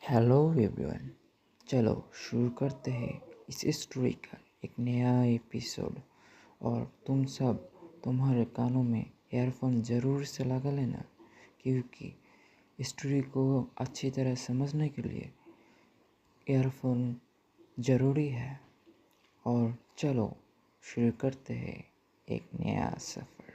Hello everyone. चलो शुरू करते हैं इस स्टोरी का एक नया एपिसोड। और तुम सब तुम्हारे कानों में ईयरफोन ज़रूर से लगा लेना, क्योंकि स्टोरी को अच्छी तरह समझने के लिए ईयरफोन ज़रूरी है। और चलो शुरू करते हैं एक नया सफ़र।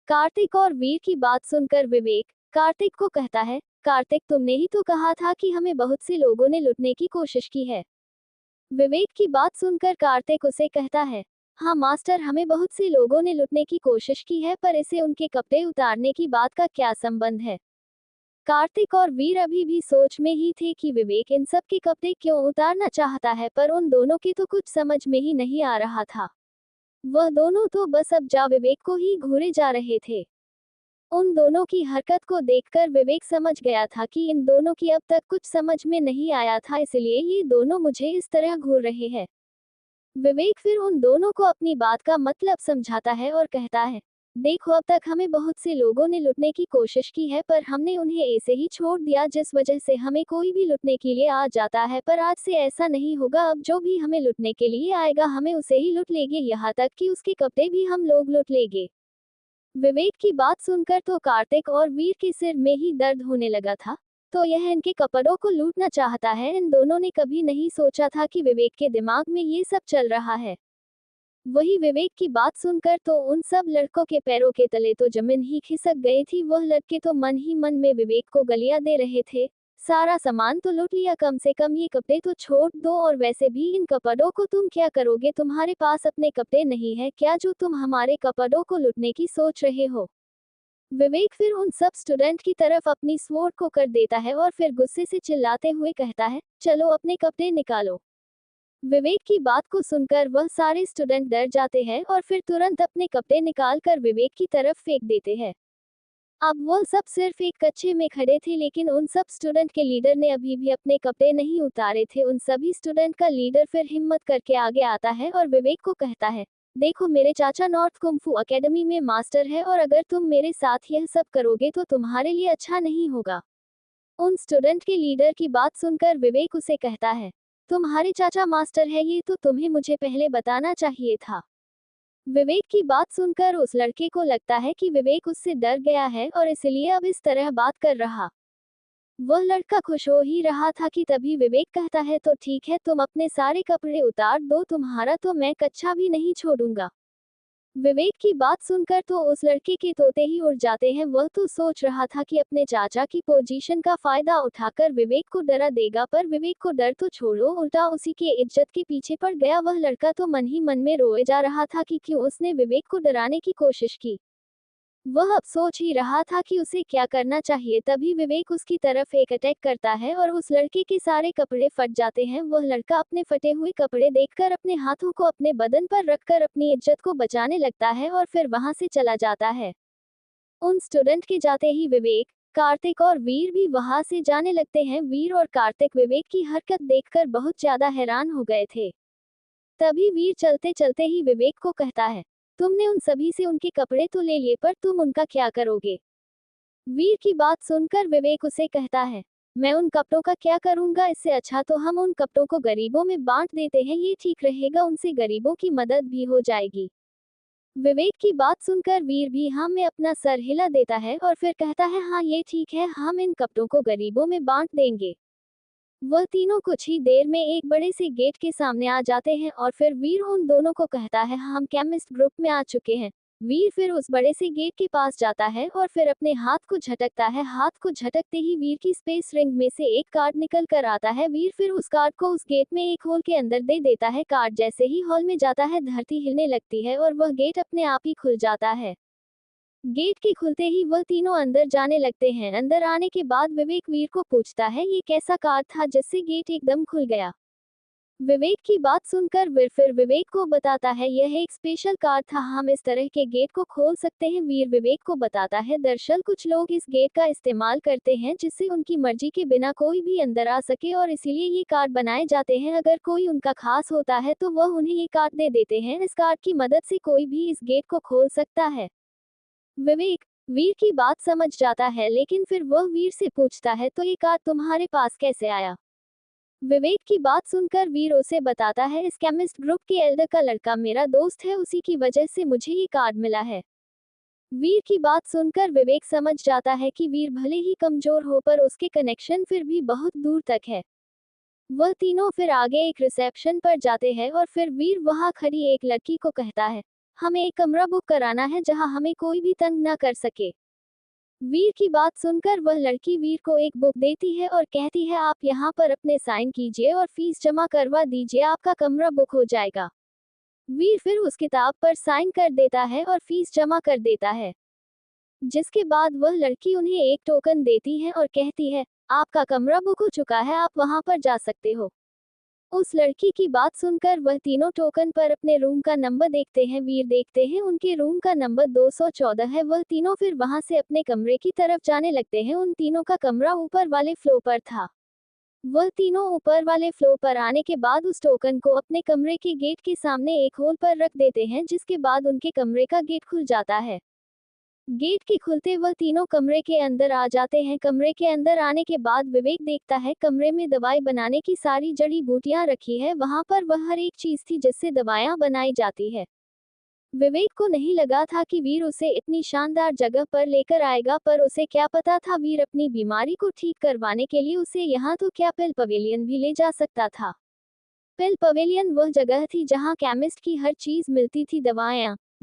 कार्तिक और वीर की बात सुनकर विवेक कार्तिक को कहता है, कार्तिक तुमने ही तो कहा था कि हमें बहुत से लोगों ने लुटने की कोशिश की है। विवेक की बात सुनकर कार्तिक उसे कहता है, हाँ मास्टर, हमें बहुत से लोगों ने लुटने की कोशिश की है, पर इसे उनके कपड़े उतारने की बात का क्या संबंध है। कार्तिक और वीर अभी भी सोच में ही थे कि विवेक इन सब के कपड़े क्यों उतारना चाहता है, पर उन दोनों की तो कुछ समझ में ही नहीं आ रहा था। वह दोनों तो बस अब जा विवेक को ही घूरे जा रहे थे। उन दोनों की हरकत को देखकर विवेक समझ गया था कि इन दोनों की अब तक कुछ समझ में नहीं आया था, इसलिए ये दोनों मुझे इस तरह घूर रहे हैं। विवेक फिर उन दोनों को अपनी बात का मतलब समझाता है और कहता है, देखो अब तक हमें बहुत से लोगों ने लुटने की कोशिश की है, पर हमने उन्हें ऐसे ही छोड़ दिया, जिस वजह से हमें कोई भी लुटने के लिए आ जाता है, पर आज से ऐसा नहीं होगा। अब जो भी हमें लुटने के लिए आएगा हमें उसे ही लुट लेंगे, यहाँ तक कि उसके कपड़े भी हम लोग लुट लेंगे। विवेक की बात सुनकर तो कार्तिक और वीर के सिर में ही दर्द होने लगा था। तो यह इनके कपड़ों को लूटना चाहता है। इन दोनों ने कभी नहीं सोचा था कि विवेक के दिमाग में ये सब चल रहा है। वही विवेक की बात सुनकर तो उन सब लड़कों के पैरों के तले तो जमीन ही खिसक गई थी। वह लड़के तो मन ही मन में विवेक को गालियां दे रहे थे, सारा सामान तो लूट लिया, कम से कम ये कपड़े तो छोड़ दो, और वैसे भी इन कपड़ों को तुम क्या करोगे, तुम्हारे पास अपने कपड़े नहीं है क्या जो तुम हमारे कपड़ों को लूटने की सोच रहे हो। विवेक फिर उन सब स्टूडेंट की तरफ अपनी स्वॉर्ड को कर देता है और फिर गुस्से से चिल्लाते हुए कहता है, चलो अपने कपड़े निकालो। विवेक की बात को सुनकर वह सारे स्टूडेंट डर जाते हैं और फिर तुरंत अपने कपड़े निकालकर विवेक की तरफ फेंक देते हैं। अब वह सब सिर्फ एक कच्चे में खड़े थे, लेकिन उन सब स्टूडेंट के लीडर ने अभी भी अपने कपड़े नहीं उतारे थे। उन सभी स्टूडेंट का लीडर फिर हिम्मत करके आगे आता है और विवेक को कहता है, देखो मेरे चाचा नॉर्थ कुंफू एकेडमी में मास्टर है, और अगर तुम मेरे साथ यह सब करोगे तो तुम्हारे लिए अच्छा नहीं होगा। उन स्टूडेंट के लीडर की बात सुनकर विवेक उसे कहता है, तुम्हारे चाचा मास्टर है, ये तो तुम्हें मुझे पहले बताना चाहिए था। विवेक की बात सुनकर उस लड़के को लगता है कि विवेक उससे डर गया है और इसलिए अब इस तरह बात कर रहा। वह लड़का खुश हो ही रहा था कि तभी विवेक कहता है, तो ठीक है, तुम अपने सारे कपड़े उतार दो, तुम्हारा तो मैं कच्चा भी नहीं छोड़ूंगा। विवेक की बात सुनकर तो उस लड़के के तोते ही उड़ जाते हैं। वह तो सोच रहा था कि अपने चाचा की पोजीशन का फायदा उठाकर विवेक को डरा देगा, पर विवेक को डर तो छोड़ो, उल्टा उसी के इज्जत के पीछे पड़ गया। वह लड़का तो मन ही मन में रोए जा रहा था कि क्यों उसने विवेक को डराने की कोशिश की। वह अब सोच ही रहा था कि उसे क्या करना चाहिए, तभी विवेक उसकी तरफ एक अटैक करता है और उस लड़के के सारे कपड़े फट जाते हैं। वह लड़का अपने फटे हुए कपड़े देखकर अपने हाथों को अपने बदन पर रखकर अपनी इज्जत को बचाने लगता है और फिर वहां से चला जाता है। उन स्टूडेंट के जाते ही विवेक, कार्तिक और वीर भी वहां से जाने लगते हैं। वीर और कार्तिक विवेक की हरकत देखकर बहुत ज्यादा हैरान हो गए थे। तभी वीर चलते चलते ही विवेक को कहता है, तुमने उन सभी से उनके कपड़े तो ले लिए, पर तुम उनका क्या करोगे। वीर की बात सुनकर विवेक उसे कहता है, मैं उन कपड़ों का क्या करूंगा, इससे अच्छा तो हम उन कपड़ों को गरीबों में बांट देते हैं, ये ठीक रहेगा, उनसे गरीबों की मदद भी हो जाएगी। विवेक की बात सुनकर वीर भी हाँ में अपना सर हिला देता है और फिर कहता है, हाँ ये ठीक है, हम इन कपड़ों को गरीबों में बांट देंगे। वह तीनों कुछ ही देर में एक बड़े से गेट के सामने आ जाते हैं और फिर वीर उन दोनों को कहता है, हम केमिस्ट ग्रुप में आ चुके हैं। वीर फिर उस बड़े से गेट के पास जाता है और फिर अपने हाथ को झटकता है। हाथ को झटकते ही वीर की स्पेस रिंग में से एक कार्ड निकल कर आता है। वीर फिर उस कार्ड को उस गेट में एक होल के अंदर दे देता है। कार्ड जैसे ही हॉल में जाता है धरती हिलने लगती है और वह गेट अपने आप ही खुल जाता है। गेट के खुलते ही वह तीनों अंदर जाने लगते हैं। अंदर आने के बाद विवेक वीर को पूछता है, ये कैसा कार्ड था जिससे गेट एकदम खुल गया। विवेक की बात सुनकर वीर फिर विवेक को बताता है, यह एक स्पेशल कार्ड था, हम इस तरह के गेट को खोल सकते हैं। वीर विवेक को बताता है, दरअसल कुछ लोग इस गेट का इस्तेमाल करते हैं जिससे उनकी मर्जी के बिना कोई भी अंदर आ सके, और इसीलिए ये कार्ड बनाए जाते हैं। अगर कोई उनका खास होता है तो वह उन्हें ये कार्ड दे देते हैं। इस कार्ड की मदद से कोई भी इस गेट को खोल सकता है। विवेक, वीर की बात समझ जाता है, लेकिन फिर वह वीर से पूछता है, तो ये कार्ड तुम्हारे पास कैसे आया? विवेक की बात सुनकर वीर उसे बताता है, इस केमिस्ट ग्रुप के एल्डर का लड़का मेरा दोस्त है, उसी की वजह से मुझे ये कार्ड मिला है। वीर की बात सुनकर विवेक समझ जाता है कि वीर भले ही कमजोर हो पर उसके कनेक्शन फिर भी बहुत दूर तक है। वह तीनों फिर आगे एक रिसेप्शन पर जाते हैं और फिर वीर वहां खड़ी एक लड़की को कहता है, हमें एक कमरा बुक कराना है जहां हमें कोई भी तंग ना कर सके। वीर की बात सुनकर वह लड़की वीर को एक बुक देती है और कहती है, आप यहाँ पर अपने साइन कीजिए और फीस जमा करवा दीजिए, आपका कमरा बुक हो जाएगा। वीर फिर उस किताब पर साइन कर देता है और फीस जमा कर देता है, जिसके बाद वह लड़की उन्हें एक टोकन देती है और कहती है, आपका कमरा बुक हो चुका है, आप वहां पर जा सकते हो। उस लड़की की बात सुनकर वह तीनों टोकन पर अपने रूम का नंबर देखते हैं। वीर देखते हैं उनके रूम का नंबर 214 है। वह तीनों फिर वहां से अपने कमरे की तरफ जाने लगते हैं। उन तीनों का कमरा ऊपर वाले फ्लोर पर था। वह तीनों ऊपर वाले फ्लोर पर आने के बाद उस टोकन को अपने कमरे के गेट के सामने एक होल पर रख देते हैं, जिसके बाद उनके कमरे का गेट खुल जाता है। गेट के खुलते वह तीनों कमरे के अंदर आ जाते हैं। कमरे के अंदर आने के बाद विवेक देखता है कमरे में दवाई बनाने की सारी जड़ी बूटियां रखी है। वहां पर वह हर एक चीज थी जिससे दवाइयां बनाई जाती है। विवेक को नहीं लगा था कि वीर उसे इतनी शानदार जगह पर लेकर आएगा, पर उसे क्या पता था वीर अपनी बीमारी को ठीक करवाने के लिए उसे यहाँ तो क्या पिल पवेलियन भी ले जा सकता था। पिल पवेलियन वह जगह थी जहाँ केमिस्ट की हर चीज मिलती थी,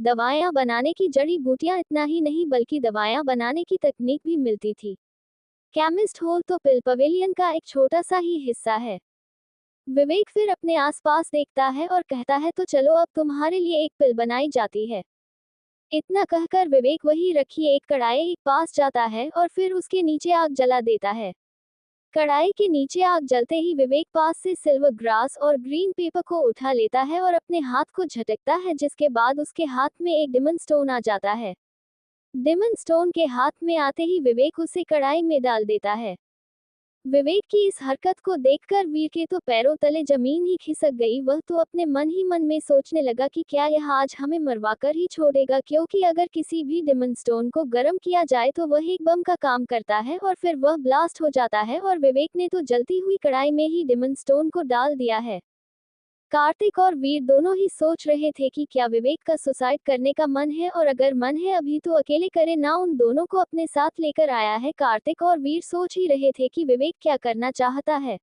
दवाइयाँ बनाने की जड़ी बूटियां, इतना ही नहीं बल्कि दवाइयाँ बनाने की तकनीक भी मिलती थी। केमिस्ट हॉल तो पिल पवेलियन का एक छोटा सा ही हिस्सा है। विवेक फिर अपने आसपास देखता है और कहता है, तो चलो अब तुम्हारे लिए एक पिल बनाई जाती है। इतना कहकर विवेक वही रखी एक कढ़ाई के पास जाता है और फिर उसके नीचे आग जला देता है। कढ़ाई के नीचे आग जलते ही विवेक पास से सिल्वर ग्रास और ग्रीन पेपर को उठा लेता है और अपने हाथ को झटकता है, जिसके बाद उसके हाथ में एक डिमन स्टोन आ जाता है। डिमन स्टोन के हाथ में आते ही विवेक उसे कढ़ाई में डाल देता है। विवेक की इस हरकत को देखकर वीर के तो पैरों तले जमीन ही खिसक गई। वह तो अपने मन ही मन में सोचने लगा कि क्या यह आज हमें मरवाकर ही छोड़ेगा, क्योंकि अगर किसी भी डिमन स्टोन को गर्म किया जाए तो वह एक बम का काम करता है और फिर वह ब्लास्ट हो जाता है। और विवेक ने तो जलती हुई कढ़ाई में ही डिमन स्टोन को डाल दिया है। कार्तिक और वीर दोनों ही सोच रहे थे कि क्या विवेक का सुसाइड करने का मन है, और अगर मन है अभी तो अकेले करे ना, उन दोनों को अपने साथ लेकर आया है। कार्तिक और वीर सोच ही रहे थे कि विवेक क्या करना चाहता है,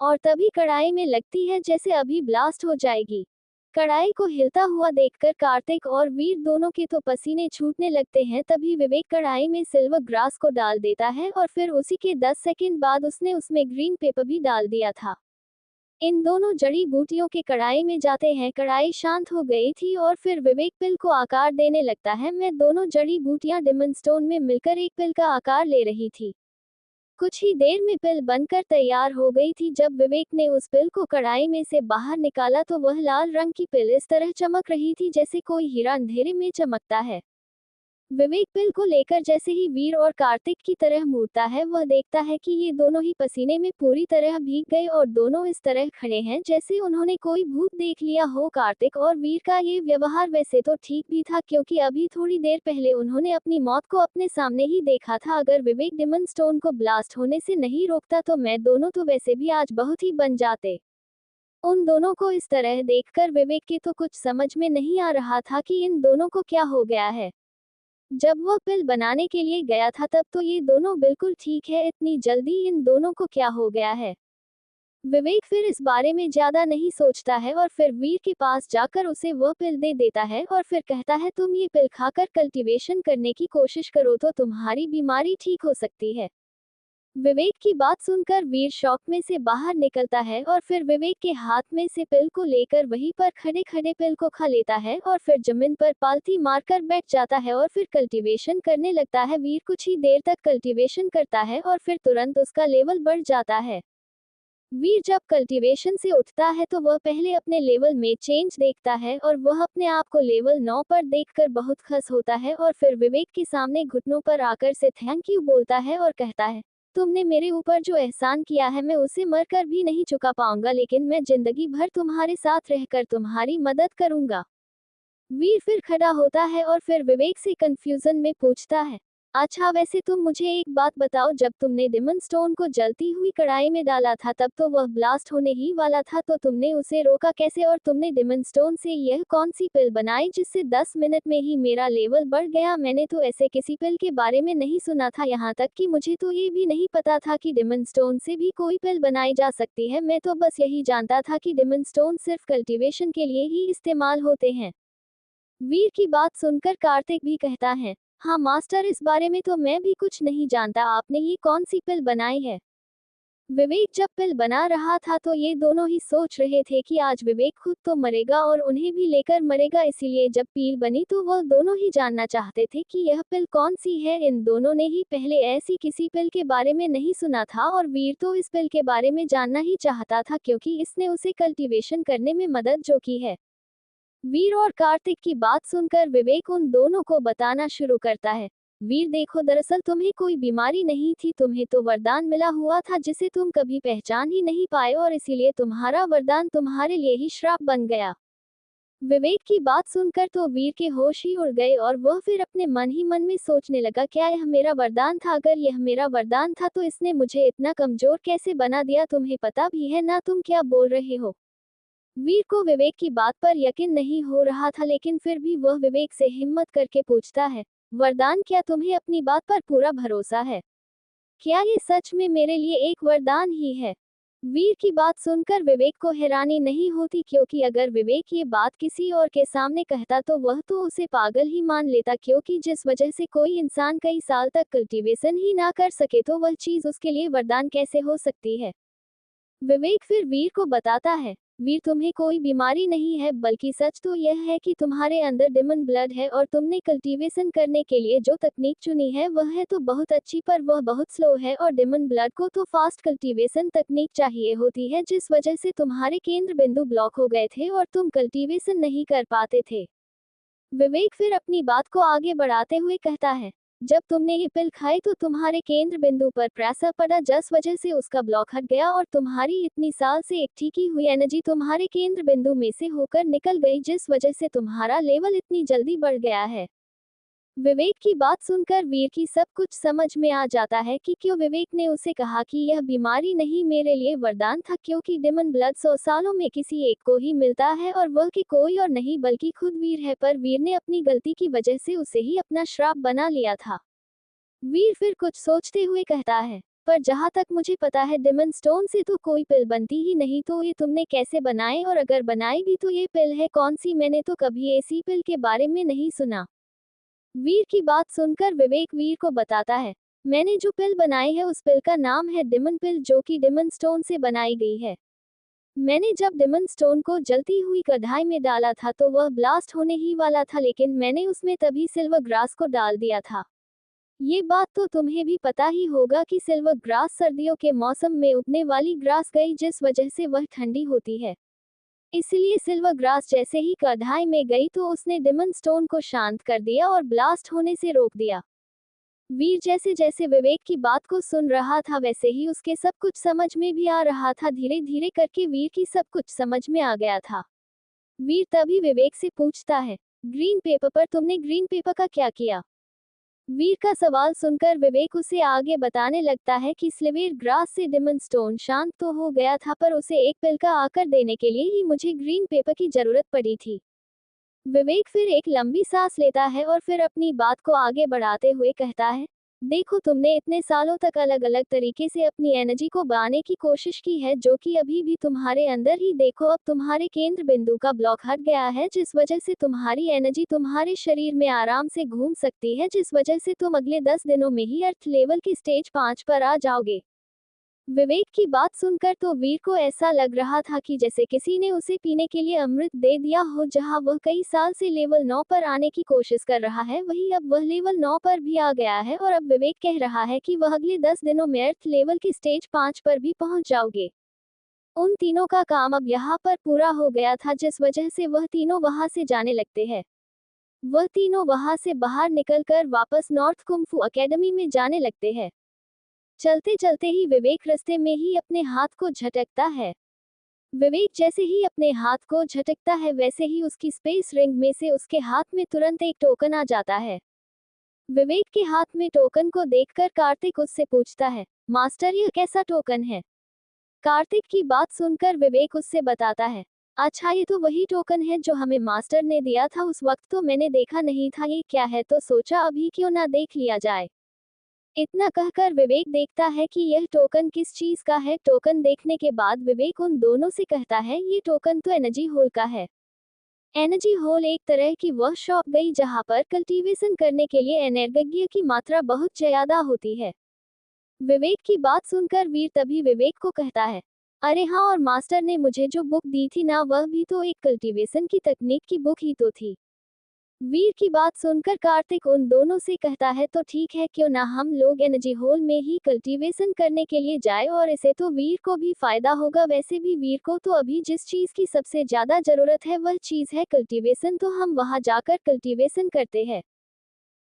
और तभी कढ़ाई में लगती है जैसे अभी ब्लास्ट हो जाएगी। कढ़ाई को हिलता हुआ देखकर कार्तिक और वीर दोनों के तो पसीने छूटने लगते हैं। तभी विवेक कढ़ाई में सिल्वर ग्रास को डाल देता है और फिर उसी के 10 सेकंड बाद उसने उसमें ग्रीन पेपर भी डाल दिया था। इन दोनों जड़ी बूटियों के कढ़ाई में जाते हैं। कढ़ाई शांत हो गई थी और फिर विवेक पिल को आकार देने लगता है। मैं दोनों जड़ी बूटियां डिमन स्टोन में मिलकर एक पिल का आकार ले रही थी। कुछ ही देर में पिल बनकर तैयार हो गई थी। जब विवेक ने उस पिल को कढ़ाई में से बाहर निकाला तो वह लाल रंग की पिल इस तरह चमक रही थी जैसे कोई हीरा अंधेरे में चमकता है। विवेक पिल को लेकर जैसे ही वीर और कार्तिक की तरह मुड़ता है, वह देखता है कि ये दोनों ही पसीने में पूरी तरह भीग गए और दोनों इस तरह खड़े हैं जैसे उन्होंने कोई भूत देख लिया हो। कार्तिक और वीर का ये व्यवहार वैसे तो ठीक भी था, क्योंकि अभी थोड़ी देर पहले उन्होंने अपनी मौत को अपने सामने ही देखा था। अगर विवेक डिमन स्टोन को ब्लास्ट होने से नहीं रोकता तो मैं दोनों तो वैसे भी आज बहुत ही बन जाते। उन दोनों को इस तरह देखकर विवेक के तो कुछ समझ में नहीं आ रहा था कि इन दोनों को क्या हो गया है। जब वह पिल बनाने के लिए गया था तब तो ये दोनों बिल्कुल ठीक है, इतनी जल्दी इन दोनों को क्या हो गया है। विवेक फिर इस बारे में ज्यादा नहीं सोचता है और फिर वीर के पास जाकर उसे वह पिल दे देता है और फिर कहता है, तुम ये पिल खाकर कल्टीवेशन करने की कोशिश करो तो तुम्हारी बीमारी ठीक हो सकती है। विवेक की बात सुनकर वीर शॉक में से बाहर निकलता है और फिर विवेक के हाथ में से पिल को लेकर वहीं पर खड़े खड़े पिल को खा लेता है और फिर जमीन पर पालथी मारकर बैठ जाता है और फिर कल्टीवेशन करने लगता है। वीर कुछ ही देर तक कल्टीवेशन करता है और फिर तुरंत उसका लेवल बढ़ जाता है। वीर जब कल्टीवेशन से उठता है तो वह पहले अपने लेवल में चेंज देखता है और वह अपने आप को लेवल 9 पर देखकर बहुत खुश होता है और फिर विवेक के सामने घुटनों पर आकर से थैंक यू बोलता है और कहता है, तुमने मेरे ऊपर जो एहसान किया है मैं उसे मरकर भी नहीं चुका पाऊंगा, लेकिन मैं जिंदगी भर तुम्हारे साथ रहकर तुम्हारी मदद करूंगा। वीर फिर खड़ा होता है और फिर विवेक से कंफ्यूजन में पूछता है, अच्छा वैसे तुम मुझे एक बात बताओ, जब तुमने डेमन स्टोन को जलती हुई कढ़ाई में डाला था तब तो वह ब्लास्ट होने ही वाला था, तो तुमने उसे रोका कैसे? और तुमने डेमन स्टोन से यह कौन सी पिल बनाई जिससे 10 मिनट में ही मेरा लेवल बढ़ गया? मैंने तो ऐसे किसी पिल के बारे में नहीं सुना था, यहाँ तक कि मुझे तो ये भी नहीं पता था कि डेमन स्टोन से भी कोई पिल बनाई जा सकती है। मैं तो बस यही जानता था कि डेमन स्टोन सिर्फ कल्टीवेशन के लिए ही इस्तेमाल होते हैं। वीर की बात सुनकर कार्तिक भी कहता है, हाँ मास्टर, इस बारे में तो मैं भी कुछ नहीं जानता, आपने ये कौन सी पिल बनाई है? विवेक जब पिल बना रहा था तो ये दोनों ही सोच रहे थे कि आज विवेक खुद तो मरेगा और उन्हें भी लेकर मरेगा, इसीलिए जब पिल बनी तो वह दोनों ही जानना चाहते थे कि यह पिल कौन सी है। इन दोनों ने ही पहले ऐसी किसी पिल के बारे में नहीं सुना था और वीर तो इस पिल के बारे में जानना ही चाहता था क्योंकि इसने उसे कल्टीवेशन करने में मदद जो की है। वीर और कार्तिक की बात सुनकर विवेक उन दोनों को बताना शुरू करता है, वीर देखो, दरअसल तुम्हें कोई बीमारी नहीं थी, तुम्हें तो वरदान मिला हुआ था जिसे तुम कभी पहचान ही नहीं पाए और इसीलिए तुम्हारा वरदान तुम्हारे लिए ही श्राप बन गया। विवेक की बात सुनकर तो वीर के होश ही उड़ गए और वह फिर अपने मन ही मन में सोचने लगा, क्या यह मेरा वरदान था? अगर यह मेरा वरदान था तो इसने मुझे इतना कमजोर कैसे बना दिया? तुम्हें पता भी है ना तुम क्या बोल रहे हो? वीर को विवेक की बात पर यकीन नहीं हो रहा था, लेकिन फिर भी वह विवेक से हिम्मत करके पूछता है, वरदान? क्या तुम्हें अपनी बात पर पूरा भरोसा है? क्या ये सच में मेरे लिए एक वरदान ही है? वीर की बात सुनकर विवेक को हैरानी नहीं होती, क्योंकि अगर विवेक ये बात किसी और के सामने कहता तो वह तो उसे पागल ही मान लेता, क्योंकि जिस वजह से कोई इंसान कई साल तक कल्टीवेशन ही ना कर सके तो वह चीज उसके लिए वरदान कैसे हो सकती है? विवेक फिर वीर को बताता है, वीर तुम्हें कोई बीमारी नहीं है, बल्कि सच तो यह है कि तुम्हारे अंदर डेमन ब्लड है और तुमने कल्टीवेशन करने के लिए जो तकनीक चुनी है वह है तो बहुत अच्छी, पर वह बहुत स्लो है और डेमन ब्लड को तो फास्ट कल्टीवेशन तकनीक चाहिए होती है, जिस वजह से तुम्हारे केंद्र बिंदु ब्लॉक हो गए थे और तुम कल्टीवेशन नहीं कर पाते थे। विवेक फिर अपनी बात को आगे बढ़ाते हुए कहता है, जब तुमने ये पिल खाई तो तुम्हारे केंद्र बिंदु पर प्रेशर पड़ा, जिस वजह से उसका ब्लॉक हट गया और तुम्हारी इतनी साल से एक ठीकी हुई एनर्जी तुम्हारे केंद्र बिंदु में से होकर निकल गई, जिस वजह से तुम्हारा लेवल इतनी जल्दी बढ़ गया है। विवेक की बात सुनकर वीर की सब कुछ समझ में आ जाता है कि क्यों विवेक ने उसे कहा कि यह बीमारी नहीं मेरे लिए वरदान था, क्योंकि डेमन ब्लड 100 सालों में किसी एक को ही मिलता है और वह कि कोई और नहीं बल्कि खुद वीर है, पर वीर ने अपनी गलती की वजह से उसे ही अपना श्राप बना लिया था। वीर फिर कुछ सोचते हुए कहता है, पर जहाँ तक मुझे पता है डेमन स्टोन से तो कोई पिल बनती ही नहीं, तो ये तुमने कैसे बनाए? और अगर बनाई भी तो ये पिल है कौन सी? मैंने तो कभी ऐसी पिल के बारे में नहीं सुना। वीर की बात सुनकर विवेक वीर को बताता है, मैंने जो पिल बनाई है उस पिल का नाम है डेमन पिल, जो कि डेमन स्टोन से बनाई गई है। मैंने जब डेमन स्टोन को जलती हुई कढ़ाई में डाला था तो वह ब्लास्ट होने ही वाला था, लेकिन मैंने उसमें तभी सिल्वर ग्रास को डाल दिया था। ये बात तो तुम्हें भी पता ही होगा कि सिल्वर ग्रास सर्दियों के मौसम में उगने वाली ग्रास गई, जिस वजह से वह ठंडी होती है। इसलिए सिल्वर ग्रास जैसे ही कढ़ाई में गई तो उसने डेमन स्टोन को शांत कर दिया और ब्लास्ट होने से रोक दिया। वीर जैसे जैसे विवेक की बात को सुन रहा था वैसे ही उसके सब कुछ समझ में भी आ रहा था, धीरे धीरे करके वीर की सब कुछ समझ में आ गया था। वीर तभी विवेक से पूछता है, ग्रीन पेपर पर तुमने ग्रीन पेपर का क्या किया? वीर का सवाल सुनकर विवेक उसे आगे बताने लगता है कि स्लिवेर ग्रास से डेमन स्टोन शांत तो हो गया था, पर उसे एक पिल का आकर देने के लिए ही मुझे ग्रीन पेपर की जरूरत पड़ी थी। विवेक फिर एक लंबी सांस लेता है और फिर अपनी बात को आगे बढ़ाते हुए कहता है, देखो, तुमने इतने सालों तक अलग अलग तरीके से अपनी एनर्जी को बढ़ाने की कोशिश की है, जो कि अभी भी तुम्हारे अंदर ही देखो, अब तुम्हारे केंद्र बिंदु का ब्लॉक हट गया है, जिस वजह से तुम्हारी एनर्जी तुम्हारे शरीर में आराम से घूम सकती है, जिस वजह से तुम अगले 10 दिनों में ही अर्थ लेवल की स्टेज 5 पर आ जाओगे। विवेक की बात सुनकर तो वीर को ऐसा लग रहा था कि जैसे किसी ने उसे पीने के लिए अमृत दे दिया हो। जहां वह कई साल से लेवल 9 पर आने की कोशिश कर रहा है, वहीं अब वह लेवल 9 पर भी आ गया है और अब विवेक कह रहा है कि वह अगले 10 दिनों में अर्थ लेवल की स्टेज 5 पर भी पहुंच जाओगे। उन तीनों का काम अब यहाँ पर पूरा हो गया था, जिस वजह से वह तीनों वहां से जाने लगते हैं। वह तीनों वहां से बाहर निकलकर वापस नॉर्थ कुंफू एकेडमी में जाने लगते हैं। चलते चलते ही विवेक रास्ते में ही अपने हाथ को झटकता है। विवेक जैसे ही अपने हाथ को झटकता है वैसे ही उसकी स्पेस रिंग में से उसके हाथ में तुरंत एक टोकन आ जाता है। विवेक के हाथ में टोकन को देखकर कार्तिक उससे पूछता है, मास्टर यह कैसा टोकन है? कार्तिक की बात सुनकर विवेक उससे बताता है, अच्छा ये तो वही टोकन है जो हमें मास्टर ने दिया था, उस वक्त तो मैंने देखा नहीं था ये क्या है, तो सोचा अभी क्यों ना देख लिया जाए। इतना कहकर विवेक देखता है कि यह टोकन किस चीज का है। टोकन देखने के बाद विवेक उन दोनों से कहता है, ये टोकन तो एनर्जी होल का है। एनर्जी होल एक तरह की वह शॉप गई जहां पर कल्टीवेशन करने के लिए एनर्जी की मात्रा बहुत ज्यादा होती है। विवेक की बात सुनकर वीर तभी विवेक को कहता है, अरे हाँ, और मास्टर ने मुझे जो बुक दी थी ना, वह भी तो एक कल्टीवेशन की तकनीक की बुक ही तो थी। वीर की बात सुनकर कार्तिक उन दोनों से कहता है, तो ठीक है, क्यों ना हम लोग एनर्जी होल में ही कल्टीवेशन करने के लिए जाए, और इसे तो वीर को भी फायदा होगा। वैसे भी वीर को तो अभी जिस चीज की सबसे ज्यादा जरूरत है वह चीज है कल्टीवेशन, तो हम वहां जाकर कल्टीवेशन करते हैं।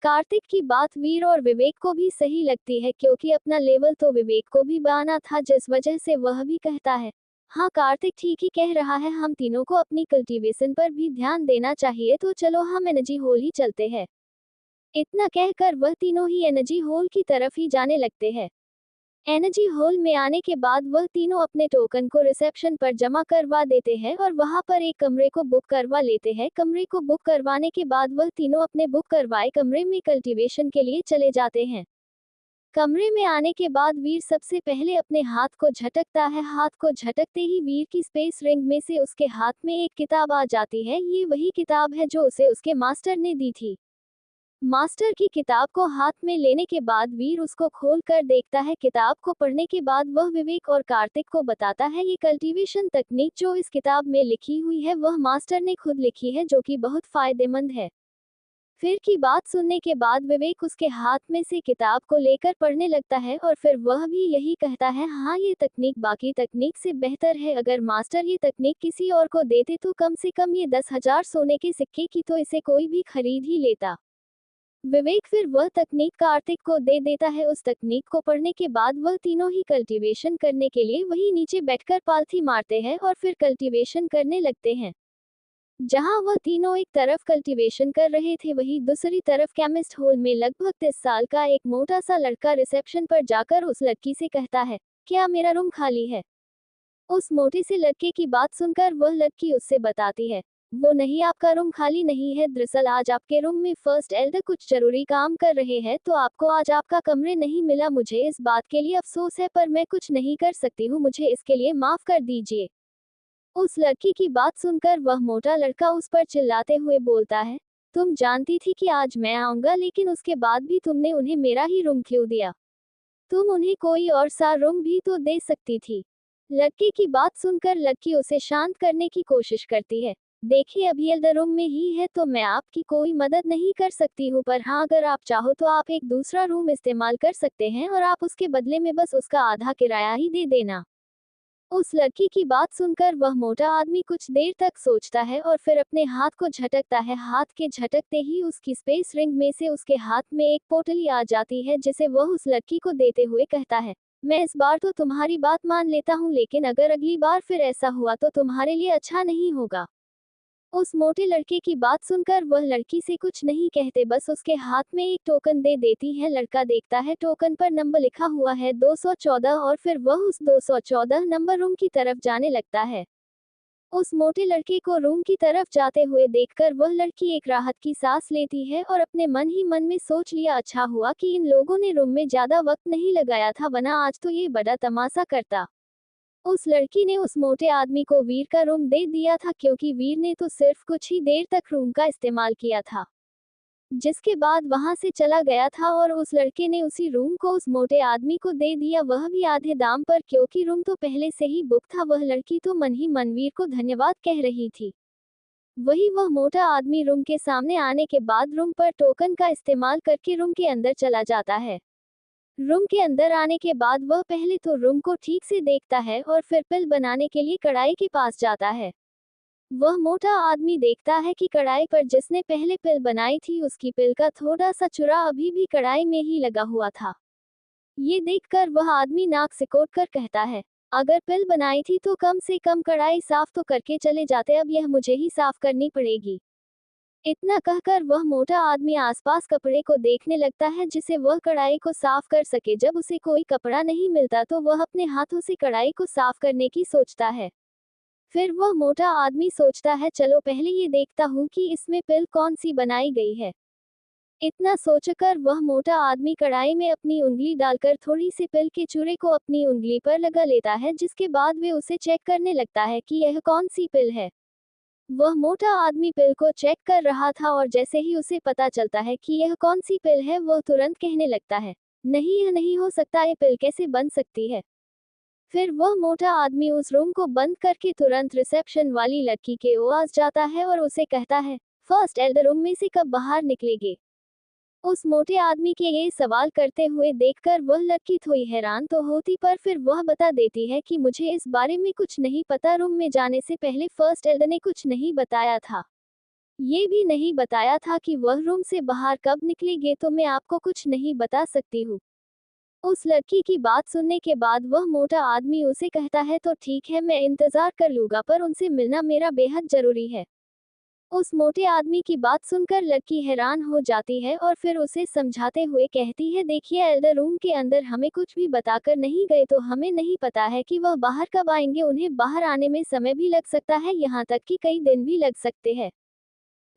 कार्तिक की बात वीर और विवेक को भी सही लगती है, क्योंकि अपना लेवल तो विवेक को भी बढ़ाना था, जिस वजह से वह भी कहता है, हाँ कार्तिक ठीक ही कह रहा है, हम तीनों को अपनी कल्टीवेशन पर भी ध्यान देना चाहिए, तो चलो हम एनर्जी होल ही चलते हैं। इतना कहकर वह तीनों ही एनर्जी होल की तरफ ही जाने लगते हैं। एनर्जी हॉल में आने के बाद वह तीनों अपने टोकन को रिसेप्शन पर जमा करवा देते हैं और वहां पर एक कमरे को बुक करवा लेते हैं। कमरे को बुक करवाने के बाद वह तीनों अपने बुक करवाए कमरे में कल्टीवेशन के लिए चले जाते हैं। कमरे में आने के बाद वीर सबसे पहले अपने हाथ को झटकता है। हाथ को झटकते ही वीर की स्पेस रिंग में से उसके हाथ में एक किताब आ जाती है। ये वही किताब है जो उसे उसके मास्टर ने दी थी। मास्टर की किताब को हाथ में लेने के बाद वीर उसको खोल कर देखता है। किताब को पढ़ने के बाद वह विवेक और कार्तिक को बताता है, ये कल्टीवेशन तकनीक जो इस किताब में लिखी हुई है वह मास्टर ने खुद लिखी है, जो कि बहुत फायदेमंद है। फिर की बात सुनने के बाद विवेक उसके हाथ में से किताब को लेकर पढ़ने लगता है और फिर वह भी यही कहता है, हाँ ये तकनीक बाकी तकनीक से बेहतर है। अगर मास्टर ये तकनीक किसी और को देते तो कम से कम ये 10,000 सोने के सिक्के की तो इसे कोई भी खरीद ही लेता। विवेक फिर वह तकनीक कार्तिक को दे देता है। उस तकनीक को पढ़ने के बाद वह तीनों ही कल्टीवेशन करने के लिए वही नीचे बैठकर पालथी मारते हैं और फिर कल्टीवेशन करने लगते हैं। जहां वह तीनों एक तरफ कल्टीवेशन कर रहे थे, वही दूसरी तरफ केमिस्ट हॉल में लगभग 30 साल का एक मोटा सा लड़का रिसेप्शन पर जाकर उस लड़की से कहता है, क्या मेरा रूम खाली है? उस मोटे से लड़के की बात सुनकर वह लड़की उससे बताती है, वो नहीं, आपका रूम खाली नहीं है। दरअसल आज आपके रूम में फर्स्ट एल्डर कुछ जरूरी काम कर रहे हैं, तो आपको आज आपका कमरे नहीं मिला। मुझे इस बात के लिए अफसोस है, पर मैं कुछ नहीं कर सकती हूँ, मुझे इसके लिए माफ कर दीजिए। उस लड़की की बात सुनकर वह मोटा लड़का उस पर चिल्लाते हुए बोलता है, तुम जानती थी कि आज मैं आऊंगा, लेकिन उसके बाद भी तुमने उन्हें मेरा ही रूम क्यों दिया? तुम उन्हें कोई और सा रूम भी तो दे सकती थी। लड़के की बात सुनकर लड़की उसे शांत करने की कोशिश करती है। देखिए, अभी एल्डर रूम में ही है, तो मैं आपकी कोई मदद नहीं कर सकती हूँ, पर हाँ, अगर आप चाहो तो आप एक दूसरा रूम इस्तेमाल कर सकते हैं और आप उसके बदले में बस उसका आधा किराया ही दे देना। उस लड़की की बात सुनकर वह मोटा आदमी कुछ देर तक सोचता है और फिर अपने हाथ को झटकता है। हाथ के झटकते ही उसकी स्पेस रिंग में से उसके हाथ में एक पोटली आ जाती है, जिसे वह उस लड़की को देते हुए कहता है, मैं इस बार तो तुम्हारी बात मान लेता हूँ, लेकिन अगर अगली बार फिर ऐसा हुआ तो तुम्हारे लिए अच्छा नहीं होगा। उस मोटे लड़के की बात सुनकर वह लड़की से कुछ नहीं कहते, बस उसके हाथ में एक टोकन दे देती है। लड़का देखता है टोकन पर नंबर लिखा हुआ है 214 और फिर वह उस 214 नंबर रूम की तरफ जाने लगता है। उस मोटे लड़के को रूम की तरफ जाते हुए देखकर वह लड़की एक राहत की सांस लेती है और अपने मन ही मन में सोच लिया, अच्छा हुआ कि इन लोगों ने रूम में ज्यादा वक्त नहीं लगाया था, वरना आज तो ये बड़ा तमाशा करता। उस लड़की ने उस मोटे आदमी को वीर का रूम दे दिया था, क्योंकि वीर ने तो सिर्फ कुछ ही देर तक रूम का इस्तेमाल किया था, जिसके बाद वहां से चला गया था, और उस लड़के ने उसी रूम को उस मोटे आदमी को दे दिया, वह भी आधे दाम पर, क्योंकि रूम तो पहले से ही बुक था। वह लड़की तो मन ही मन वीर को धन्यवाद कह रही थी। वही वह मोटा आदमी रूम के सामने आने के बाद रूम पर टोकन का इस्तेमाल करके रूम के अंदर चला जाता है। रूम के अंदर आने के बाद वह पहले तो रूम को ठीक से देखता है और फिर पिल बनाने के लिए कढ़ाई के पास जाता है। वह मोटा आदमी देखता है कि कढ़ाई पर जिसने पहले पिल बनाई थी, उसकी पिल का थोड़ा सा चुरा अभी भी कढ़ाई में ही लगा हुआ था। ये देखकर वह आदमी नाक सिकोड़ कर कहता है, अगर पिल बनाई थी तो कम से कम कढ़ाई साफ तो करके चले जाते, अब यह मुझे ही साफ करनी पड़ेगी। इतना कहकर वह मोटा आदमी आसपास कपड़े को देखने लगता है जिसे वह कढ़ाई को साफ कर सके। जब उसे कोई कपड़ा नहीं मिलता तो वह अपने हाथों से कढ़ाई को साफ करने की सोचता है। फिर वह मोटा आदमी सोचता है, चलो पहले ये देखता हूँ कि इसमें पिल कौन सी बनाई गई है। इतना सोचकर वह मोटा आदमी कढ़ाई में अपनी उंगली डालकर थोड़ी सी पिल के चूरे को अपनी उंगली पर लगा लेता है, जिसके बाद वे उसे चेक करने लगता है कि यह कौन सी पिल है। वह मोटा आदमी पिल को चेक कर रहा था और जैसे ही उसे पता चलता है कि यह कौन सी पिल है, वह तुरंत कहने लगता है, नहीं यह नहीं हो सकता, ये पिल कैसे बन सकती है। फिर वह मोटा आदमी उस रूम को बंद करके तुरंत रिसेप्शन वाली लड़की के पास जाता है और उसे कहता है, फर्स्ट एड रूम में से कब बाहर निकलेगे। उस मोटे आदमी के ये सवाल करते हुए देखकर वह लड़की थोड़ी हैरान तो होती, पर फिर वह बता देती है कि मुझे इस बारे में कुछ नहीं पता, रूम में जाने से पहले फर्स्ट एड ने कुछ नहीं बताया था। ये भी नहीं बताया था कि वह रूम से बाहर कब निकलेंगे, तो मैं आपको कुछ नहीं बता सकती हूँ। उस लड़की की बात सुनने के बाद वह मोटा आदमी उसे कहता है, तो ठीक है मैं इंतजार कर लूंगा, पर उनसे मिलना मेरा बेहद जरूरी है। उस मोटे आदमी की बात सुनकर लड़की हैरान हो जाती है और फिर उसे समझाते हुए कहती है, देखिए एल्डर रूम के अंदर हमें कुछ भी बताकर नहीं गए, तो हमें नहीं पता है कि वह बाहर कब आएंगे, उन्हें बाहर आने में समय भी लग सकता है, यहाँ तक कि कई दिन भी लग सकते हैं।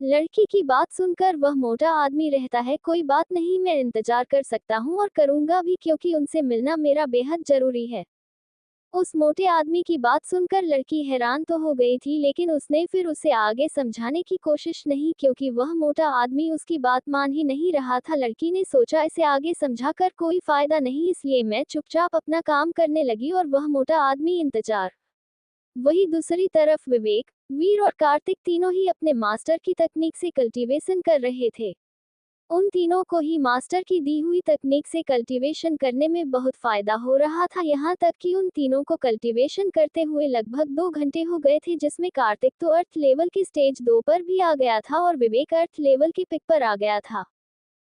लड़की की बात सुनकर वह मोटा आदमी रहता है, कोई बात नहीं, मैं इंतजार कर सकता हूँ और करूँगा भी, क्योंकि उनसे मिलना मेरा बेहद जरूरी है। उस मोटे आदमी की बात सुनकर लड़की हैरान तो हो गई थी, लेकिन उसने फिर उसे आगे समझाने की कोशिश नहीं, क्योंकि वह मोटा आदमी उसकी बात मान ही नहीं रहा था। लड़की ने सोचा इसे आगे समझाकर कोई फायदा नहीं, इसलिए मैं चुपचाप अपना काम करने लगी और वह मोटा आदमी इंतजार। वही दूसरी तरफ विवेक, वीर और कार्तिक तीनों ही अपने मास्टर की तकनीक से कल्टीवेशन कर रहे थे। उन तीनों को ही मास्टर की दी हुई तकनीक से कल्टीवेशन करने में बहुत फायदा हो रहा था, यहाँ तक कि उन तीनों को कल्टीवेशन करते हुए लगभग 2 घंटे हो गए थे, जिसमें कार्तिक तो अर्थ लेवल के स्टेज 2 पर भी आ गया था और विवेक अर्थ लेवल के पिक पर आ गया था।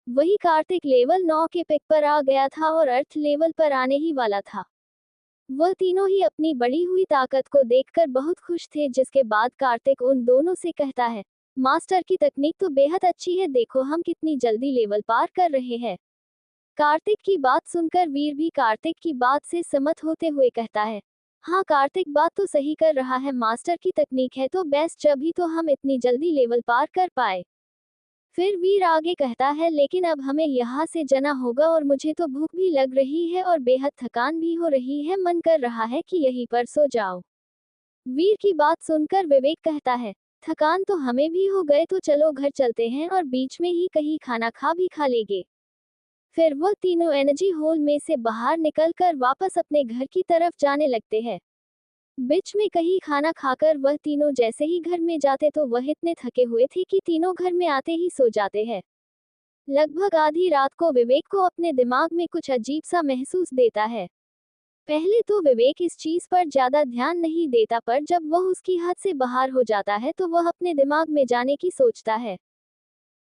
वही कार्तिक लेवल 9 के पिक पर आ गया था और अर्थ लेवल पर आने ही वाला था। वह तीनों ही अपनी बढ़ी हुई ताकत को देखकर बहुत खुश थे, जिसके बाद कार्तिक उन दोनों से कहता है, मास्टर की तकनीक तो बेहद अच्छी है, देखो हम कितनी जल्दी लेवल पार कर रहे हैं। कार्तिक की बात सुनकर वीर भी कार्तिक की बात से सहमत होते हुए कहता है, हाँ कार्तिक बात तो सही कर रहा है, मास्टर की तकनीक है तो बेस्ट, जब तो हम इतनी जल्दी लेवल पार कर पाए। फिर वीर आगे कहता है, लेकिन अब हमें यहाँ से जाना होगा और मुझे तो भूख भी लग रही है और बेहद थकान भी हो रही है, मन कर रहा है कि यहीं पर सो जाओ। वीर की बात सुनकर विवेक कहता है, थकान तो हमें भी हो गए, तो चलो घर चलते हैं और बीच में ही कहीं खाना खा लेंगे। फिर वह तीनों एनर्जी होल में से बाहर निकलकर वापस अपने घर की तरफ जाने लगते हैं। बीच में कहीं खाना खाकर वह तीनों जैसे ही घर में जाते तो वह इतने थके हुए थे कि तीनों घर में आते ही सो जाते हैं। लगभग आधी रात को विवेक को अपने दिमाग में कुछ अजीब सा महसूस देता है। पहले तो विवेक इस चीज पर ज्यादा ध्यान नहीं देता, पर जब वह उसकी हद से बाहर हो जाता है तो वह अपने दिमाग में जाने की सोचता है।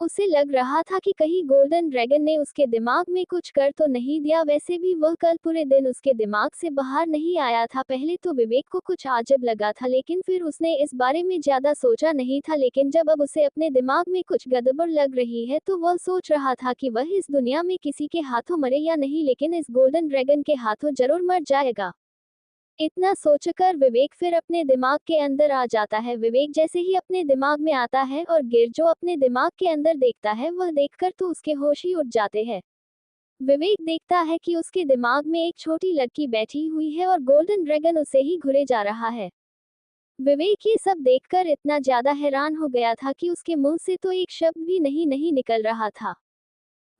उसे लग रहा था कि कहीं गोल्डन ड्रैगन ने उसके दिमाग में कुछ कर तो नहीं दिया, वैसे भी वह कल पूरे दिन उसके दिमाग से बाहर नहीं आया था। पहले तो विवेक को कुछ अजब लगा था, लेकिन फिर उसने इस बारे में ज्यादा सोचा नहीं था, लेकिन जब अब उसे अपने दिमाग में कुछ गड़बड़ लग रही है तो वह सोच रहा था कि वह इस दुनिया में किसी के हाथों मरे या नहीं, लेकिन इस गोल्डन ड्रैगन के हाथों जरूर मर जाएगा। इतना सोचकर विवेक फिर अपने दिमाग के अंदर आ जाता है। विवेक जैसे ही अपने दिमाग में आता है और गिर जो अपने दिमाग के अंदर देखता है, वह देखकर तो उसके होश ही उड़ जाते हैं। विवेक देखता है कि उसके दिमाग में एक छोटी लड़की बैठी हुई है और गोल्डन ड्रैगन उसे ही घुरे जा रहा है। विवेक ये सब देखकर इतना ज्यादा हैरान हो गया था कि उसके मुंह से तो एक शब्द भी नहीं निकल रहा था।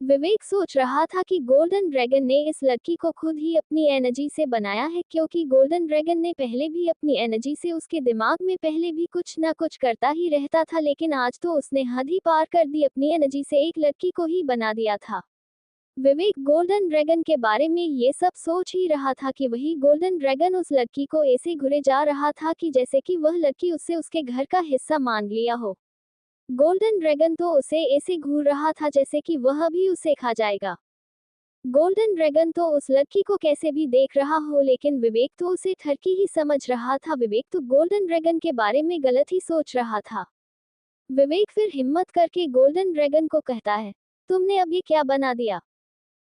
विवेक सोच रहा था कि गोल्डन ड्रैगन ने इस लड़की को खुद ही अपनी एनर्जी से बनाया है, क्योंकि गोल्डन ड्रैगन ने पहले भी अपनी एनर्जी से उसके दिमाग में पहले भी कुछ ना कुछ करता ही रहता था, लेकिन आज तो उसने हद ही पार कर दी, अपनी एनर्जी से एक लड़की को ही बना दिया था। विवेक गोल्डन ड्रैगन के बारे में ये सब सोच ही रहा था कि वही गोल्डन ड्रैगन उस लड़की को ऐसे घुरे जा रहा था कि जैसे कि वह लड़की उससे उसके घर का हिस्सा मान लिया हो। गोल्डन ड्रैगन तो उसे ऐसे घूर रहा था जैसे कि वह भी उसे खा जाएगा। गोल्डन ड्रैगन तो उस लड़की को कैसे भी देख रहा हो, लेकिन विवेक तो उसे ठरकी ही समझ रहा था। विवेक तो गोल्डन ड्रैगन के बारे में गलत ही सोच रहा था। विवेक फिर हिम्मत करके गोल्डन ड्रैगन को कहता है, तुमने अब ये क्या बना दिया?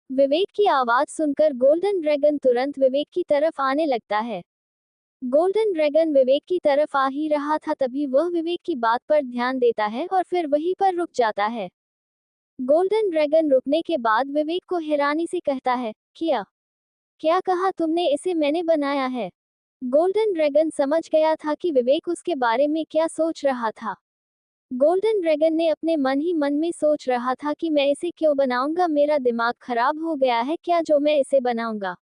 विवेक की आवाज सुनकर गोल्डन ड्रैगन तुरंत विवेक की तरफ आने लगता है। गोल्डन ड्रैगन विवेक की तरफ आ ही रहा था, तभी वह विवेक की बात पर ध्यान देता है और फिर वहीं पर रुक जाता है। गोल्डन ड्रैगन रुकने के बाद विवेक को हैरानी से कहता है, क्या क्या कहा तुमने? इसे मैंने बनाया है। गोल्डन ड्रैगन समझ गया था कि विवेक उसके बारे में क्या सोच रहा था। गोल्डन ड्रैगन ने अपने मन ही मन में सोच रहा था कि मैं इसे क्यों बनाऊंगा, मेरा दिमाग खराब हो गया है क्या जो मैं इसे बनाऊंगा।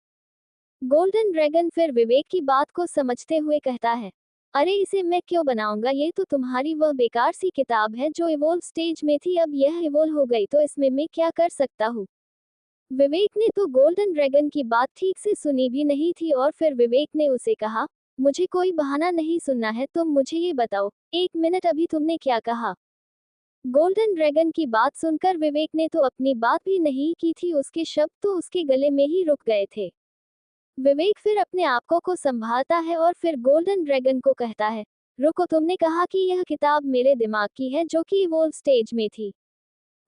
गोल्डन ड्रैगन फिर विवेक की बात को समझते हुए कहता है, अरे इसे मैं क्यों बनाऊंगा, ये तो तुम्हारी वह बेकार सी किताब है जो इवोल्व स्टेज में थी, अब यह इवोल्व हो गई तो इसमें मैं क्या कर सकता हूँ। विवेक ने तो गोल्डन ड्रैगन की बात ठीक से सुनी भी नहीं थी और फिर विवेक ने उसे कहा, मुझे कोई बहाना नहीं सुनना है, तुम मुझे ये बताओ, एक मिनट अभी तुमने क्या कहा? गोल्डन ड्रैगन की बात सुनकर विवेक ने तो अपनी बात भी नहीं की थी, उसके शब्द तो उसके गले में ही रुक गए थे। विवेक फिर अपने आप को संभालता है और फिर गोल्डन ड्रैगन को कहता है, रुको, तुमने कहा कि यह किताब मेरे दिमाग की है जो कि इवोल्व स्टेज में थी।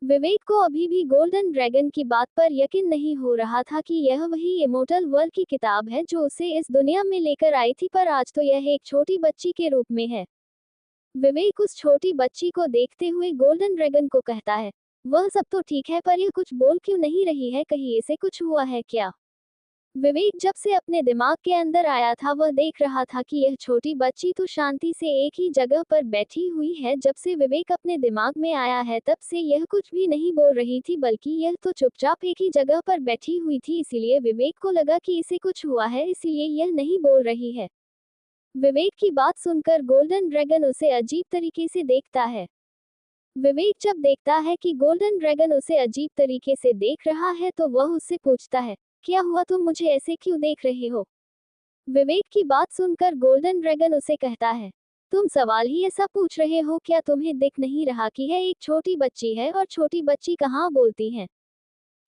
विवेक को अभी भी गोल्डन ड्रैगन की बात पर यकीन नहीं हो रहा था कि यह वही इमोर्टल वर्ल्ड की किताब है जो उसे इस दुनिया में लेकर आई थी, पर आज तो यह एक छोटी बच्ची के रूप में है। विवेक उस छोटी बच्ची को देखते हुए गोल्डन ड्रैगन को कहता है, वह सब तो ठीक है, पर यह कुछ बोल क्यों नहीं रही है, कहीं इसे कुछ हुआ है क्या? विवेक जब से अपने दिमाग के अंदर आया था वह देख रहा था कि यह छोटी बच्ची तो शांति से एक ही जगह पर बैठी हुई है। जब से विवेक अपने दिमाग में आया है तब से यह कुछ भी नहीं बोल रही थी, बल्कि यह तो चुपचाप एक ही जगह पर बैठी हुई थी। इसीलिए विवेक को लगा कि इसे कुछ हुआ है, इसीलिए यह नहीं बोल रही है। विवेक की बात सुनकर गोल्डन ड्रैगन उसे अजीब तरीके से देखता है। विवेक जब देखता है कि गोल्डन ड्रैगन उसे अजीब तरीके से देख रहा है तो वह उससे पूछता है, क्या हुआ, तुम मुझे ऐसे क्यों देख रहे हो? विवेक की बात सुनकर गोल्डन ड्रैगन उसे कहता है, तुम सवाल ही ऐसा पूछ रहे हो, क्या तुम्हें दिख नहीं रहा कि यह एक छोटी बच्ची है और छोटी बच्ची कहाँ बोलती हैं?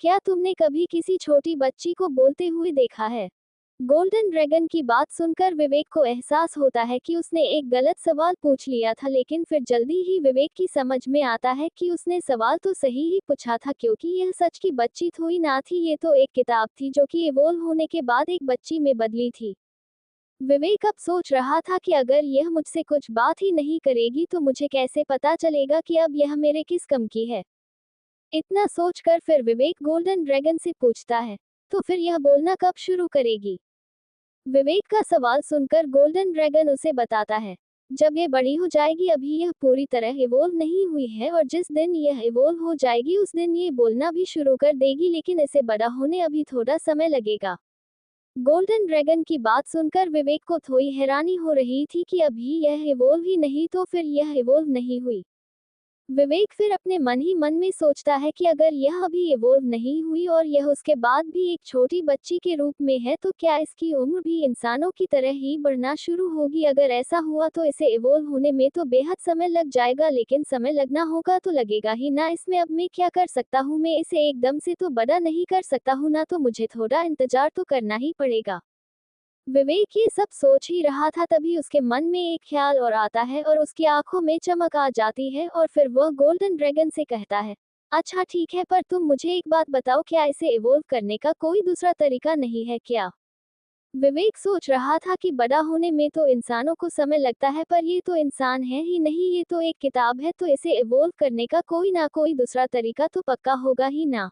क्या तुमने कभी किसी छोटी बच्ची को बोलते हुए देखा है? गोल्डन ड्रैगन की बात सुनकर विवेक को एहसास होता है कि उसने एक गलत सवाल पूछ लिया था, लेकिन फिर जल्दी ही विवेक की समझ में आता है कि उसने सवाल तो सही ही पूछा था, क्योंकि यह सच की बच्ची थोड़ी ना थी, ये तो एक किताब थी जो कि इवोल्व होने के बाद एक बच्ची में बदली थी। विवेक अब सोच रहा था कि अगर यह मुझसे कुछ बात ही नहीं करेगी तो मुझे कैसे पता चलेगा कि अब यह मेरे किस कम की है। इतना सोचकर फिर विवेक गोल्डन ड्रैगन से पूछता है, तो फिर यह बोलना कब शुरू करेगी? विवेक का सवाल सुनकर गोल्डन ड्रैगन उसे बताता है, जब ये बड़ी हो जाएगी, अभी यह पूरी तरह इवोल्व नहीं हुई है और जिस दिन यह इवोल्व हो जाएगी उस दिन ये बोलना भी शुरू कर देगी, लेकिन इसे बड़ा होने अभी थोड़ा समय लगेगा। गोल्डन ड्रैगन की बात सुनकर विवेक को थोड़ी हैरानी हो रही थी कि अभी यह इवोल्व ही नहीं तो फिर यह इवोल्व नहीं हुई। विवेक फिर अपने मन ही मन में सोचता है कि अगर यह अभी इवोल्व नहीं हुई और यह उसके बाद भी एक छोटी बच्ची के रूप में है तो क्या इसकी उम्र भी इंसानों की तरह ही बढ़ना शुरू होगी? अगर ऐसा हुआ तो इसे इवोल्व होने में तो बेहद समय लग जाएगा, लेकिन समय लगना होगा तो लगेगा ही ना, इसमें अब मैं क्या कर सकता हूँ? मैं इसे एकदम से तो बड़ा नहीं कर सकता हूँ ना, तो मुझे थोड़ा इंतजार तो करना ही पड़ेगा। विवेक ये सब सोच ही रहा था, तभी उसके मन में एक ख्याल और आता है और उसकी आंखों में चमक आ जाती है और फिर वह गोल्डन ड्रैगन से कहता है, अच्छा ठीक है, पर तुम मुझे एक बात बताओ, क्या इसे इवोल्व करने का कोई दूसरा तरीका नहीं है क्या? विवेक सोच रहा था कि बड़ा होने में तो इंसानों को समय लगता है, पर ये तो इंसान है ही नहीं, ये तो एक किताब है, तो इसे इवोल्व करने का कोई ना कोई दूसरा तरीका तो पक्का होगा ही ना।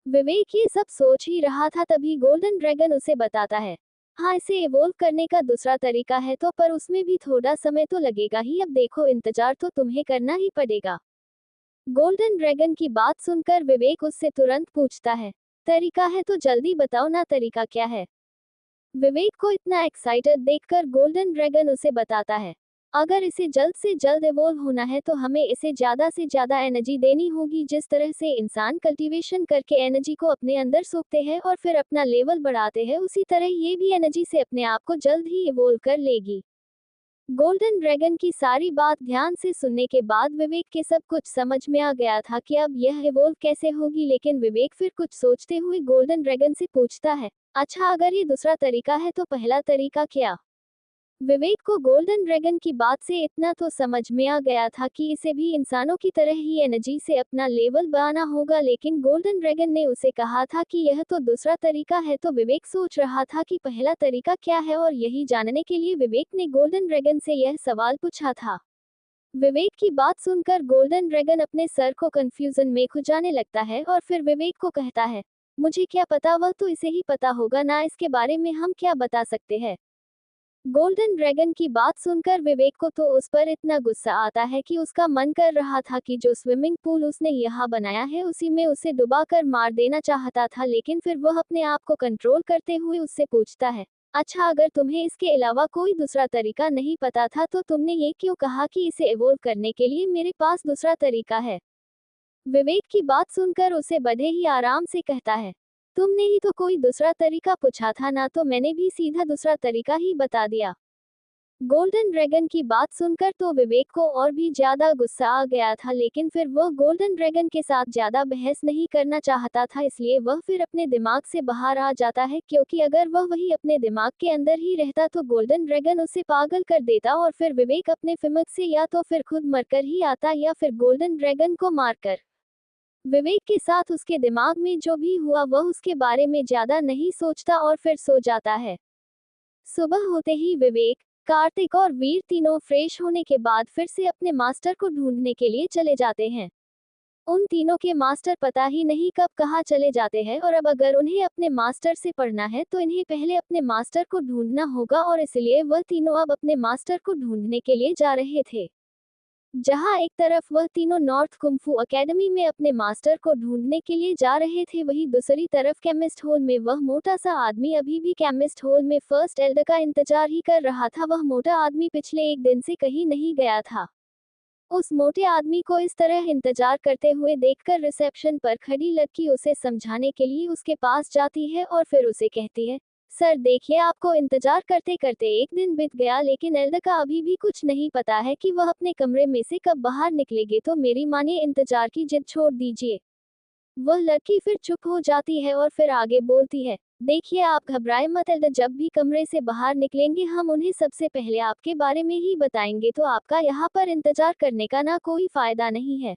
विवेक ये सब सोच ही रहा था, तभी गोल्डन ड्रैगन उसे बताता है, हाँ इसे इवोल्व करने का दूसरा तरीका है तो, पर उसमें भी थोड़ा समय तो लगेगा ही, अब देखो इंतजार तो तुम्हें करना ही पड़ेगा। गोल्डन ड्रैगन की बात सुनकर विवेक उससे तुरंत पूछता है, तरीका है तो जल्दी बताओ ना, तरीका क्या है? विवेक को इतना एक्साइटेड देखकर गोल्डन ड्रैगन उसे बताता है, अगर इसे जल्द से जल्द इवोल्व होना है तो हमें इसे ज्यादा से ज्यादा एनर्जी देनी होगी, जिस तरह से इंसान कल्टीवेशन करके एनर्जी को अपने अंदर सोखते हैं और फिर अपना लेवल बढ़ाते हैं, उसी तरह ये भी एनर्जी से अपने आप को जल्द ही इवोल्व कर लेगी। गोल्डन ड्रैगन की सारी बात ध्यान से सुनने के बाद विवेक के सब कुछ समझ में आ गया था कि अब यह इवोल्व कैसे होगी, लेकिन विवेक फिर कुछ सोचते हुए गोल्डन ड्रैगन से पूछता है, अच्छा अगर ये दूसरा तरीका है तो पहला तरीका क्या? विवेक को गोल्डन ड्रैगन की बात से इतना तो समझ में आ गया था कि इसे भी इंसानों की तरह ही एनर्जी से अपना लेवल बढ़ाना होगा, लेकिन गोल्डन ड्रैगन ने उसे कहा था कि यह तो दूसरा तरीका है, तो विवेक सोच रहा था कि पहला तरीका क्या है, और यही जानने के लिए विवेक ने गोल्डन ड्रैगन से यह सवाल पूछा था। विवेक की बात सुनकर गोल्डन ड्रैगन अपने सर को कंफ्यूजन में खुजाने लगता है और फिर विवेक को कहता है, मुझे क्या पता, वह तो इसे ही पता होगा ना, इसके बारे में हम क्या बता सकते हैं। गोल्डन ड्रैगन की बात सुनकर विवेक को तो उस पर इतना गुस्सा आता है कि उसका मन कर रहा था कि जो स्विमिंग पूल उसने यहाँ बनाया है उसी में उसे डुबाकर मार देना चाहता था, लेकिन फिर वह अपने आप को कंट्रोल करते हुए उससे पूछता है, अच्छा अगर तुम्हें इसके अलावा कोई दूसरा तरीका नहीं पता था तो तुमने ये क्यों कहा कि इसे इवोल्व करने के लिए मेरे पास दूसरा तरीका है? विवेक की बात सुनकर उसे बड़े ही आराम से कहता है, तुमने ही तो कोई दूसरा तरीका पूछा था ना, तो मैंने भी सीधा दूसरा तरीका ही बता दिया। गोल्डन ड्रैगन की बात सुनकर तो विवेक को और भी ज्यादा गुस्सा आ गया था, लेकिन फिर वह गोल्डन ड्रैगन के साथ ज्यादा बहस नहीं करना चाहता था, इसलिए वह फिर अपने दिमाग से बाहर आ जाता है, क्योंकि अगर वह वही अपने दिमाग के अंदर ही रहता तो गोल्डन ड्रैगन उसे पागल कर देता और फिर विवेक अपने फिमक से या तो फिर खुद मरकर ही आता या फिर गोल्डन ड्रैगन को मारकर। विवेक के साथ उसके दिमाग में जो भी हुआ वह उसके बारे में ज्यादा नहीं सोचता और फिर सो जाता है। सुबह होते ही विवेक, कार्तिक और वीर तीनों फ्रेश होने के बाद फिर से अपने मास्टर को ढूंढने के लिए चले जाते हैं। उन तीनों के मास्टर पता ही नहीं कब कहाँ चले जाते हैं, और अब अगर उन्हें अपने मास्टर से पढ़ना है तो इन्हें पहले अपने मास्टर को ढूंढना होगा, और इसलिए वह तीनों अब अपने मास्टर को ढूंढने के लिए जा रहे थे। जहां एक तरफ वह तीनों नॉर्थ कुंफू अकेडमी में अपने मास्टर को ढूंढने के लिए जा रहे थे, वहीं दूसरी तरफ केमिस्ट हॉल में वह मोटा सा आदमी अभी भी केमिस्ट हॉल में फर्स्ट एल्डर का इंतजार ही कर रहा था। वह मोटा आदमी पिछले एक दिन से कहीं नहीं गया था। उस मोटे आदमी को इस तरह इंतजार करते हुए देखकर रिसेप्शन पर खड़ी लड़की उसे समझाने के लिए उसके पास जाती है और फिर उसे कहती है, सर देखिए, आपको इंतजार करते करते एक दिन बीत गया, लेकिन एल्डर का अभी भी कुछ नहीं पता है कि वह अपने कमरे में से कब बाहर निकलेंगे, तो मेरी मानिए, इंतजार की जिद छोड़ दीजिए। वह लड़की फिर चुप हो जाती है और फिर आगे बोलती है, देखिए आप घबराए मत एल्डर, जब भी कमरे से बाहर निकलेंगे हम उन्हें सबसे पहले आपके बारे में ही बताएंगे, तो आपका यहाँ पर इंतजार करने का ना कोई फायदा नहीं है।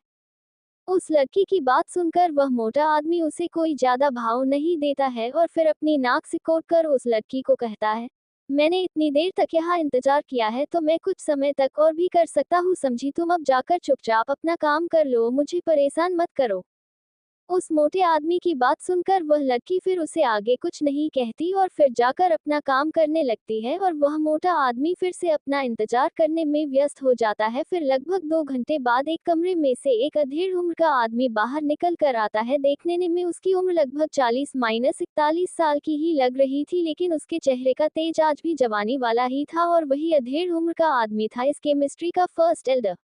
उस लड़की की बात सुनकर वह मोटा आदमी उसे कोई ज्यादा भाव नहीं देता है और फिर अपनी नाक सिकोड़ कर उस लड़की को कहता है, मैंने इतनी देर तक यहाँ इंतजार किया है तो मैं कुछ समय तक और भी कर सकता हूँ, समझी? तुम अब जाकर चुपचाप अपना काम कर लो, मुझे परेशान मत करो। उस मोटे आदमी की बात सुनकर वह लड़की फिर उसे आगे कुछ नहीं कहती और फिर जाकर अपना काम करने लगती है, और वह मोटा आदमी फिर से अपना इंतजार करने में व्यस्त हो जाता है। फिर लगभग 2 घंटे बाद एक कमरे में से एक अधेड़ उम्र का आदमी बाहर निकल कर आता है। देखने में उसकी उम्र लगभग 40-41 साल की ही लग रही थी, लेकिन उसके चेहरे का तेज आज भी जवानी वाला ही था, और वही अधेड़ उम्र का आदमी था इस केमिस्ट्री का फर्स्ट एल्डर।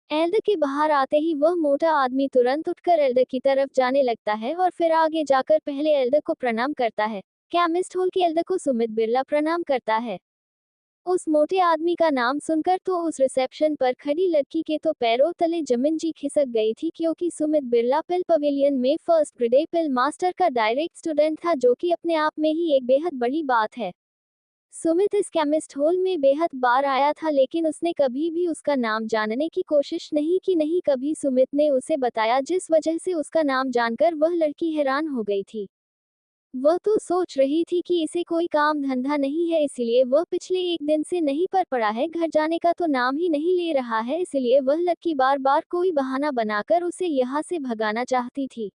एल्डर के बाहर आते ही वह मोटा आदमी तुरंत उठकर एल्डर की तरफ जाने लगता है और फिर आगे जाकर पहले एल्डर को प्रणाम करता है। केमिस्ट हॉल के एल्डर को सुमित बिरला प्रणाम करता है। उस मोटे आदमी का नाम सुनकर तो उस रिसेप्शन पर खड़ी लड़की के तो पैरों तले जमीन जी खिसक गई थी, क्योंकि सुमित बिरला पिल पवेलियन में फर्स्ट ग्रेड पिल मास्टर का डायरेक्ट स्टूडेंट था, जो कि अपने आप में ही एक बेहद बड़ी बात है। सुमित इस केमिस्ट हॉल में बेहद बार आया था, लेकिन उसने कभी भी उसका नाम जानने की कोशिश नहीं की, नहीं कभी सुमित ने उसे बताया, जिस वजह से उसका नाम जानकर वह लड़की हैरान हो गई थी। वह तो सोच रही थी कि इसे कोई काम धंधा नहीं है, इसलिए वह पिछले एक दिन से नहीं पर पड़ा है, घर जाने का तो नाम ही नहीं ले रहा है, इसलिए वह लड़की बार बार कोई बहाना बनाकर उसे यहाँ से भगाना चाहती थी।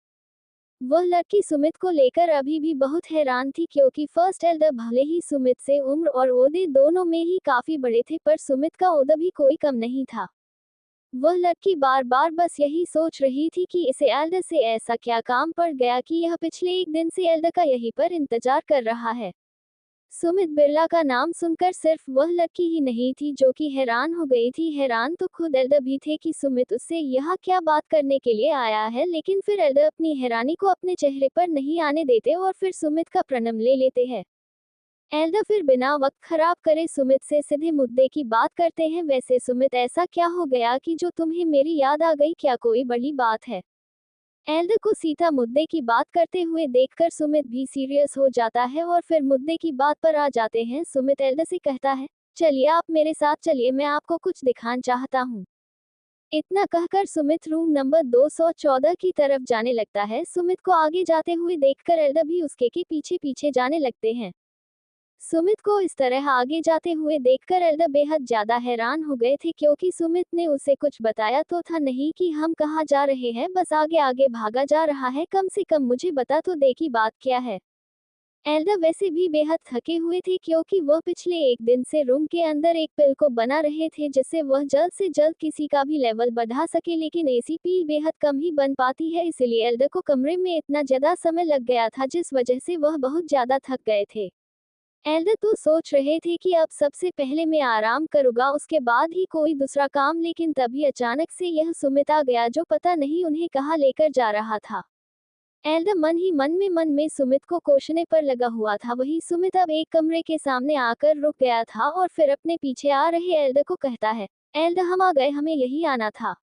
वह लड़की सुमित को लेकर अभी भी बहुत हैरान थी, क्योंकि फर्स्ट एल्डर भले ही सुमित से उम्र और ओहदे दोनों में ही काफी बड़े थे, पर सुमित का ओहदा भी कोई कम नहीं था। वह लड़की बार बार बस यही सोच रही थी कि इसे एल्डर से ऐसा क्या काम पड़ गया कि यह पिछले एक दिन से एल्डर का यहीं पर इंतजार कर रहा है। सुमित बिरला का नाम सुनकर सिर्फ वह लड़की ही नहीं थी जो कि हैरान हो गई थी, हैरान तो खुद एल्डर भी थे कि सुमित उससे यह क्या बात करने के लिए आया है, लेकिन फिर एल्डर अपनी हैरानी को अपने चेहरे पर नहीं आने देते और फिर सुमित का प्रणाम ले लेते हैं। एल्डा फिर बिना वक्त खराब करे सुमित से सीधे मुद्दे की बात करते हैं। वैसे सुमित, ऐसा क्या हो गया कि जो तुम्हें मेरी याद आ गई, क्या कोई बड़ी बात है? एल्डा को सीधा मुद्दे की बात करते हुए देखकर सुमित भी सीरियस हो जाता है और फिर मुद्दे की बात पर आ जाते हैं। सुमित एल्डा से कहता है, चलिए आप मेरे साथ चलिए, मैं आपको कुछ दिखाना चाहता हूँ। इतना कहकर सुमित रूम नंबर 214 की तरफ जाने लगता है। सुमित को आगे जाते हुए देखकर एल्डा भी उसके के पीछे पीछे जाने लगते हैं। सुमित को इस तरह आगे जाते हुए देखकर एल्डा बेहद ज्यादा हैरान हो गए थे, क्योंकि सुमित ने उसे कुछ बताया तो था नहीं कि हम कहाँ जा रहे हैं, बस आगे आगे भागा जा रहा है। कम से कम मुझे बता तो दे कि बात क्या है। एल्डा वैसे भी बेहद थके हुए थे, क्योंकि वह पिछले एक दिन से रूम के अंदर एक पिल को बना रहे थे जिससे वह जल्द से जल्द किसी का भी लेवल बढ़ा सके, लेकिन ऐसी पील बेहद कम ही बन पाती है। इसलिए एल्डा को कमरे में इतना ज्यादा समय लग गया था, जिस वजह से वह बहुत ज्यादा थक गए थे। एल्डर तो सोच रहे थे कि अब सबसे पहले मैं आराम करूंगा, उसके बाद ही कोई दूसरा काम, लेकिन तभी अचानक से यह सुमित आ गया जो पता नहीं उन्हें कहाँ लेकर जा रहा था। एल्डर मन में सुमित को कोसने पर लगा हुआ था। वही सुमित अब एक कमरे के सामने आकर रुक गया था और फिर अपने पीछे आ रहे एल्डर को कहता है, एल्डर हम आ गए, हमें यही आना था।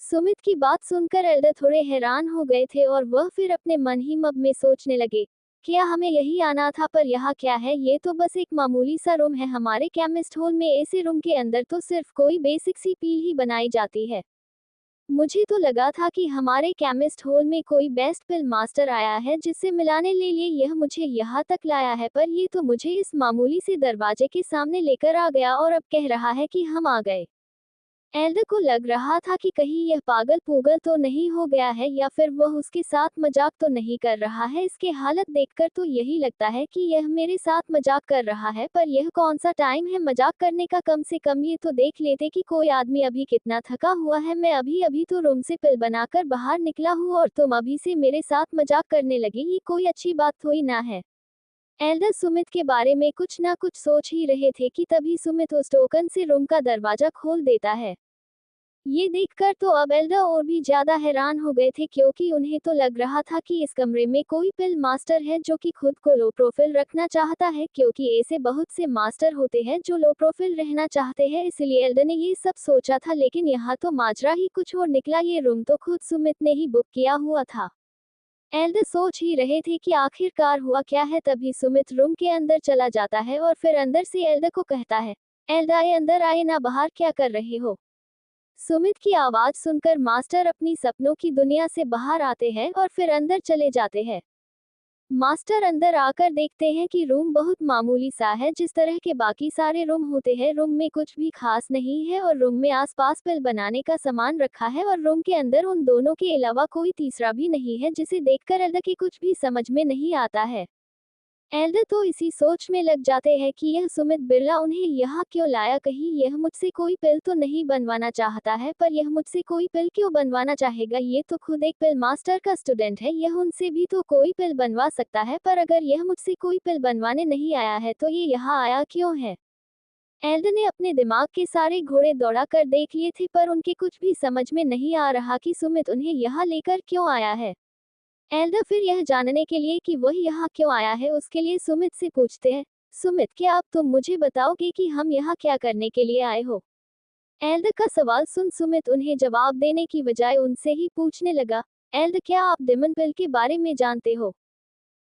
सुमित की बात सुनकर एल्डर थोड़े हैरान हो गए थे और वह फिर अपने मन ही मन में सोचने लगे, क्या हमें यही आना था? पर यहाँ क्या है, ये तो बस एक मामूली सा रूम है। हमारे केमिस्ट हॉल में ऐसे रूम के अंदर तो सिर्फ कोई बेसिक सी पील ही बनाई जाती है। मुझे तो लगा था कि हमारे केमिस्ट हॉल में कोई बेस्ट पिल मास्टर आया है जिससे मिलाने ले लिए यह मुझे यहाँ तक लाया है, पर ये तो मुझे इस मामूली से दरवाजे के सामने लेकर आ गया और अब कह रहा है कि हम आ गए। एल्डर को लग रहा था कि कहीं यह पागल पूगल तो नहीं हो गया है, या फिर वह उसके साथ मजाक तो नहीं कर रहा है। इसके हालत देखकर तो यही लगता है कि यह मेरे साथ मजाक कर रहा है, पर यह कौन सा टाइम है मजाक करने का? कम से कम ये तो देख लेते कि कोई आदमी अभी कितना थका हुआ है। मैं अभी अभी तो रूम से पिल बनाकर बाहर निकला हूँ और तुम अभी से मेरे साथ मजाक करने लगे, ये कोई अच्छी बात थोड़ी ना है। एल्डर सुमित के बारे में कुछ ना कुछ सोच ही रहे थे कि तभी सुमित उस टोकन से रूम का दरवाजा खोल देता है। ये देखकर तो अब एल्डर और भी ज्यादा हैरान हो गए थे, क्योंकि उन्हें तो लग रहा था कि इस कमरे में कोई पिल मास्टर है जो कि खुद को लो प्रोफाइल रखना चाहता है, क्योंकि ऐसे बहुत से मास्टर होते हैं जो लो प्रोफाइल रहना चाहते हैं। इसलिए एल्डर ने ये सब सोचा था, लेकिन यहाँ तो माजरा ही कुछ और निकला। ये रूम तो खुद सुमित ने ही बुक किया हुआ था। एल्डर सोच ही रहे थे कि आखिरकार हुआ क्या है, तभी सुमित रूम के अंदर चला जाता है और फिर अंदर से एल्डर को कहता है, एल्डर आए, अंदर आए ना, बाहर क्या कर रहे हो? सुमित की आवाज सुनकर मास्टर अपनी सपनों की दुनिया से बाहर आते हैं और फिर अंदर चले जाते हैं। मास्टर अंदर आकर देखते हैं कि रूम बहुत मामूली सा है, जिस तरह के बाकी सारे रूम होते हैं। रूम में कुछ भी खास नहीं है और रूम में आसपास पिल बनाने का सामान रखा है और रूम के अंदर उन दोनों के अलावा कोई तीसरा भी नहीं है, जिसे देखकर एल्डर के कुछ भी समझ में नहीं आता है। एल्डर तो इसी सोच में लग जाते हैं कि यह सुमित बिरला उन्हें यहाँ क्यों लाया, कहीं यह मुझसे कोई पिल तो नहीं बनवाना चाहता है? पर यह मुझसे कोई पिल क्यों बनवाना चाहेगा? ये तो खुद एक पिल मास्टर का स्टूडेंट है, यह उनसे भी तो कोई पिल बनवा सकता है। पर अगर यह मुझसे कोई पिल बनवाने नहीं आया है तो ये यहाँ आया क्यों है? एल्डर ने अपने दिमाग के सारे घोड़े दौड़ा कर देख लिए थे, पर उनके कुछ भी समझ में नहीं आ रहा कि सुमित उन्हें यहाँ लेकर क्यों आया है। एल्डर फिर यह जानने के लिए कि वह यहाँ क्यों आया है, उसके लिए सुमित से पूछते हैं, सुमित, क्या अब तुम मुझे बताओगे कि हम यहाँ क्या करने के लिए आए हो? एल्डर का सवाल सुन सुमित उन्हें जवाब देने की बजाय उनसे ही पूछने लगा, एल्डर, क्या आप डेमन पिल के बारे में जानते हो?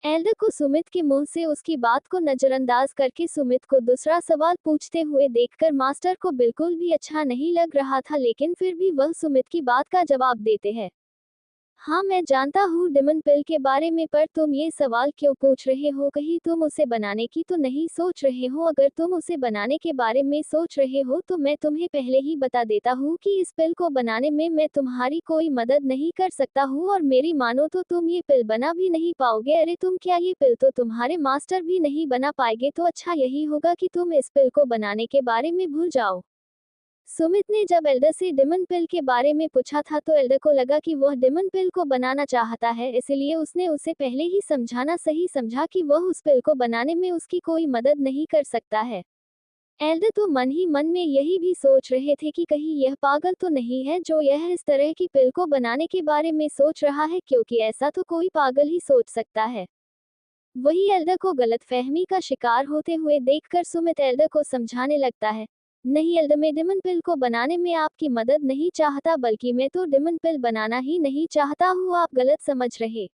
एल्डर को सुमित के मुंह से उसकी बात को नजरअंदाज करके सुमित को दूसरा सवाल पूछते हुए देखकर मास्टर को बिल्कुल भी अच्छा नहीं लग रहा था, लेकिन फिर भी वह सुमित की बात का जवाब देते हैं। हाँ, मैं जानता हूँ डेमन पिल के बारे में, पर तुम ये सवाल क्यों पूछ रहे हो? कहीं तुम उसे बनाने की तो नहीं सोच रहे हो? अगर तुम उसे बनाने के बारे में सोच रहे हो तो मैं तुम्हें पहले ही बता देता हूँ कि इस पिल को बनाने में मैं तुम्हारी कोई मदद नहीं कर सकता हूँ, और मेरी मानो तो तुम ये पिल बना भी नहीं पाओगे। अरे तुम क्या, ये पिल तो तुम्हारे मास्टर भी नहीं बना पाएंगे, तो अच्छा यही होगा कि तुम इस पिल को बनाने के बारे में भूल जाओ। सुमित ने जब एल्डर से डेमन पिल के बारे में पूछा था तो एल्डर को लगा कि वह डेमन पिल को बनाना चाहता है, इसलिए उसने उसे पहले ही समझाना सही समझा कि वह उस पिल को बनाने में उसकी कोई मदद नहीं कर सकता है। एल्डर तो मन ही मन में यही भी सोच रहे थे कि कहीं यह पागल तो नहीं है जो यह इस तरह की पिल को बनाने के बारे में सोच रहा है, क्योंकि ऐसा तो कोई पागल ही सोच सकता है। वही एल्डर को गलतफहमी का शिकार होते हुए देखकर सुमित एल्डर को समझाने लगता है, नहीं एल्डर, मैं डिमन पिल को बनाने में आपकी मदद नहीं चाहता, बल्कि मैं तो डिमन पिल बनाना ही नहीं चाहता हूँ, आप गलत समझ रहे।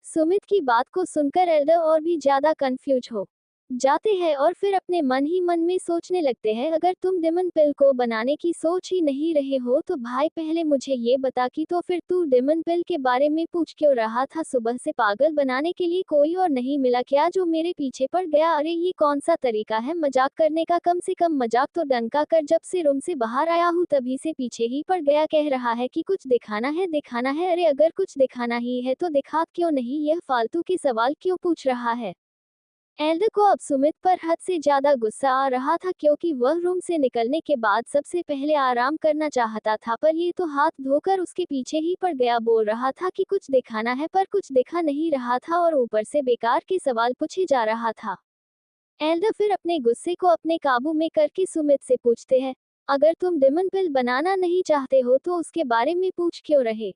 सुमित की बात को सुनकर एल्डर और भी ज्यादा कंफ्यूज हो जाते हैं और फिर अपने मन ही मन में सोचने लगते हैं, अगर तुम डिमन पिल को बनाने की सोच ही नहीं रहे हो तो भाई पहले मुझे ये बता कि तो फिर तू डिमन पिल के बारे में पूछ क्यों रहा था? सुबह से पागल बनाने के लिए कोई और नहीं मिला क्या जो मेरे पीछे पड़ गया? अरे ये कौन सा तरीका है मजाक करने का? कम से कम मजाक तो डंका कर, जब से रूम से बाहर आया हूँ तभी से पीछे ही पड़ गया, कह रहा है कि कुछ दिखाना है दिखाना है। अरे अगर कुछ दिखाना ही है तो दिखा क्यों नहीं? यह फालतू के सवाल क्यों पूछ रहा है? एल्डर को अब सुमित पर हद से ज्यादा गुस्सा आ रहा था, क्योंकि वह रूम से निकलने के बाद सबसे पहले आराम करना चाहता था, पर ये तो हाथ धोकर उसके पीछे ही पड़ गया। बोल रहा था कि कुछ दिखाना है पर कुछ दिखा नहीं रहा था और ऊपर से बेकार के सवाल पूछे जा रहा था। एल्डर फिर अपने गुस्से को अपने काबू में करके सुमित से पूछते हैं, अगर तुम डिमन पिल बनाना नहीं चाहते हो तो उसके बारे में पूछ क्यों रहे?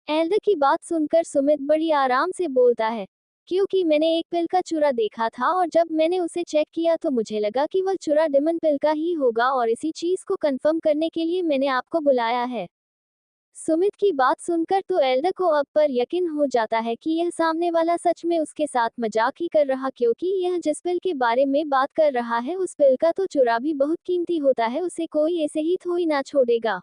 एल्डर की बात सुनकर सुमित बड़ी आराम से बोलता है, क्योंकि मैंने एक पिल का चूरा देखा था और जब मैंने उसे चेक किया तो मुझे लगा कि वह चूरा डिमन पिल का ही होगा और इसी चीज को कंफर्म करने के लिए मैंने आपको बुलाया है। सुमित की बात सुनकर तो एल्डर को अब पर यकीन हो जाता है कि यह सामने वाला सच में उसके साथ मजाक ही कर रहा, क्योंकि यह जिस पिल के बारे में बात कर रहा है उस पिल का तो चूरा भी बहुत कीमती होता है, उसे कोई ऐसे ही थोड़ी ना छोड़ेगा।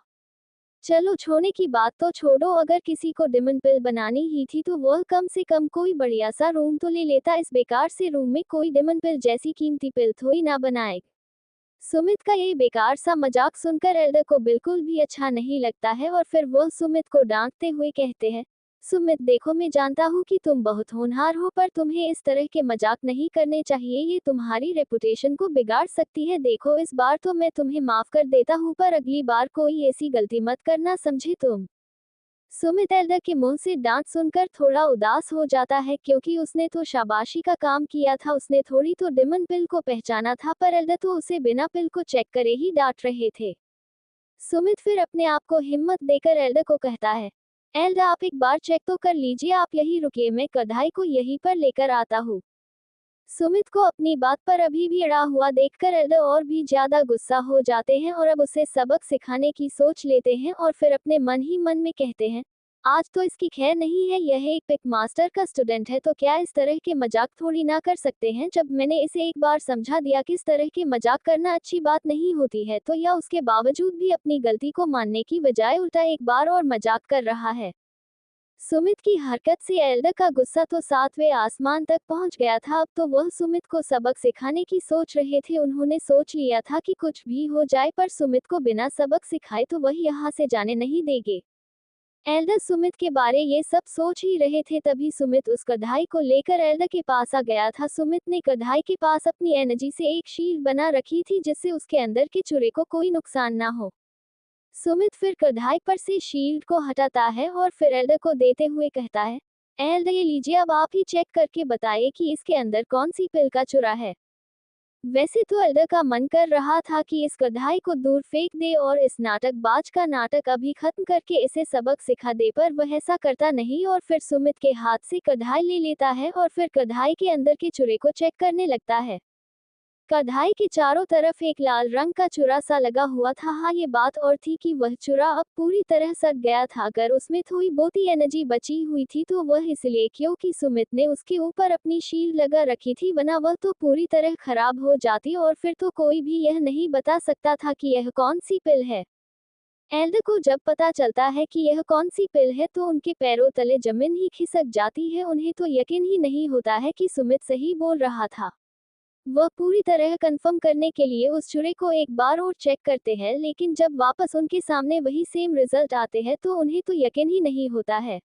चलो छोड़ने की बात तो छोड़ो, अगर किसी को डिमन पिल बनानी ही थी तो वह कम से कम कोई बढ़िया सा रूम तो ले लेता, इस बेकार से रूम में कोई डिमन पिल जैसी कीमती पिल थोड़ी ना बनाए। सुमित का ये बेकार सा मजाक सुनकर एल्डर को बिल्कुल भी अच्छा नहीं लगता है और फिर वह सुमित को डांटते हुए कहते हैं, सुमित देखो, मैं जानता हूँ कि तुम बहुत होनहार हो, पर तुम्हें इस तरह के मजाक नहीं करने चाहिए, ये तुम्हारी रेपुटेशन को बिगाड़ सकती है। देखो इस बार तो मैं तुम्हें माफ कर देता हूँ, पर अगली बार कोई ऐसी गलती मत करना, समझे तुम? सुमित एल्डर के मुंह से डांट सुनकर थोड़ा उदास हो जाता है, क्योंकि उसने तो शाबाशी का काम किया था, उसने थोड़ी तो डिमन पिल को पहचाना था, पर एल्डर तो उसे बिना पिल को चेक करे ही डांट रहे थे। सुमित फिर अपने आप को हिम्मत देकर एल्डर को कहता है, एल्डर आप एक बार चेक तो कर लीजिए, आप यहीं रुकिए, मैं कढ़ाई को यहीं पर लेकर आता हूँ। सुमित को अपनी बात पर अभी भी अड़ा हुआ देखकर एल्डर और भी ज्यादा गुस्सा हो जाते हैं और अब उसे सबक सिखाने की सोच लेते हैं और फिर अपने मन ही मन में कहते हैं, आज तो इसकी खैर नहीं है, यह एक पिक मास्टर का स्टूडेंट है तो क्या इस तरह के मजाक थोड़ी ना कर सकते हैं। जब मैंने इसे एक बार समझा दिया कि इस तरह के मजाक करना अच्छी बात नहीं होती है, तो यह उसके बावजूद भी अपनी गलती को मानने की बजाय उल्टा एक बार और मजाक कर रहा है। सुमित की हरकत से एल्डर का गुस्सा तो सातवें आसमान तक पहुंच गया था, अब तो वह सुमित को सबक सिखाने की सोच रहे थे। उन्होंने सोच लिया था कि कुछ भी हो जाए पर सुमित को बिना सबक सिखाए तो वह यहाँ से जाने नहीं देंगे। एल्डर सुमित के बारे ये सब सोच ही रहे थे, तभी सुमित उस कढ़ाई को लेकर एल्डर के पास आ गया था। सुमित ने कढ़ाई के पास अपनी एनर्जी से एक शील्ड बना रखी थी, जिससे उसके अंदर के चूरे को कोई नुकसान ना हो। सुमित फिर कढ़ाई पर से शील्ड को हटाता है और फिर एल्डर को देते हुए कहता है, एल्डर ये लीजिए, अब आप ही चेक करके बताइए कि इसके अंदर कौन सी पिल का चूरा है। वैसे तो एल्डर का मन कर रहा था कि इस कढ़ाई को दूर फेंक दे और इस नाटकबाज का नाटक अभी खत्म करके इसे सबक सिखा दे, पर वह ऐसा करता नहीं और फिर सुमित के हाथ से कढ़ाई ले लेता है और फिर कढ़ाई के अंदर के चूरे को चेक करने लगता है। कढ़ाई के चारों तरफ एक लाल रंग का चूरा सा लगा हुआ था। हाँ, ये बात और थी कि वह चूरा अब पूरी तरह सड़ गया था, अगर उसमें थोड़ी बहुत ही एनर्जी बची हुई थी तो वह इसलिए क्योंकि सुमित ने उसके ऊपर अपनी शील्ड लगा रखी थी, वरना वह तो पूरी तरह खराब हो जाती और फिर तो कोई भी यह नहीं बता सकता था कि यह कौन सी पिल है। एल्डर को जब पता चलता है कि यह कौन सी पिल है तो उनके पैरों तले जमीन ही खिसक जाती है, उन्हें तो यकीन ही नहीं होता है कि सुमित सही बोल रहा था। वह पूरी तरह कंफर्म करने के लिए उस चूरे को एक बार और चेक करते हैं, लेकिन जब वापस उनके सामने वही सेम रिजल्ट आते हैं तो उन्हें तो यकीन ही नहीं होता है।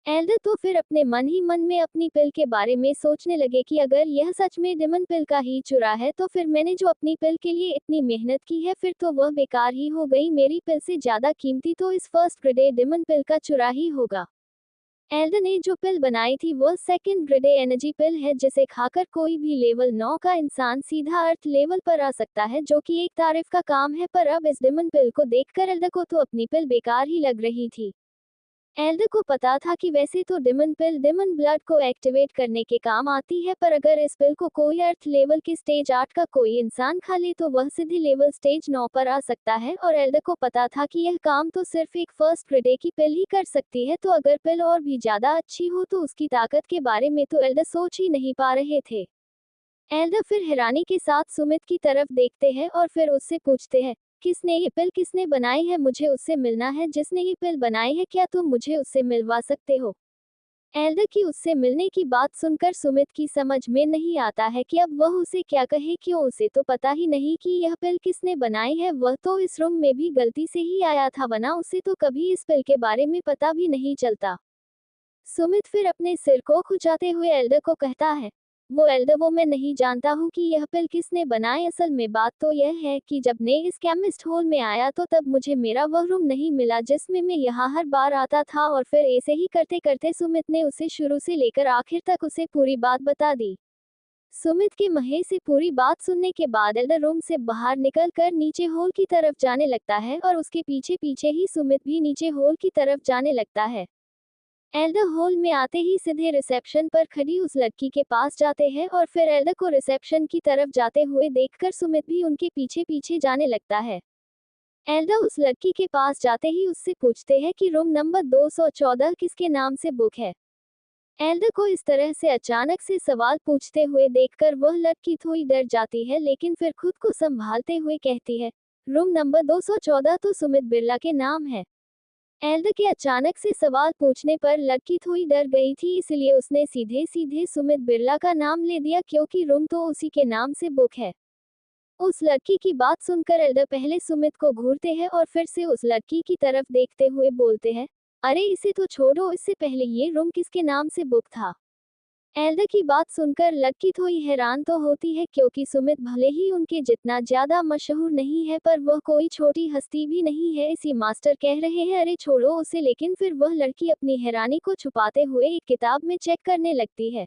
एल्डर तो फिर अपने मन ही मन में अपनी पिल के बारे में सोचने लगे कि अगर यह सच में डिमन पिल का ही चूरा है तो फिर मैंने जो अपनी पिल के लिए इतनी मेहनत की है फिर तो वह बेकार ही हो गई, मेरी पिल से ज्यादा कीमती तो इस फर्स्ट ग्रेड डिमन पिल का चूरा ही होगा। एल्डर ने जो पिल बनाई थी वह सेकंड ग्रेड एनर्जी पिल है, जिसे खाकर कोई भी लेवल 9 का इंसान सीधा अर्थ लेवल पर आ सकता है, जो कि एक तारीफ का काम है। पर अब इस डिमन पिल को देखकर एल्डर को तो अपनी पिल बेकार ही लग रही थी। एल्डर को पता था कि वैसे तो डिमन पिल डिमन ब्लड को एक्टिवेट करने के काम आती है, पर अगर इस पिल को कोई अर्थ लेवल के स्टेज 8 का कोई इंसान खा ले तो वह सीधे लेवल स्टेज 9 पर आ सकता है। और एल्डर को पता था कि यह काम तो सिर्फ एक फर्स्ट ग्रेड की पिल ही कर सकती है, तो अगर पिल और भी ज्यादा अच्छी हो तो उसकी ताकत के बारे में तो एल्डर सोच ही नहीं पा रहे थे। एल्डर फिर हैरानी के साथ सुमित की तरफ देखते हैं और फिर उससे पूछते हैं, किसने ये पिल किसने बनाई है? मुझे उससे मिलना है जिसने ये पिल बनाई है, क्या तुम मुझे उससे मिलवा सकते हो? एल्डर की उससे मिलने की बात सुनकर सुमित की समझ में नहीं आता है कि अब वह उसे क्या कहे, क्यों उसे तो पता ही नहीं कि यह पिल किसने बनाई है। वह तो इस रूम में भी गलती से ही आया था, वरना उसे तो कभी इस पिल के बारे में पता भी नहीं चलता। सुमित फिर अपने सिर को खुजाते हुए एल्डर को कहता है, वो एल्डर वो मैं नहीं जानता हूँ कि यह पिल किसने बनाए। असल में बात तो यह है कि जब मैं इस केमिस्ट हॉल में आया तो तब मुझे मेरा वह रूम नहीं मिला जिसमें मैं यहाँ हर बार आता था। और फिर ऐसे ही करते करते सुमित ने उसे शुरू से लेकर आखिर तक उसे पूरी बात बता दी। सुमित के मुंह से पूरी बात सुनने के बाद एल्डर रूम से बाहर निकल कर नीचे हॉल की तरफ जाने लगता है और उसके पीछे पीछे ही सुमित भी नीचे हॉल की तरफ जाने लगता है। एल्डर हॉल में आते ही सीधे रिसेप्शन पर खड़ी उस लड़की के पास जाते हैं और फिर एल्डर को रिसेप्शन की तरफ जाते हुए देखकर सुमित भी उनके पीछे पीछे जाने लगता है। एल्डर उस लड़की के पास जाते ही उससे पूछते हैं कि रूम नंबर 214 किसके नाम से बुक है। एल्डर को इस तरह से अचानक से सवाल पूछते हुए देखकर वह लड़की थोड़ी डर जाती है, लेकिन फिर खुद को संभालते हुए कहती है, रूम नंबर 214 तो सुमित बिरला के नाम है। एल्डर के अचानक से सवाल पूछने पर लड़की थोड़ी डर गई थी, इसलिए उसने सीधे सीधे सुमित बिरला का नाम ले दिया क्योंकि रूम तो उसी के नाम से बुक है। उस लड़की की बात सुनकर एल्डर पहले सुमित को घूरते हैं और फिर से उस लड़की की तरफ देखते हुए बोलते हैं, अरे इसे तो छोड़ो, इससे पहले ये रूम किसके नाम से बुक था? एल्डर की बात सुनकर लड़की थोड़ी हैरान तो होती है क्योंकि सुमित भले ही उनके जितना ज्यादा मशहूर नहीं है पर वह कोई छोटी हस्ती भी नहीं है। इसी मास्टर कह रहे हैं अरे छोड़ो उसे, लेकिन फिर वह लड़की अपनी हैरानी को छुपाते हुए एक किताब में चेक करने लगती है।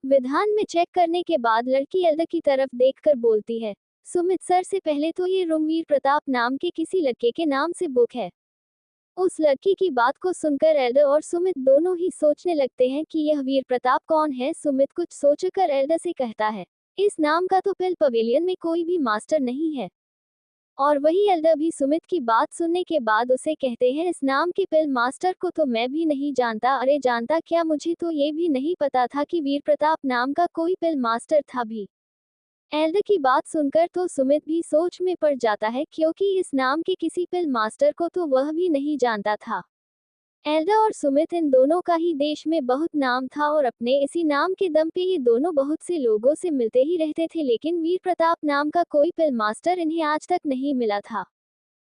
विधान में चेक करने के बाद लड़की एल्डर की तरफ देखकर बोलती है, सुमित सर से पहले तो ये रूम वीर प्रताप नाम के किसी लड़के के नाम से बुक है। उस लड़की की बात को सुनकर एल्डर और सुमित दोनों ही सोचने लगते हैं कि यह वीर प्रताप कौन है। सुमित कुछ सोचकर एल्डर से कहता है, इस नाम का तो पिल पवेलियन में कोई भी मास्टर नहीं है। और वही एल्डर भी सुमित की बात सुनने के बाद उसे कहते हैं, इस नाम के पिल मास्टर को तो मैं भी नहीं जानता। अरे जानता क्या, मुझे तो ये भी नहीं पता था कि वीर प्रताप नाम का कोई पिल मास्टर था भी। एल्डर की बात सुनकर तो सुमित भी सोच में पड़ जाता है क्योंकि इस नाम के किसी पिल मास्टर को तो वह भी नहीं जानता था। एल्डर और सुमित इन दोनों का ही देश में बहुत नाम था और अपने इसी नाम के दम पे ये दोनों बहुत से लोगों से मिलते ही रहते थे, लेकिन वीर प्रताप नाम का कोई पिल मास्टर इन्हें आज तक नहीं मिला था।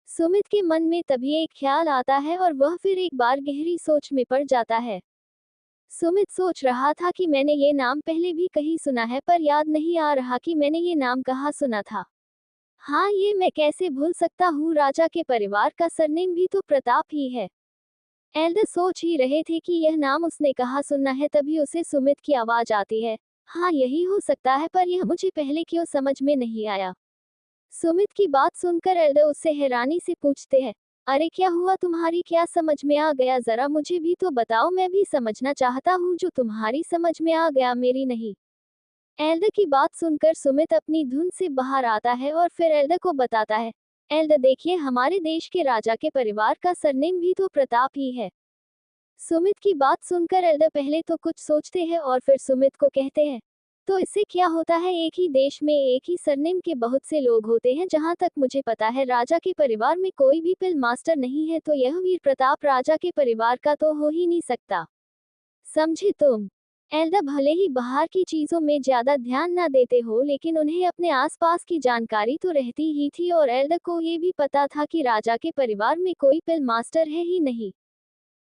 सुमित के मन में तभी एक ख्याल आता है और वह फिर एक बार गहरी सोच में पड़ जाता है। सुमित सोच रहा था कि मैंने ये नाम पहले भी कहीं सुना है, पर याद नहीं आ रहा कि मैंने ये नाम कहाँ सुना था। हाँ, ये मैं कैसे भूल सकता हूँ, राजा के परिवार का सरनेम भी तो प्रताप ही है। एल्डर सोच ही रहे थे कि यह नाम उसने कहाँ सुना है, तभी उसे सुमित की आवाज आती है, हाँ यही हो सकता है, पर यह मुझे पहले क्यों समझ में नहीं आया। सुमित की बात सुनकर एल्डर उससे हैरानी से पूछते हैं, अरे क्या हुआ, तुम्हारी क्या समझ में आ गया, जरा मुझे भी तो बताओ, मैं भी समझना चाहता हूँ, जो तुम्हारी समझ में आ गया मेरी नहीं। एल्डर की बात सुनकर सुमित अपनी धुन से बाहर आता है और फिर एल्डर को बताता है, एल्डर देखिए, हमारे देश के राजा के परिवार का सरनेम भी तो प्रताप ही है। सुमित की बात सुनकर एल्डर पहले तो कुछ सोचते हैं और फिर सुमित को कहते हैं, तो इससे क्या होता है, एक ही देश में एक ही सरनेम के बहुत से लोग होते हैं, जहां तक मुझे पता है राजा के परिवार में कोई भी पिल मास्टर नहीं है, तो यह वीर प्रताप राजा के परिवार का तो हो ही नहीं सकता। समझे तुम? एल्डर भले ही बाहर की चीजों में ज्यादा ध्यान ना देते हो, लेकिन उन्हें अपने आसपास की जानकारी तो रहती ही थी और एल्डर को ये भी पता था कि राजा के परिवार में कोई पिल मास्टर है ही नहीं।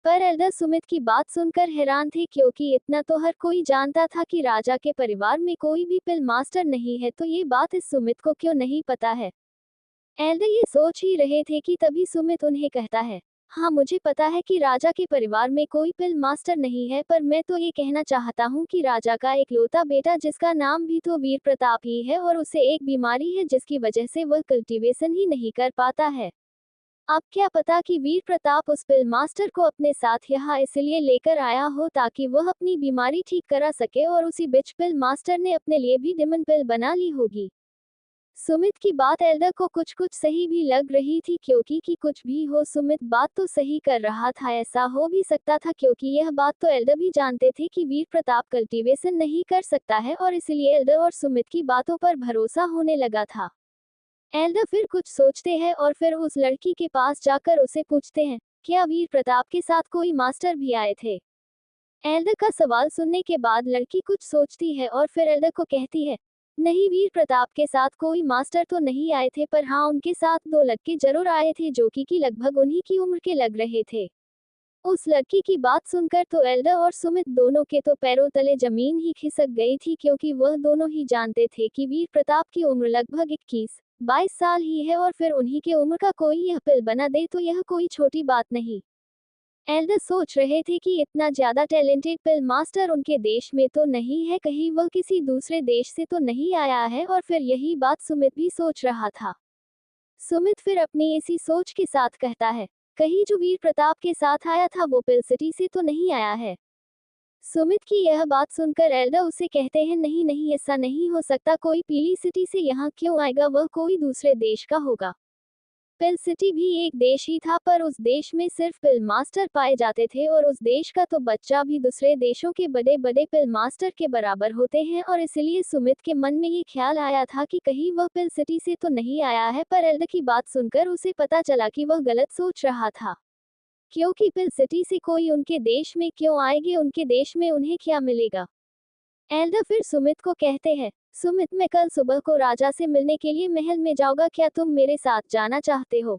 पर एल्डर सुमित की बात सुनकर हैरान थे क्योंकि इतना तो हर कोई जानता था कि राजा के परिवार में कोई भी पिल मास्टर नहीं है, तो ये बात इस सुमित को क्यों नहीं पता है। एल्डर ये सोच ही रहे थे कि तभी सुमित उन्हें कहता है, हाँ मुझे पता है कि राजा के परिवार में कोई पिल मास्टर नहीं है, पर मैं तो ये कहना चाहता हूँ कि राजा का इकलौता बेटा जिसका नाम भी तो वीर प्रताप ही है और उसे एक बीमारी है जिसकी वजह से वह कल्टीवेशन ही नहीं कर पाता है। अब क्या पता कि वीर प्रताप उस पिल मास्टर को अपने साथ यहाँ इसलिए लेकर आया हो ताकि वह अपनी बीमारी ठीक करा सके, और उसी बिच पिल मास्टर ने अपने लिए भी डिमन पिल बना ली होगी। सुमित की बात एल्डर को कुछ कुछ सही भी लग रही थी, क्योंकि कि कुछ भी हो सुमित बात तो सही कर रहा था। ऐसा हो भी सकता था क्योंकि यह बात तो एल्डर भी जानते थे कि वीर प्रताप कल्टीवेशन नहीं कर सकता है, और इसलिए एल्डर और सुमित की बातों पर भरोसा होने लगा था। एल्डर फिर कुछ सोचते हैं और फिर उस लड़की के पास जाकर उसे पूछते हैं, क्या वीर प्रताप के साथ कोई मास्टर भी आए थे? एल्डर का सवाल सुनने के बाद लड़की कुछ सोचती है और फिर एल्डर को कहती है, नहीं, वीर प्रताप के साथ कोई मास्टर तो नहीं आए थे, पर हाँ उनके साथ दो लड़के जरूर आए थे जो कि लगभग उन्हीं की उम्र के लग रहे थे। उस लड़की की बात सुनकर तो एल्डर और सुमित दोनों के तो पैरों तले जमीन ही खिसक गई थी, क्योंकि वह दोनों ही जानते थे कि वीर प्रताप की उम्र लगभग 21-22 साल ही है, और फिर उन्हीं के उम्र का कोई यह पिल बना दे तो यह कोई छोटी बात नहीं। एल्डर सोच रहे थे कि इतना ज्यादा टैलेंटेड पिल मास्टर उनके देश में तो नहीं है, कहीं वह किसी दूसरे देश से तो नहीं आया है, और फिर यही बात सुमित भी सोच रहा था। सुमित फिर अपनी इसी सोच के साथ कहता है, कहीं जो वीर प्रताप के साथ आया था वो पिल सिटी से तो नहीं आया है? सुमित की यह बात सुनकर एल्डर उसे कहते हैं, नहीं नहीं, ऐसा नहीं हो सकता, कोई पीली सिटी से यहाँ क्यों आएगा, वह कोई दूसरे देश का होगा। पिल सिटी भी एक देश ही था, पर उस देश में सिर्फ पिल मास्टर पाए जाते थे, और उस देश का तो बच्चा भी दूसरे देशों के बड़े बड़े पिल मास्टर के बराबर होते हैं, और इसलिए सुमित के मन में ये ख्याल आया था कि कहीं वह पिल सिटी से तो नहीं आया है। पर एल्डर की बात सुनकर उसे पता चला कि वह गलत सोच रहा था, क्योंकि पिल सिटी से कोई उनके देश में क्यों आएंगे, उनके देश में उन्हें क्या मिलेगा। एल्डर फिर सुमित को कहते हैं, सुमित, मैं कल सुबह को राजा से मिलने के लिए महल में जाऊंगा, क्या तुम मेरे साथ जाना चाहते हो?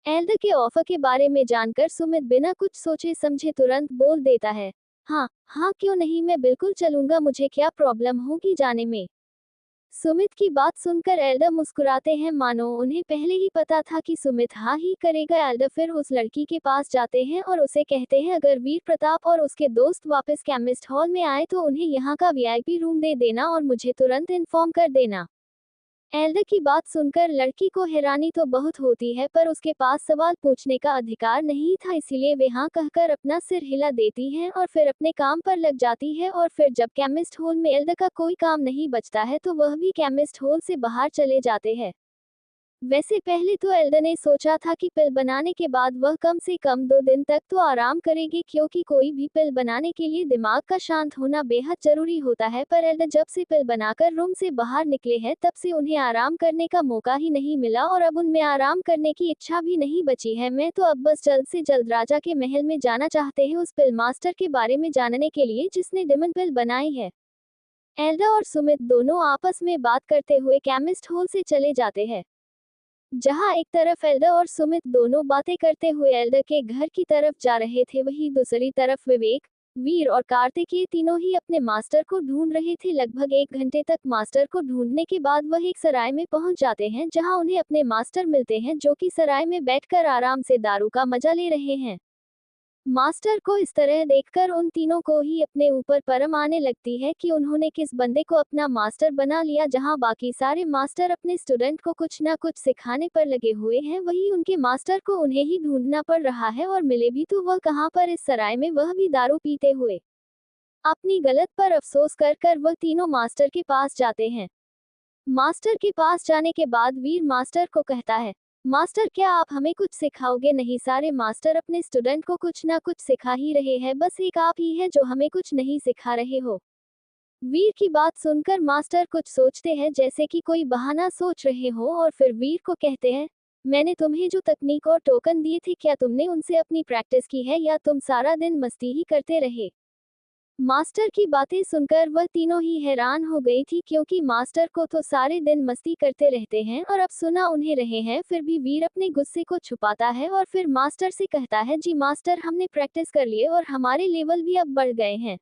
एल्डर के ऑफर के बारे में जानकर सुमित बिना कुछ सोचे समझे तुरंत बोल देता है, हाँ हाँ, क्यों नहीं, मैं बिल्कुल चलूंगा, मुझे क्या प्रॉब्लम होगी जाने में। सुमित की बात सुनकर एल्डर मुस्कुराते हैं, मानो उन्हें पहले ही पता था कि सुमित हाँ ही करेगा। एल्डर फिर उस लड़की के पास जाते हैं और उसे कहते हैं, अगर वीर प्रताप और उसके दोस्त वापस केमिस्ट हॉल में आए तो उन्हें यहाँ का वीआईपी रूम दे देना और मुझे तुरंत इन्फॉर्म कर देना। एल्डर की बात सुनकर लड़की को हैरानी तो बहुत होती है, पर उसके पास सवाल पूछने का अधिकार नहीं था, इसीलिए वे हाँ कहकर अपना सिर हिला देती हैं और फिर अपने काम पर लग जाती है। और फिर जब केमिस्ट हॉल में एल्डर का कोई काम नहीं बचता है तो वह भी केमिस्ट हॉल से बाहर चले जाते हैं। वैसे पहले तो एल्डर ने सोचा था कि पिल बनाने के बाद वह कम से कम 2 दिन तक तो आराम करेगी, क्योंकि कोई भी पिल बनाने के लिए दिमाग का शांत होना बेहद जरूरी होता है। पर एल्डर जब से पिल बनाकर रूम से बाहर निकले हैं तब से उन्हें आराम करने का मौका ही नहीं मिला, और अब उनमें आराम करने की इच्छा भी नहीं बची है। मैं तो अब बस जल्द से जल्द राजा के महल में जाना चाहते हैं, उस पिल मास्टर के बारे में जानने के लिए जिसने डिमन पिल बनाई है। एल्डर और सुमित दोनों आपस में बात करते हुए केमिस्ट हॉल से चले जाते हैं। जहां एक तरफ एल्डर और सुमित दोनों बातें करते हुए एल्डर के घर की तरफ जा रहे थे, वहीं दूसरी तरफ विवेक, वीर और कार्तिक ये तीनों ही अपने मास्टर को ढूंढ रहे थे। लगभग 1 घंटे तक मास्टर को ढूंढने के बाद वह एक सराय में पहुंच जाते हैं, जहां उन्हें अपने मास्टर मिलते हैं, जो कि सराय में बैठकर आराम से दारू का मजा ले रहे हैं। मास्टर को इस तरह देखकर उन तीनों को ही अपने ऊपर परम आने लगती है कि उन्होंने किस बंदे को अपना मास्टर बना लिया। जहां बाकी सारे मास्टर अपने स्टूडेंट को कुछ ना कुछ सिखाने पर लगे हुए हैं, वहीं उनके मास्टर को उन्हें ही ढूंढना पड़ रहा है, और मिले भी तो वह कहां पर, इस सराय में, वह भी दारू पीते हुए। अपनी गलत पर अफसोस कर कर वह तीनों मास्टर के पास जाते हैं। मास्टर के पास जाने के बाद वीर मास्टर को कहता है, मास्टर, क्या आप हमें कुछ सिखाओगे? नहीं, सारे मास्टर अपने स्टूडेंट को कुछ ना कुछ सिखा ही रहे हैं, बस एक आप ही है जो हमें कुछ नहीं सिखा रहे हो। वीर की बात सुनकर मास्टर कुछ सोचते हैं, जैसे कि कोई बहाना सोच रहे हो, और फिर वीर को कहते हैं, मैंने तुम्हें जो तकनीक और टोकन दिए थे, क्या तुमने उनसे अपनी प्रैक्टिस की है या तुम सारा दिन मस्ती ही करते रहे? मास्टर की बातें सुनकर वह तीनों ही हैरान हो गई थी, क्योंकि मास्टर को तो सारे दिन मस्ती करते रहते हैं और अब सुना उन्हें रहे हैं। फिर भी वीर अपने गुस्से को छुपाता है और फिर मास्टर से कहता है, जी मास्टर, हमने प्रैक्टिस कर लिए और हमारे लेवल भी अब बढ़ गए हैं।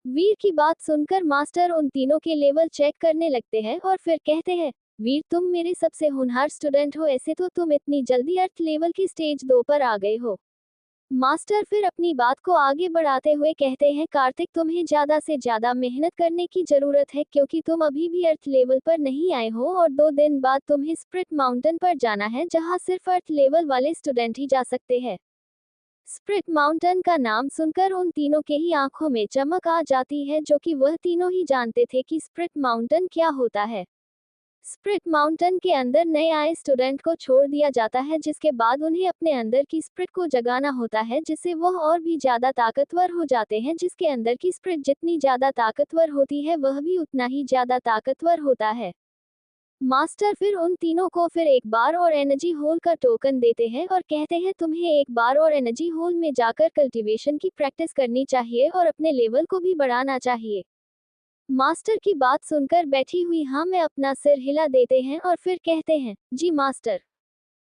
वीर की बात सुनकर मास्टर उन तीनों के लेवल चेक करने लगते हैं और फिर कहते हैं, वीर, तुम मेरे सबसे होनहार स्टूडेंट हो, ऐसे तो तुम इतनी जल्दी अर्थ लेवल की स्टेज 2 पर आ गए हो। मास्टर फिर अपनी बात को आगे बढ़ाते हुए कहते हैं, कार्तिक तुम्हें ज्यादा से ज्यादा मेहनत करने की जरूरत है क्योंकि तुम अभी भी अर्थ लेवल पर नहीं आए हो और 2 दिन बाद तुम्हें स्प्रिट माउंटेन पर जाना है जहां सिर्फ अर्थ लेवल वाले स्टूडेंट ही जा सकते हैं। स्प्रिट माउंटेन का नाम सुनकर उन तीनों के ही आंखों में चमक आ जाती है, जो कि वह तीनों ही जानते थे कि स्प्रिट माउंटेन क्या होता है। स्प्रिट माउंटेन के अंदर नए आए स्टूडेंट को छोड़ दिया जाता है, जिसके बाद उन्हें अपने अंदर की स्प्रिट को जगाना होता है, जिससे वह और भी ज्यादा ताकतवर हो जाते हैं। जिसके अंदर की स्प्रिट जितनी ज्यादा ताकतवर होती है वह भी उतना ही ज्यादा ताकतवर होता है। मास्टर फिर उन तीनों को फिर एक बार और एनर्जी होल का टोकन देते हैं और कहते हैं, तुम्हें एक बार और एनर्जी होल में जाकर कल्टीवेशन की प्रैक्टिस करनी चाहिए और अपने लेवल को भी बढ़ाना चाहिए। मास्टर की बात सुनकर बैठी हुई हाँ में अपना सिर हिला देते हैं और फिर कहते हैं, जी मास्टर।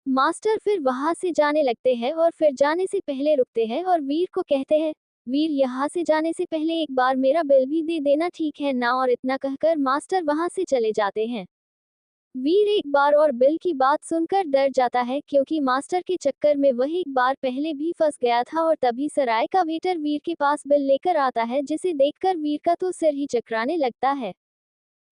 मास्टर फिर वहां से जाने लगते हैं और फिर जाने से पहले रुकते हैं और वीर को कहते हैं, वीर यहाँ से जाने से पहले एक बार मेरा बिल भी दे देना, ठीक है ना। और इतना कहकर मास्टर वहां से चले जाते हैं। वीर एक बार और बिल की बात सुनकर डर जाता है क्योंकि मास्टर के चक्कर में वह एक बार पहले भी फंस गया था। और तभी सराय का वेटर वीर के पास बिल लेकर आता है, जिसे देखकर वीर का तो सिर ही चकराने लगता है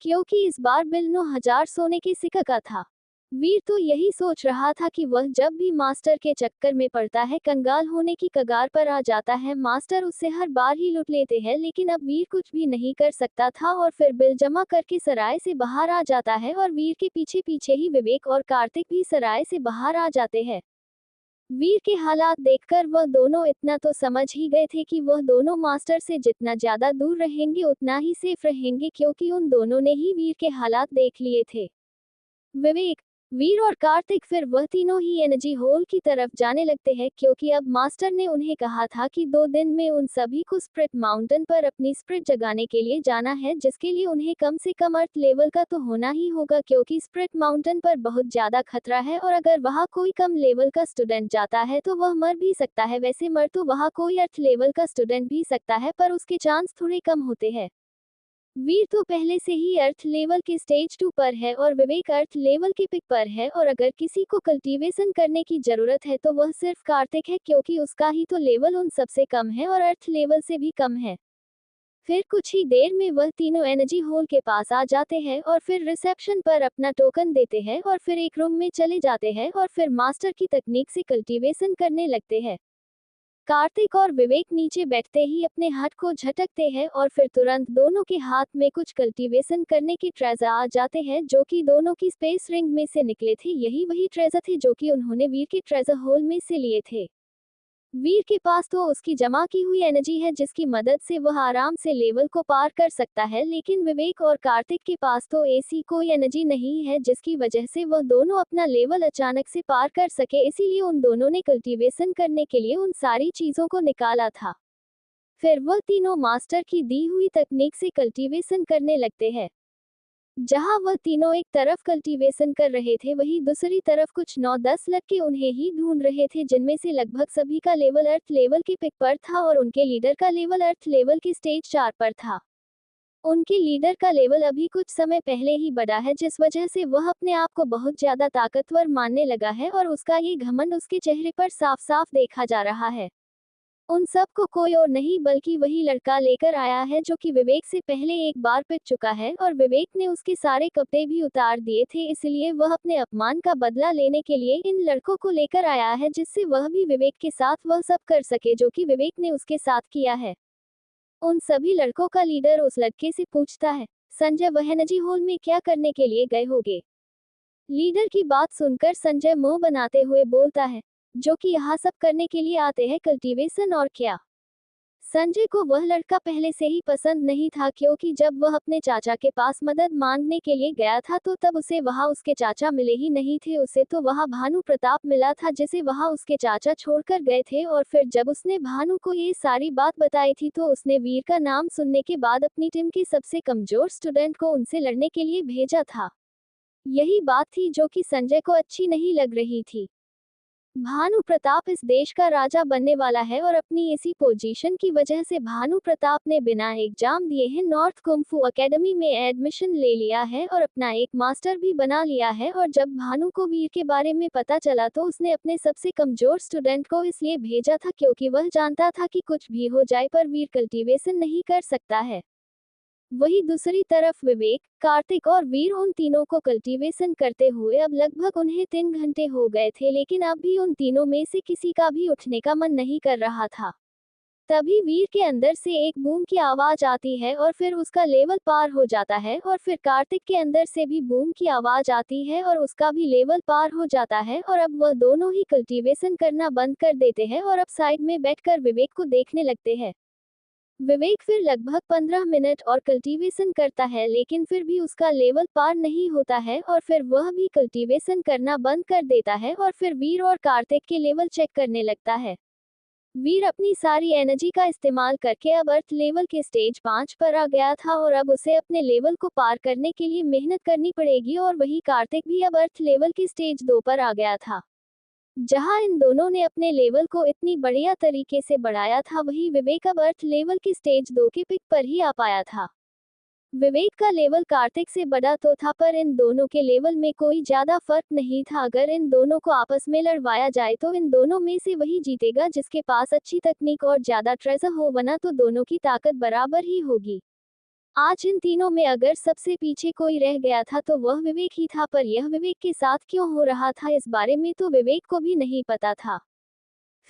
क्योंकि इस बार बिल 9,000 सोने के सिक्का का था। वीर तो यही सोच रहा था कि वह जब भी मास्टर के चक्कर में पड़ता है कंगाल होने की कगार पर आ जाता है। मास्टर उससे हर बार ही लूट लेते हैं, लेकिन अब वीर कुछ भी नहीं कर सकता था और फिर बिल जमा करके सराय से बाहर आ जाता है और वीर के पीछे पीछे ही विवेक और कार्तिक भी सराय से बाहर आ जाते हैं। वीर के हालात देखकर वह दोनों इतना तो समझ ही गए थे कि वह दोनों मास्टर से जितना ज्यादा दूर रहेंगे उतना ही सेफ रहेंगे, क्योंकि उन दोनों ने ही वीर के हालात देख लिए थे। विवेक, वीर और कार्तिक फिर वह तीनों ही एनर्जी होल की तरफ जाने लगते हैं क्योंकि अब मास्टर ने उन्हें कहा था कि 2 दिन में उन सभी को स्प्रिट माउंटेन पर अपनी स्प्रिट जगाने के लिए जाना है, जिसके लिए उन्हें कम से कम अर्थ लेवल का तो होना ही होगा क्योंकि स्प्रिट माउंटेन पर बहुत ज्यादा खतरा है और अगर वहां कोई कम लेवल का स्टूडेंट जाता है तो वह मर भी सकता है। वैसे मर तो वहां कोई अर्थ लेवल का स्टूडेंट भी सकता है, पर उसके चांस थोड़े कम होते हैं। वीर तो पहले से ही अर्थ लेवल के स्टेज 2 पर है और विवेक अर्थ लेवल के पिक पर है, और अगर किसी को कल्टीवेशन करने की जरूरत है तो वह सिर्फ कार्तिक है क्योंकि उसका ही तो लेवल उन सबसे कम है और अर्थ लेवल से भी कम है। फिर कुछ ही देर में वह तीनों एनर्जी होल के पास आ जाते हैं और फिर रिसेप्शन पर अपना टोकन देते हैं और फिर एक रूम में चले जाते हैं और फिर मास्टर की तकनीक से कल्टीवेशन करने लगते हैं। कार्तिक और विवेक नीचे बैठते ही अपने हाथ को झटकते हैं और फिर तुरंत दोनों के हाथ में कुछ कल्टीवेशन करने के ट्रेजर आ जाते हैं, जो कि दोनों की स्पेस रिंग में से निकले थे। यही वही ट्रेजर थे जो कि उन्होंने वीर के ट्रेजर होल में से लिए थे। वीर के पास तो उसकी जमा की हुई एनर्जी है जिसकी मदद से वह आराम से लेवल को पार कर सकता है, लेकिन विवेक और कार्तिक के पास तो ऐसी कोई एनर्जी नहीं है जिसकी वजह से वह दोनों अपना लेवल अचानक से पार कर सके। इसीलिए उन दोनों ने कल्टीवेशन करने के लिए उन सारी चीजों को निकाला था। फिर वह तीनों मास्टर की दी हुई तकनीक से कल्टीवेशन करने लगते हैं। जहां वह तीनों एक तरफ कल्टीवेशन कर रहे थे, वहीं दूसरी तरफ कुछ 9-10 लड़के उन्हें ही ढूंढ रहे थे, जिनमें से लगभग सभी का लेवल अर्थ लेवल के पिक पर था और उनके लीडर का लेवल अर्थ लेवल के स्टेज 4 पर था। उनके लीडर का लेवल अभी कुछ समय पहले ही बढ़ा है, जिस वजह से वह अपने आप को बहुत ज्यादा ताकतवर मानने लगा है और उसका ये घमंड उसके चेहरे पर साफ साफ देखा जा रहा है। उन सब को कोई और नहीं बल्कि वही लड़का लेकर आया है जो कि विवेक से पहले एक बार पिट चुका है और विवेक ने उसके सारे कपड़े भी उतार दिए थे, इसलिए वह अपने अपमान का बदला लेने के लिए इन लड़कों को लेकर आया है, जिससे वह भी विवेक के साथ वह सब कर सके जो कि विवेक ने उसके साथ किया है। उन सभी लड़कों का लीडर उस लड़के से पूछता है, संजय, वह एनर्जी होल में क्या करने के लिए गए होगे? लीडर की बात सुनकर संजय मुंह बनाते हुए बोलता है, जो कि यहाँ सब करने के लिए आते हैं, कल्टीवेशन और क्या। संजय को वह लड़का पहले से ही पसंद नहीं था क्योंकि जब वह अपने चाचा के पास मदद मांगने के लिए गया था तो तब उसे वहां उसके चाचा मिले ही नहीं थे। उसे तो वहां भानु प्रताप मिला था जिसे वहां उसके चाचा छोड़कर गए थे, और फिर जब उसने भानु को ये सारी बात बताई थी तो उसने वीर का नाम सुनने के बाद अपनी टीम के सबसे कमजोर स्टूडेंट को उनसे लड़ने के लिए भेजा था। यही बात थी जो कि संजय को अच्छी नहीं लग रही थी। भानु प्रताप इस देश का राजा बनने वाला है और अपनी इसी पोजीशन की वजह से भानु प्रताप ने बिना एग्जाम दिए है नॉर्थ कुंफू एकेडमी में एडमिशन ले लिया है और अपना एक मास्टर भी बना लिया है। और जब भानु को वीर के बारे में पता चला तो उसने अपने सबसे कमजोर स्टूडेंट को इसलिए भेजा था क्योंकि वह जानता था कि कुछ भी हो जाए पर वीर कल्टीवेशन नहीं कर सकता है। वही दूसरी तरफ विवेक, कार्तिक और वीर उन तीनों को कल्टीवेशन करते हुए अब लगभग उन्हें 3 घंटे हो गए थे, लेकिन अब भी उन तीनों में से किसी का भी उठने का मन नहीं कर रहा था। तभी वीर के अंदर से एक बूम की आवाज आती है और फिर उसका लेवल पार हो जाता है और फिर कार्तिक के अंदर से भी बूम की आवाज आती है और उसका भी लेवल पार हो जाता है और अब वह दोनों ही कल्टीवेशन करना बंद कर देते हैं और अब साइड में बैठकर विवेक को देखने लगते हैं। विवेक फिर लगभग 15 मिनट और कल्टीवेशन करता है, लेकिन फिर भी उसका लेवल पार नहीं होता है और फिर वह भी कल्टीवेशन करना बंद कर देता है और फिर वीर और कार्तिक के लेवल चेक करने लगता है। वीर अपनी सारी एनर्जी का इस्तेमाल करके अब अर्थ लेवल के स्टेज 5 पर आ गया था और अब उसे अपने लेवल को पार करने के लिए मेहनत करनी पड़ेगी और वही कार्तिक भी अब अर्थ लेवल के स्टेज 2 पर आ गया था। जहां इन दोनों ने अपने लेवल को इतनी बढ़िया तरीके से बढ़ाया था, वही विवेक अब अर्थ लेवल के स्टेज 2 के पिक पर ही आ पाया था। विवेक का लेवल कार्तिक से बड़ा तो था पर इन दोनों के लेवल में कोई ज्यादा फर्क नहीं था। अगर इन दोनों को आपस में लड़वाया जाए तो इन दोनों में से वही जीतेगा जिसके पास अच्छी तकनीक और ज्यादा ट्रेजर हो, वरना तो दोनों की ताकत बराबर ही होगी। आज इन तीनों में अगर सबसे पीछे कोई रह गया था तो वह विवेक ही था, पर यह विवेक के साथ क्यों हो रहा था इस बारे में तो विवेक को भी नहीं पता था।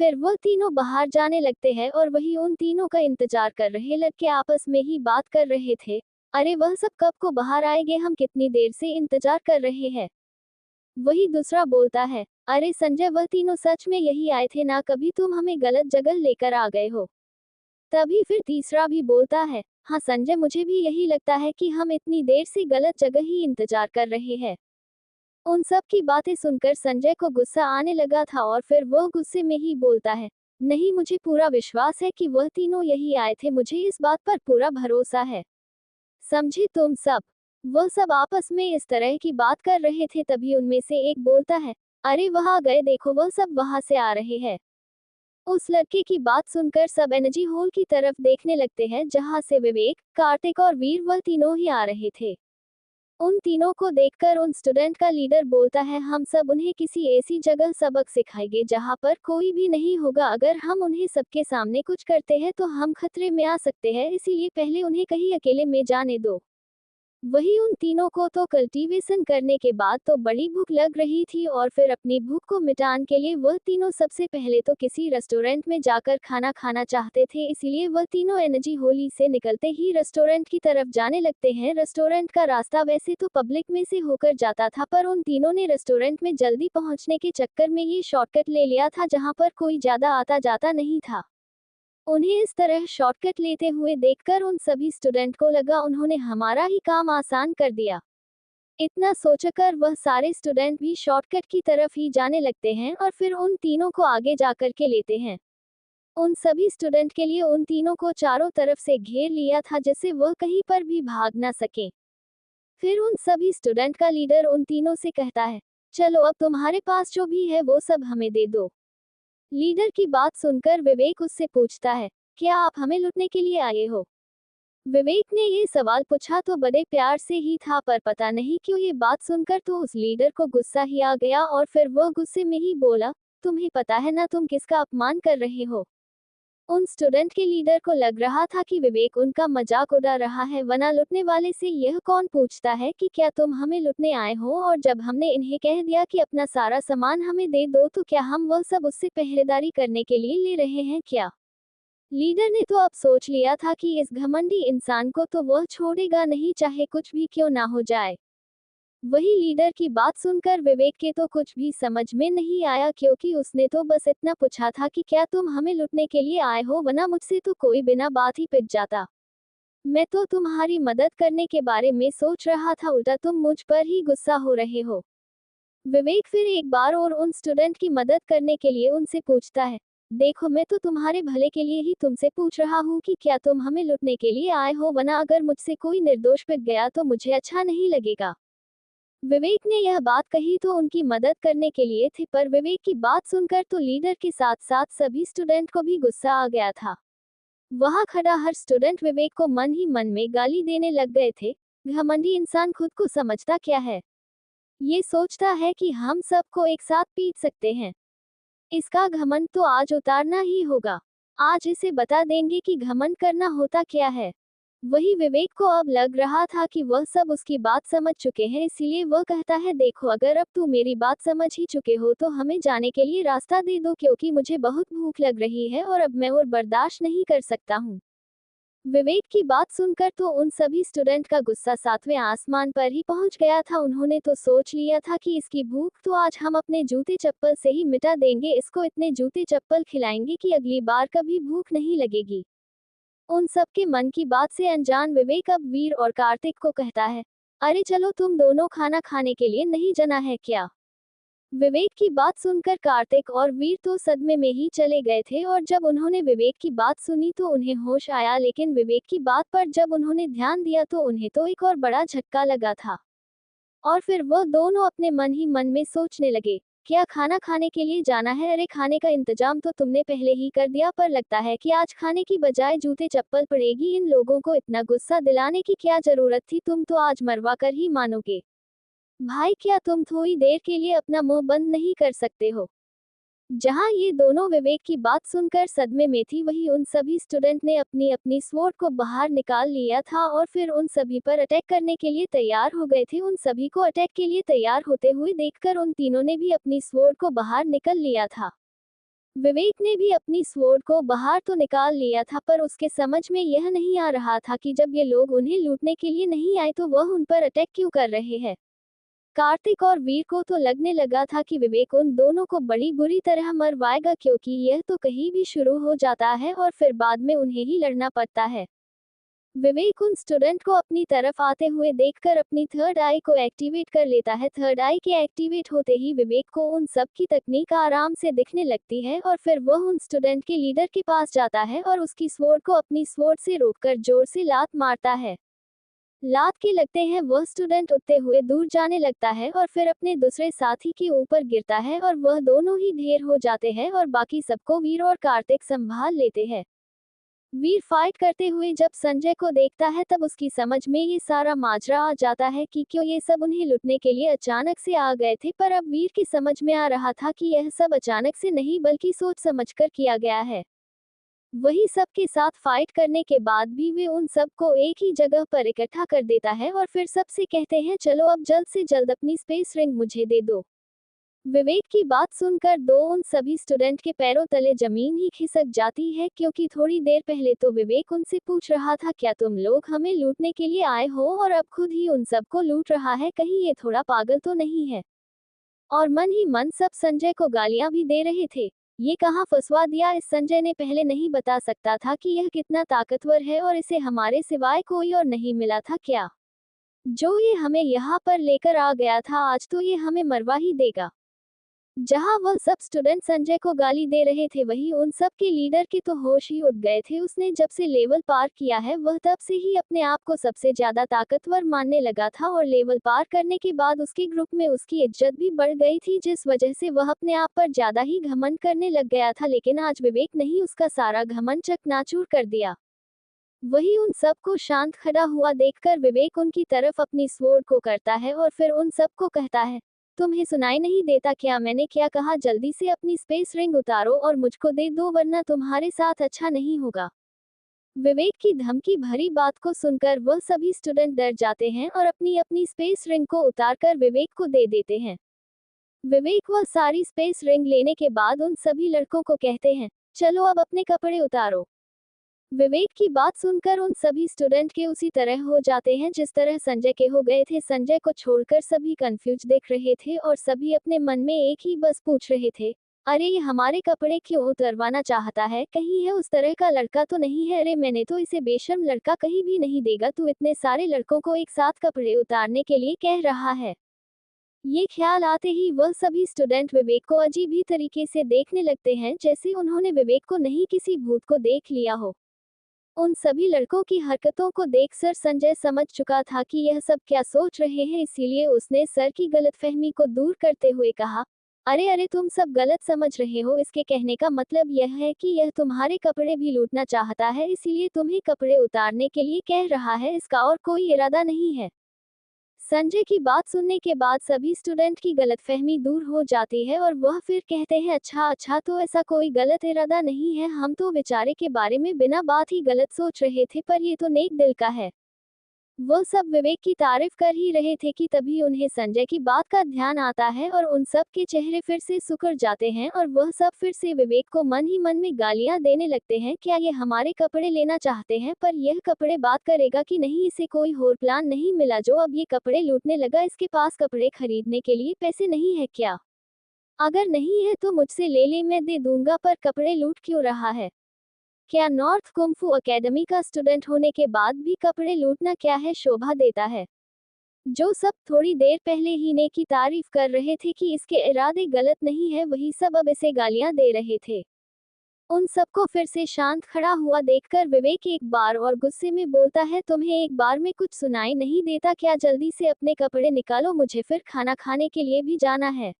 फिर वह तीनों बाहर जाने लगते हैं और वही उन तीनों का इंतजार कर रहे लड़के आपस में ही बात कर रहे थे। अरे वह सब कब को बाहर आएंगे, हम कितनी देर से इंतजार कर रहे हैं। वही दूसरा बोलता है, अरे संजय वह तीनों सच में यही आए थे ना, कभी तुम हमें गलत जगह लेकर आ गए हो। तभी फिर तीसरा भी बोलता है, हाँ संजय मुझे भी यही लगता है कि हम इतनी देर से गलत जगह ही इंतजार कर रहे हैं। उन सब की बातें सुनकर संजय को गुस्सा आने लगा था और फिर वह गुस्से में ही बोलता है, नहीं मुझे पूरा विश्वास है कि वह तीनों यही आए थे, मुझे इस बात पर पूरा भरोसा है। समझे तुम सब। वह सब आपस में इस तरह की बात कर रहे थे, तभी उनमें से एक बोलता है, अरे वहां गए देखो, वह सब वहां से आ रहे हैं। उस लड़के की बात सुनकर सब एनर्जी होल की तरफ देखने लगते हैं जहां से विवेक, कार्तिक और वीर वह तीनों ही आ रहे थे। उन तीनों को देखकर उन स्टूडेंट का लीडर बोलता है, हम सब उन्हें किसी ऐसी जगह सबक सिखाएंगे जहां पर कोई भी नहीं होगा। अगर हम उन्हें सबके सामने कुछ करते हैं तो हम खतरे में आ सकते हैं, इसीलिए पहले उन्हें कहीं अकेले में जाने दो। वही उन तीनों को तो कल्टीवेशन करने के बाद तो बड़ी भूख लग रही थी और फिर अपनी भूख को मिटाने के लिए वह तीनों सबसे पहले तो किसी रेस्टोरेंट में जाकर खाना खाना चाहते थे, इसीलिए वह तीनों एनर्जी होली से निकलते ही रेस्टोरेंट की तरफ जाने लगते हैं। रेस्टोरेंट का रास्ता वैसे तो पब्लिक में से होकर जाता था, पर उन तीनों ने रेस्टोरेंट में जल्दी पहुंचने के चक्कर में ये शॉर्टकट ले लिया था जहां पर कोई ज्यादा आता जाता नहीं था। उन्हें इस तरह शॉर्टकट लेते हुए देखकर उन सभी स्टूडेंट को लगा उन्होंने हमारा ही काम आसान कर दिया। इतना सोचकर वह सारे स्टूडेंट भी शॉर्टकट की तरफ ही जाने लगते हैं और फिर उन तीनों को आगे जाकर के लेते हैं। उन सभी स्टूडेंट के लिए उन तीनों को चारों तरफ से घेर लिया था जिससे वह कहीं पर भी भाग ना सके। फिर उन सभी स्टूडेंट का लीडर उन तीनों से कहता है, चलो अब तुम्हारे पास जो भी है वो सब हमें दे दो। लीडर की बात सुनकर विवेक उससे पूछता है, क्या आप हमें लूटने के लिए आए हो। विवेक ने ये सवाल पूछा तो बड़े प्यार से ही था, पर पता नहीं क्यों ये बात सुनकर तो उस लीडर को गुस्सा ही आ गया और फिर वह गुस्से में ही बोला, तुम्हें पता है ना तुम किसका अपमान कर रहे हो। उन स्टूडेंट के लीडर को लग रहा था कि विवेक उनका मजाक उड़ा रहा है, वरना लूटने वाले से यह कौन पूछता है कि क्या तुम हमें लूटने आए हो, और जब हमने इन्हें कह दिया कि अपना सारा सामान हमें दे दो तो क्या हम वह सब उससे पहरेदारी करने के लिए ले रहे हैं क्या। लीडर ने तो अब सोच लिया था कि इस घमंडी इंसान को तो वह छोड़ेगा नहीं, चाहे कुछ भी क्यों ना हो जाए। वही लीडर की बात सुनकर विवेक के तो कुछ भी समझ में नहीं आया, क्योंकि उसने तो बस इतना पूछा था कि क्या तुम हमें लूटने के लिए आए हो, वरना मुझसे तो कोई बिना बात ही पिट जाता। मैं तो तुम्हारी मदद करने के बारे में सोच रहा था, उल्टा तुम मुझ पर ही गुस्सा हो रहे हो। विवेक फिर एक बार और उन स्टूडेंट की मदद करने के लिए उनसे पूछता है, देखो मैं तो तुम्हारे भले के लिए ही तुमसे पूछ रहा हूँ कि क्या तुम हमें लूटने के लिए आए हो, वरना अगर मुझसे कोई निर्दोष पिट गया तो मुझे अच्छा नहीं लगेगा। विवेक ने यह बात कही तो उनकी मदद करने के लिए थी, पर विवेक की बात सुनकर तो लीडर के साथ साथ सभी स्टूडेंट को भी गुस्सा आ गया था। वहां खड़ा हर स्टूडेंट विवेक को मन ही मन में गाली देने लग गए थे। घमंडी इंसान खुद को समझता क्या है? ये सोचता है कि हम सबको एक साथ पीट सकते हैं। इसका घमंड तो आज उतारना ही होगा। आज इसे बता देंगे कि घमंड करना होता क्या है। वही विवेक को अब लग रहा था कि वह सब उसकी बात समझ चुके हैं, इसीलिए वह कहता है, देखो अगर अब तुम मेरी बात समझ ही चुके हो तो हमें जाने के लिए रास्ता दे दो, क्योंकि मुझे बहुत भूख लग रही है और अब मैं और बर्दाश्त नहीं कर सकता हूँ। विवेक की बात सुनकर तो उन सभी स्टूडेंट का गुस्सा सातवें आसमान पर ही पहुंच गया था। उन्होंने तो सोच लिया था कि इसकी भूख तो आज हम अपने जूते चप्पल से ही मिटा देंगे, इसको इतने जूते चप्पल खिलाएंगे कि अगली बार कभी भूख नहीं लगेगी। उन सबके मन की बात से अनजान विवेक अब वीर और कार्तिक को कहता है, अरे चलो तुम दोनों खाना खाने के लिए नहीं जाना है क्या? विवेक की बात सुनकर कार्तिक और वीर तो सदमे में ही चले गए थे, और जब उन्होंने विवेक की बात सुनी तो उन्हें होश आया, लेकिन विवेक की बात पर जब उन्होंने ध्यान दिया तो उन्हें तो एक और बड़ा झटका लगा था। और फिर वह दोनों अपने मन ही मन में सोचने लगे, क्या खाना खाने के लिए जाना है? अरे खाने का इंतजाम तो तुमने पहले ही कर दिया, पर लगता है कि आज खाने की बजाय जूते चप्पल पड़ेगी। इन लोगों को इतना गुस्सा दिलाने की क्या जरूरत थी? तुम तो आज मरवा कर ही मानोगे। भाई क्या तुम थोड़ी देर के लिए अपना मुंह बंद नहीं कर सकते हो? जहां ये दोनों विवेक की बात सुनकर सदमे में थी, वहीं उन सभी स्टूडेंट ने अपनी अपनी स्वॉर्ड को बाहर निकाल लिया था और फिर उन सभी पर अटैक करने के लिए तैयार हो गए थे। उन सभी को अटैक के लिए तैयार होते हुए देखकर उन तीनों ने भी अपनी स्वॉर्ड को बाहर निकल लिया था। विवेक ने भी अपनी स्वॉर्ड को बाहर तो निकाल लिया था, पर उसके समझ में यह नहीं आ रहा था कि जब ये लोग उन्हें लूटने के लिए नहीं आए तो वह उन पर अटैक क्यों कर रहे हैं। कार्तिक और वीर को तो लगने लगा था कि विवेक उन दोनों को बड़ी बुरी तरह मरवाएगा, क्योंकि यह तो कहीं भी शुरू हो जाता है और फिर बाद में उन्हें ही लड़ना पड़ता है। विवेक उन स्टूडेंट को अपनी तरफ आते हुए देखकर अपनी थर्ड आई को एक्टिवेट कर लेता है। थर्ड आई के एक्टिवेट होते ही विवेक को उन सब की तकनीक आराम से दिखने लगती है और फिर वह उन स्टूडेंट के लीडर के पास जाता है और उसकी स्वॉर्ड को अपनी स्वॉर्ड से रोककर जोर से लात मारता है। लात के लगते हैं वह स्टूडेंट उठते हुए दूर जाने लगता है और फिर अपने दूसरे साथी के ऊपर गिरता है और वह दोनों ही ढेर हो जाते हैं और बाकी सबको वीर और कार्तिक संभाल लेते हैं। वीर फाइट करते हुए जब संजय को देखता है तब उसकी समझ में ये सारा माजरा आ जाता है कि क्यों ये सब उन्हें लुटने के लिए अचानक से आ गए थे, पर अब वीर की समझ में आ रहा था कि यह सब अचानक से नहीं बल्कि सोच समझकर किया गया है। वही सबके साथ फाइट करने के बाद भी वे उन सबको एक ही जगह पर इकट्ठा कर देता है और फिर सबसे कहते हैं, चलो अब जल्द से जल्द अपनी स्पेस रिंग मुझे दे दो। विवेक की बात सुनकर दो उन सभी स्टूडेंट के पैरों तले जमीन ही खिसक जाती है, क्योंकि थोड़ी देर पहले तो विवेक उनसे पूछ रहा था, क्या तुम लोग हमें लूटने के लिए आए हो, और अब खुद ही उन सबको लूट रहा है, कहीं ये थोड़ा पागल तो नहीं है? और मन ही मन सब संजय को गालियां भी दे रहे थे। ये कहाँ फंसवा दिया, इस संजय ने पहले नहीं बता सकता था कि यह कितना ताकतवर है और इसे हमारे सिवाय कोई और नहीं मिला था क्या? जो ये हमें यहाँ पर लेकर आ गया था, आज तो ये हमें मरवा ही देगा। जहाँ वह सब स्टूडेंट संजय को गाली दे रहे थे, वहीं उन सब के लीडर के तो होश ही उड़ गए थे। उसने जब से लेवल पार किया है वह तब से ही अपने आप को सबसे ज्यादा ताकतवर मानने लगा था, और लेवल पार करने के बाद उसके ग्रुप में उसकी इज्जत भी बढ़ गई थी, जिस वजह से वह अपने आप पर ज्यादा ही घमंड करने लग गया था। लेकिन आज विवेक ने ही उसका सारा घमंड चकनाचूर कर दिया। वही उन सबको शांत खड़ा हुआ देखकर विवेक उनकी तरफ अपनी स्वॉर्ड को करता है और फिर उन सबको कहता है, तुम्हें सुनाई नहीं देता क्या? मैंने क्या कहा? जल्दी से अपनी स्पेस रिंग उतारो और मुझको दे दो, वरना तुम्हारे साथ अच्छा नहीं होगा। विवेक की धमकी भरी बात को सुनकर वह सभी स्टूडेंट डर जाते हैं और अपनी अपनी स्पेस रिंग को उतारकर विवेक को दे देते हैं। विवेक वह सारी स्पेस रिंग लेने के बाद उन सभी लड़कों को कहते हैं, चलो अब अपने कपड़े उतारो। विवेक की बात सुनकर उन सभी स्टूडेंट के उसी तरह हो जाते हैं जिस तरह संजय के हो गए थे। संजय को छोड़कर सभी कंफ्यूज देख रहे थे और सभी अपने मन में एक ही बस पूछ रहे थे, अरे ये हमारे कपड़े क्यों उतरवाना चाहता है? कहीं है उस तरह का लड़का तो नहीं है? अरे मैंने तो इसे बेशर्म लड़का कहीं भी नहीं देगा, तू इतने सारे लड़कों को एक साथ कपड़े उतारने के लिए कह रहा है। ये ख्याल आते ही वह सभी स्टूडेंट विवेक को अजीब ही तरीके से देखने लगते हैं, जैसे उन्होंने विवेक को नहीं किसी भूत को देख लिया हो। उन सभी लड़कों की हरकतों को देखकर संजय समझ चुका था कि यह सब क्या सोच रहे हैं, इसीलिए उसने सर की गलतफहमी को दूर करते हुए कहा, अरे अरे तुम सब गलत समझ रहे हो, इसके कहने का मतलब यह है कि यह तुम्हारे कपड़े भी लूटना चाहता है, इसीलिए तुम्हें कपड़े उतारने के लिए कह रहा है, इसका और कोई इरादा नहीं है। संजय की बात सुनने के बाद सभी स्टूडेंट की गलतफहमी दूर हो जाती है और वह फिर कहते हैं, अच्छा अच्छा, तो ऐसा कोई गलत इरादा नहीं है, हम तो बेचारे के बारे में बिना बात ही गलत सोच रहे थे, पर ये तो नेक दिल का है। वह सब विवेक की तारीफ कर ही रहे थे कि तभी उन्हें संजय की बात का ध्यान आता है और उन सब के चेहरे फिर से सिकुड़ जाते हैं और वह सब फिर से विवेक को मन ही मन में गालियां देने लगते हैं, क्या ये हमारे कपड़े लेना चाहते हैं, पर यह कपड़े बात करेगा कि नहीं, इसे कोई और प्लान नहीं मिला जो अब ये कपड़े लूटने लगा, इसके पास कपड़े खरीदने के लिए पैसे नहीं है क्या? अगर नहीं है तो मुझसे ले ले, मैं दे दूंगा, पर कपड़े लूट क्यों रहा है? क्या नॉर्थ कुंफू अकेडमी का स्टूडेंट होने के बाद भी कपड़े लूटना क्या है शोभा देता है? जो सब थोड़ी देर पहले ही ने की तारीफ कर रहे थे कि इसके इरादे गलत नहीं है, वही सब अब इसे गालियां दे रहे थे। उन सबको फिर से शांत खड़ा हुआ देखकर विवेक एक बार और गुस्से में बोलता है, तुम्हें एक बार में कुछ सुनाई नहीं देता क्या? जल्दी से अपने कपड़े निकालो, मुझे फिर खाना खाने के लिए भी जाना है।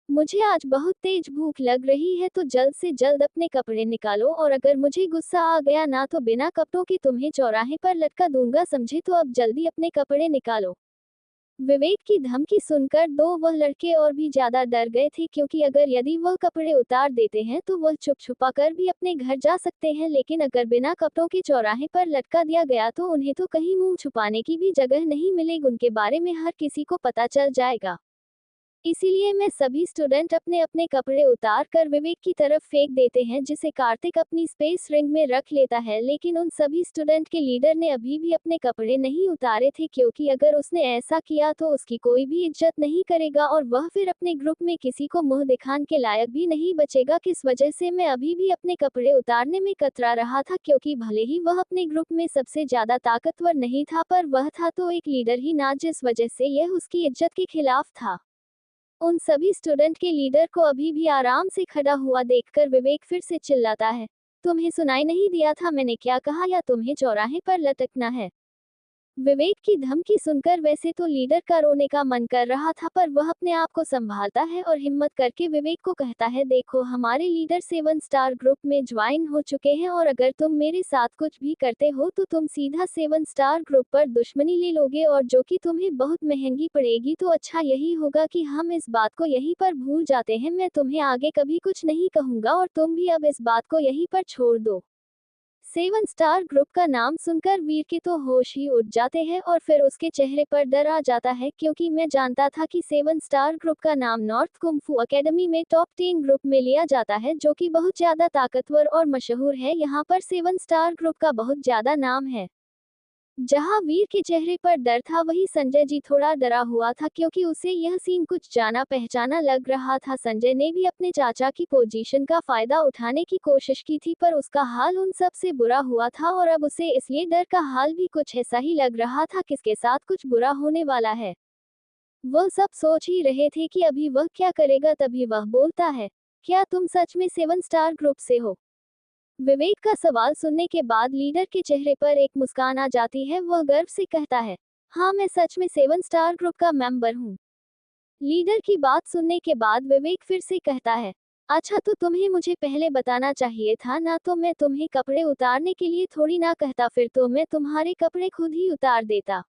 मुझे आज बहुत तेज भूख लग रही है, तो जल्द से जल्द अपने कपड़े निकालो, और अगर मुझे गुस्सा आ गया ना तो बिना कपड़ों के तुम्हें चौराहे पर लटका दूंगा, समझे? तो अब जल्दी अपने कपड़े निकालो। विवेक की धमकी सुनकर दो वह लड़के और भी ज्यादा डर गए थे, क्योंकि अगर यदि वह कपड़े उतार देते हैं तो वह छुप छुपा कर भी अपने घर जा सकते हैं, लेकिन अगर बिना कपड़ों के चौराहे पर लटका दिया गया तो उन्हें तो कहीं मुंह छुपाने की भी जगह नहीं मिलेगी, उनके बारे में हर किसी को पता चल जाएगा। इसीलिए मैं सभी स्टूडेंट अपने अपने कपड़े उतार कर विवेक की तरफ फेंक देते हैं, जिसे कार्तिक अपनी स्पेस रिंग में रख लेता है, लेकिन उन सभी स्टूडेंट के लीडर ने अभी भी अपने कपड़े नहीं उतारे थे, क्योंकि अगर उसने ऐसा किया तो उसकी कोई भी इज्जत नहीं करेगा और वह फिर अपने ग्रुप में किसी को मुंह दिखाने के लायक भी नहीं बचेगा। किस वजह से मैं अभी भी अपने कपड़े उतारने में कतरा रहा था, क्योंकि भले ही वह अपने ग्रुप में सबसे ज्यादा ताकतवर नहीं था, पर वह था तो एक लीडर ही ना, जिस वजह से यह उसकी इज्जत के खिलाफ था। उन सभी स्टूडेंट के लीडर को अभी भी आराम से खड़ा हुआ देखकर विवेक फिर से चिल्लाता है, तुम्हें सुनाई नहीं दिया था मैंने क्या कहा, या तुम्हें चौराहे पर लटकना है? विवेक की धमकी सुनकर वैसे तो लीडर का रोने का मन कर रहा था, पर वह अपने आप को संभालता है और हिम्मत करके विवेक को कहता है, देखो हमारे लीडर 7 स्टार ग्रुप में ज्वाइन हो चुके हैं, और अगर तुम मेरे साथ कुछ भी करते हो तो तुम सीधा 7 स्टार ग्रुप पर दुश्मनी ले लोगे, और जो कि तुम्हें बहुत महंगी पड़ेगी। तो अच्छा यही होगा कि हम इस बात को यहीं पर भूल जाते हैं, मैं तुम्हें आगे कभी कुछ नहीं कहूंगा और तुम भी अब इस बात को यहीं पर छोड़ दो। 7 स्टार ग्रुप का नाम सुनकर वीर के तो होश ही उड़ जाते हैं और फिर उसके चेहरे पर डर आ जाता है, क्योंकि मैं जानता था कि 7 स्टार ग्रुप का नाम नॉर्थ कुंफू अकेडमी में टॉप 10 ग्रुप में लिया जाता है, जो कि बहुत ज्यादा ताकतवर और मशहूर है। यहाँ पर 7 स्टार ग्रुप का बहुत ज्यादा नाम है। जहां वीर के चेहरे पर डर था, वहीं संजय जी थोड़ा डरा हुआ था, क्योंकि उसे यह सीन कुछ जाना पहचाना लग रहा था। संजय ने भी अपने चाचा की पोजीशन का फायदा उठाने की कोशिश की थी, पर उसका हाल उन सब से बुरा हुआ था, और अब उसे इसलिए डर का हाल भी कुछ ऐसा ही लग रहा था, किसके साथ कुछ बुरा होने वाला है। वह सब सोच ही रहे थे कि अभी वह क्या करेगा, तभी वह बोलता है, क्या तुम सच में 7 स्टार ग्रुप से हो? विवेक का सवाल सुनने के बाद लीडर के चेहरे पर एक मुस्कान आ जाती है, वह गर्व से कहता है, हाँ मैं सच में 7 स्टार ग्रुप का मेंबर हूँ। लीडर की बात सुनने के बाद विवेक फिर से कहता है, अच्छा तो तुम्हें मुझे पहले बताना चाहिए था ना, तो मैं तुम्हें कपड़े उतारने के लिए थोड़ी ना कहता, फिर तो मैं तुम्हारे कपड़े खुद ही उतार देता।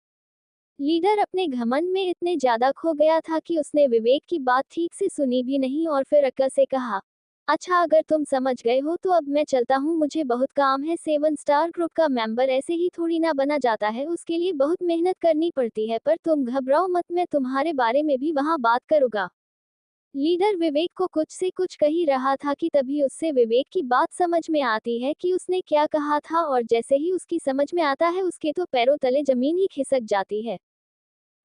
लीडर अपने घमंड में इतने ज्यादा खो गया था कि उसने विवेक की बात ठीक से सुनी भी नहीं और फिर अक्का से कहा, अच्छा अगर तुम समझ गए हो तो अब मैं चलता हूँ, मुझे बहुत काम है। 7 स्टार ग्रुप का मेंबर ऐसे ही थोड़ी ना बना जाता है, उसके लिए बहुत मेहनत करनी पड़ती है, पर तुम घबराओ मत, मैं तुम्हारे बारे में भी वहाँ बात करूँगा। लीडर विवेक को कुछ से कुछ कह ही रहा था कि तभी उससे विवेक की बात समझ में आती है कि उसने क्या कहा था, और जैसे ही उसकी समझ में आता है उसके तो पैरों तले जमीन ही खिसक जाती है।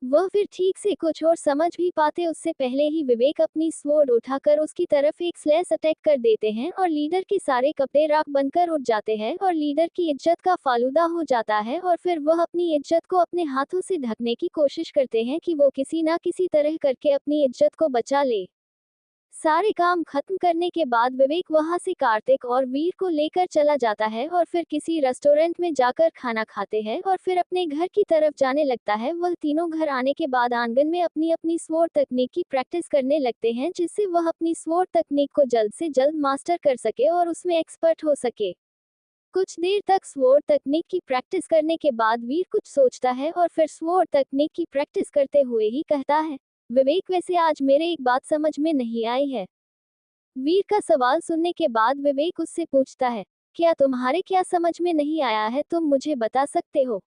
वह फिर ठीक से कुछ और समझ भी पाते उससे पहले ही विवेक अपनी स्वॉर्ड उठाकर उसकी तरफ एक स्लैश अटैक कर देते हैं, और लीडर के सारे कपड़े राख बनकर उड़ जाते हैं और लीडर की इज्जत का फालूदा हो जाता है, और फिर वह अपनी इज्जत को अपने हाथों से ढकने की कोशिश करते हैं कि वो किसी ना किसी तरह करके अपनी इज्जत को बचा ले। सारे काम खत्म करने के बाद विवेक वहां से कार्तिक और वीर को लेकर चला जाता है और फिर किसी रेस्टोरेंट में जाकर खाना खाते हैं और फिर अपने घर की तरफ जाने लगता है। वह तीनों घर आने के बाद आंगन में अपनी अपनी स्वॉर्ड तकनीक की प्रैक्टिस करने लगते हैं, जिससे वह अपनी स्वॉर्ड तकनीक को जल्द से जल्द मास्टर कर सके और उसमें एक्सपर्ट हो सके। कुछ देर तक स्वॉर्ड तकनीक की प्रैक्टिस करने के बाद वीर कुछ सोचता है और फिर स्वॉर्ड तकनीक की प्रैक्टिस करते हुए ही कहता है, विवेक वैसे आज मेरे एक बात समझ में नहीं आई है। वीर का सवाल सुनने के बाद विवेक उससे पूछता है, क्या तुम्हारे क्या समझ में नहीं आया है, तुम मुझे बता सकते हो?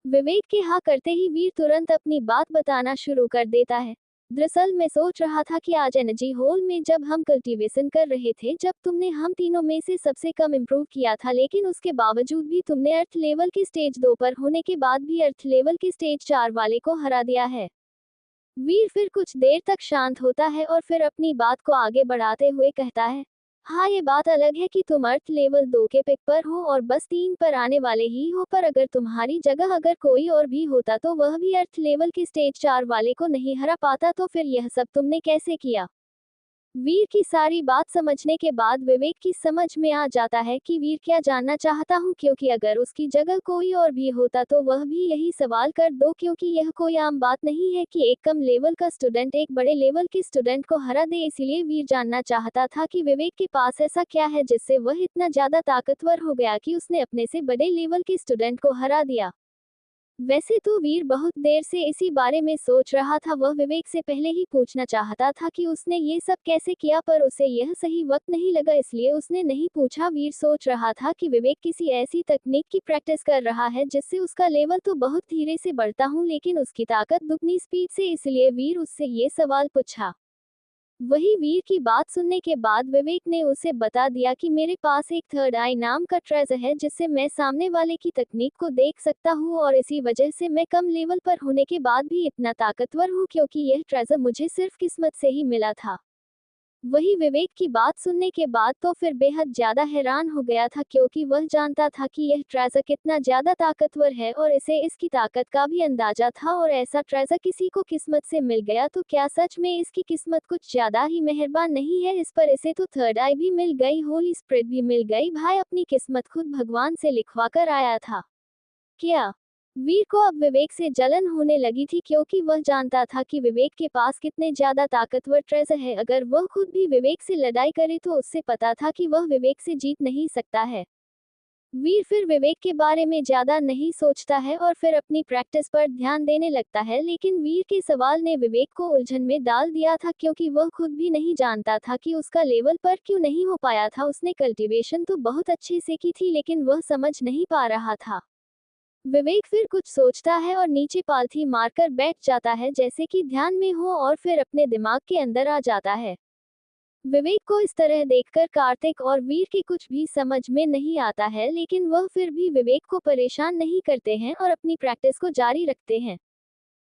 विवेक के हाँ करते ही वीर तुरंत अपनी बात बताना शुरू कर देता है। दरअसल मैं सोच रहा था कि आज एनर्जी होल में जब हम कल्टीवेशन कर रहे थे, जब तुमने हम तीनों में से सबसे कम इम्प्रूव किया था, लेकिन उसके बावजूद भी तुमने अर्थ लेवल के स्टेज 2 पर होने के बाद भी अर्थ लेवल के स्टेज 4 वाले को हरा दिया है। वीर फिर कुछ देर तक शांत होता है और फिर अपनी बात को आगे बढ़ाते हुए कहता है, हाँ ये बात अलग है कि तुम अर्थ लेवल 2 के पिक पर हो और बस 3 पर आने वाले ही हो, पर अगर तुम्हारी जगह अगर कोई और भी होता तो वह भी अर्थ लेवल के स्टेज 4 वाले को नहीं हरा पाता, तो फिर यह सब तुमने कैसे किया? वीर की सारी बात समझने के बाद विवेक की समझ में आ जाता है कि वीर क्या जानना चाहता हूँ, क्योंकि अगर उसकी जगह कोई और भी होता तो वह भी यही सवाल कर दो, क्योंकि यह कोई आम बात नहीं है कि एक कम लेवल का स्टूडेंट एक बड़े लेवल के स्टूडेंट को हरा दे। इसलिए वीर जानना चाहता था कि विवेक के पास ऐसा क्या है जिससे वह इतना ज्यादा ताकतवर हो गया कि उसने अपने से बड़े लेवल के स्टूडेंट को हरा दिया। वैसे तो वीर बहुत देर से इसी बारे में सोच रहा था। वह विवेक से पहले ही पूछना चाहता था कि उसने ये सब कैसे किया, पर उसे यह सही वक्त नहीं लगा, इसलिए उसने नहीं पूछा। वीर सोच रहा था कि विवेक किसी ऐसी तकनीक की प्रैक्टिस कर रहा है जिससे उसका लेवल तो बहुत धीरे से बढ़ता हूँ, लेकिन उसकी ताकत दुगनी स्पीड से, इसलिए वीर उससे ये सवाल पूछा। वही वीर की बात सुनने के बाद विवेक ने उसे बता दिया कि मेरे पास एक थर्ड आई नाम का ट्रेजर है जिससे मैं सामने वाले की तकनीक को देख सकता हूँ, और इसी वजह से मैं कम लेवल पर होने के बाद भी इतना ताकतवर हूँ, क्योंकि यह ट्रेजर मुझे सिर्फ किस्मत से ही मिला था। वही विवेक की बात सुनने के बाद तो फिर बेहद ज्यादा हैरान हो गया था, क्योंकि वह जानता था कि यह ट्रेजर कितना ज्यादा ताकतवर है और इसे इसकी ताकत का भी अंदाजा था, और ऐसा ट्रेजर किसी को किस्मत से मिल गया तो क्या सच में इसकी किस्मत कुछ ज्यादा ही मेहरबान नहीं है? इस पर इसे तो थर्ड आई भी मिल गई, होली स्पिरिट भी मिल गई। भाई अपनी किस्मत खुद भगवान से लिखवा कर आया था क्या? वीर को अब विवेक से जलन होने लगी थी, क्योंकि वह जानता था कि विवेक के पास कितने ज्यादा ताकतवर ट्रेजर है। अगर वह खुद भी विवेक से लड़ाई करे तो उससे पता था कि वह विवेक से जीत नहीं सकता है। वीर फिर विवेक के बारे में ज्यादा नहीं सोचता है और फिर अपनी प्रैक्टिस पर ध्यान देने लगता है, लेकिन वीर के सवाल ने विवेक को उलझन में डाल दिया था, क्योंकि वह खुद भी नहीं जानता था कि उसका लेवल पर क्यों नहीं हो पाया था। उसने कल्टीवेशन तो बहुत अच्छे से की थी, लेकिन वह समझ नहीं पा रहा था। विवेक फिर कुछ सोचता है और नीचे पालथी मारकर बैठ जाता है, जैसे कि ध्यान में हो, और फिर अपने दिमाग के अंदर आ जाता है। विवेक को इस तरह देखकर कार्तिक और वीर की कुछ भी समझ में नहीं आता है, लेकिन वह फिर भी विवेक को परेशान नहीं करते हैं और अपनी प्रैक्टिस को जारी रखते हैं।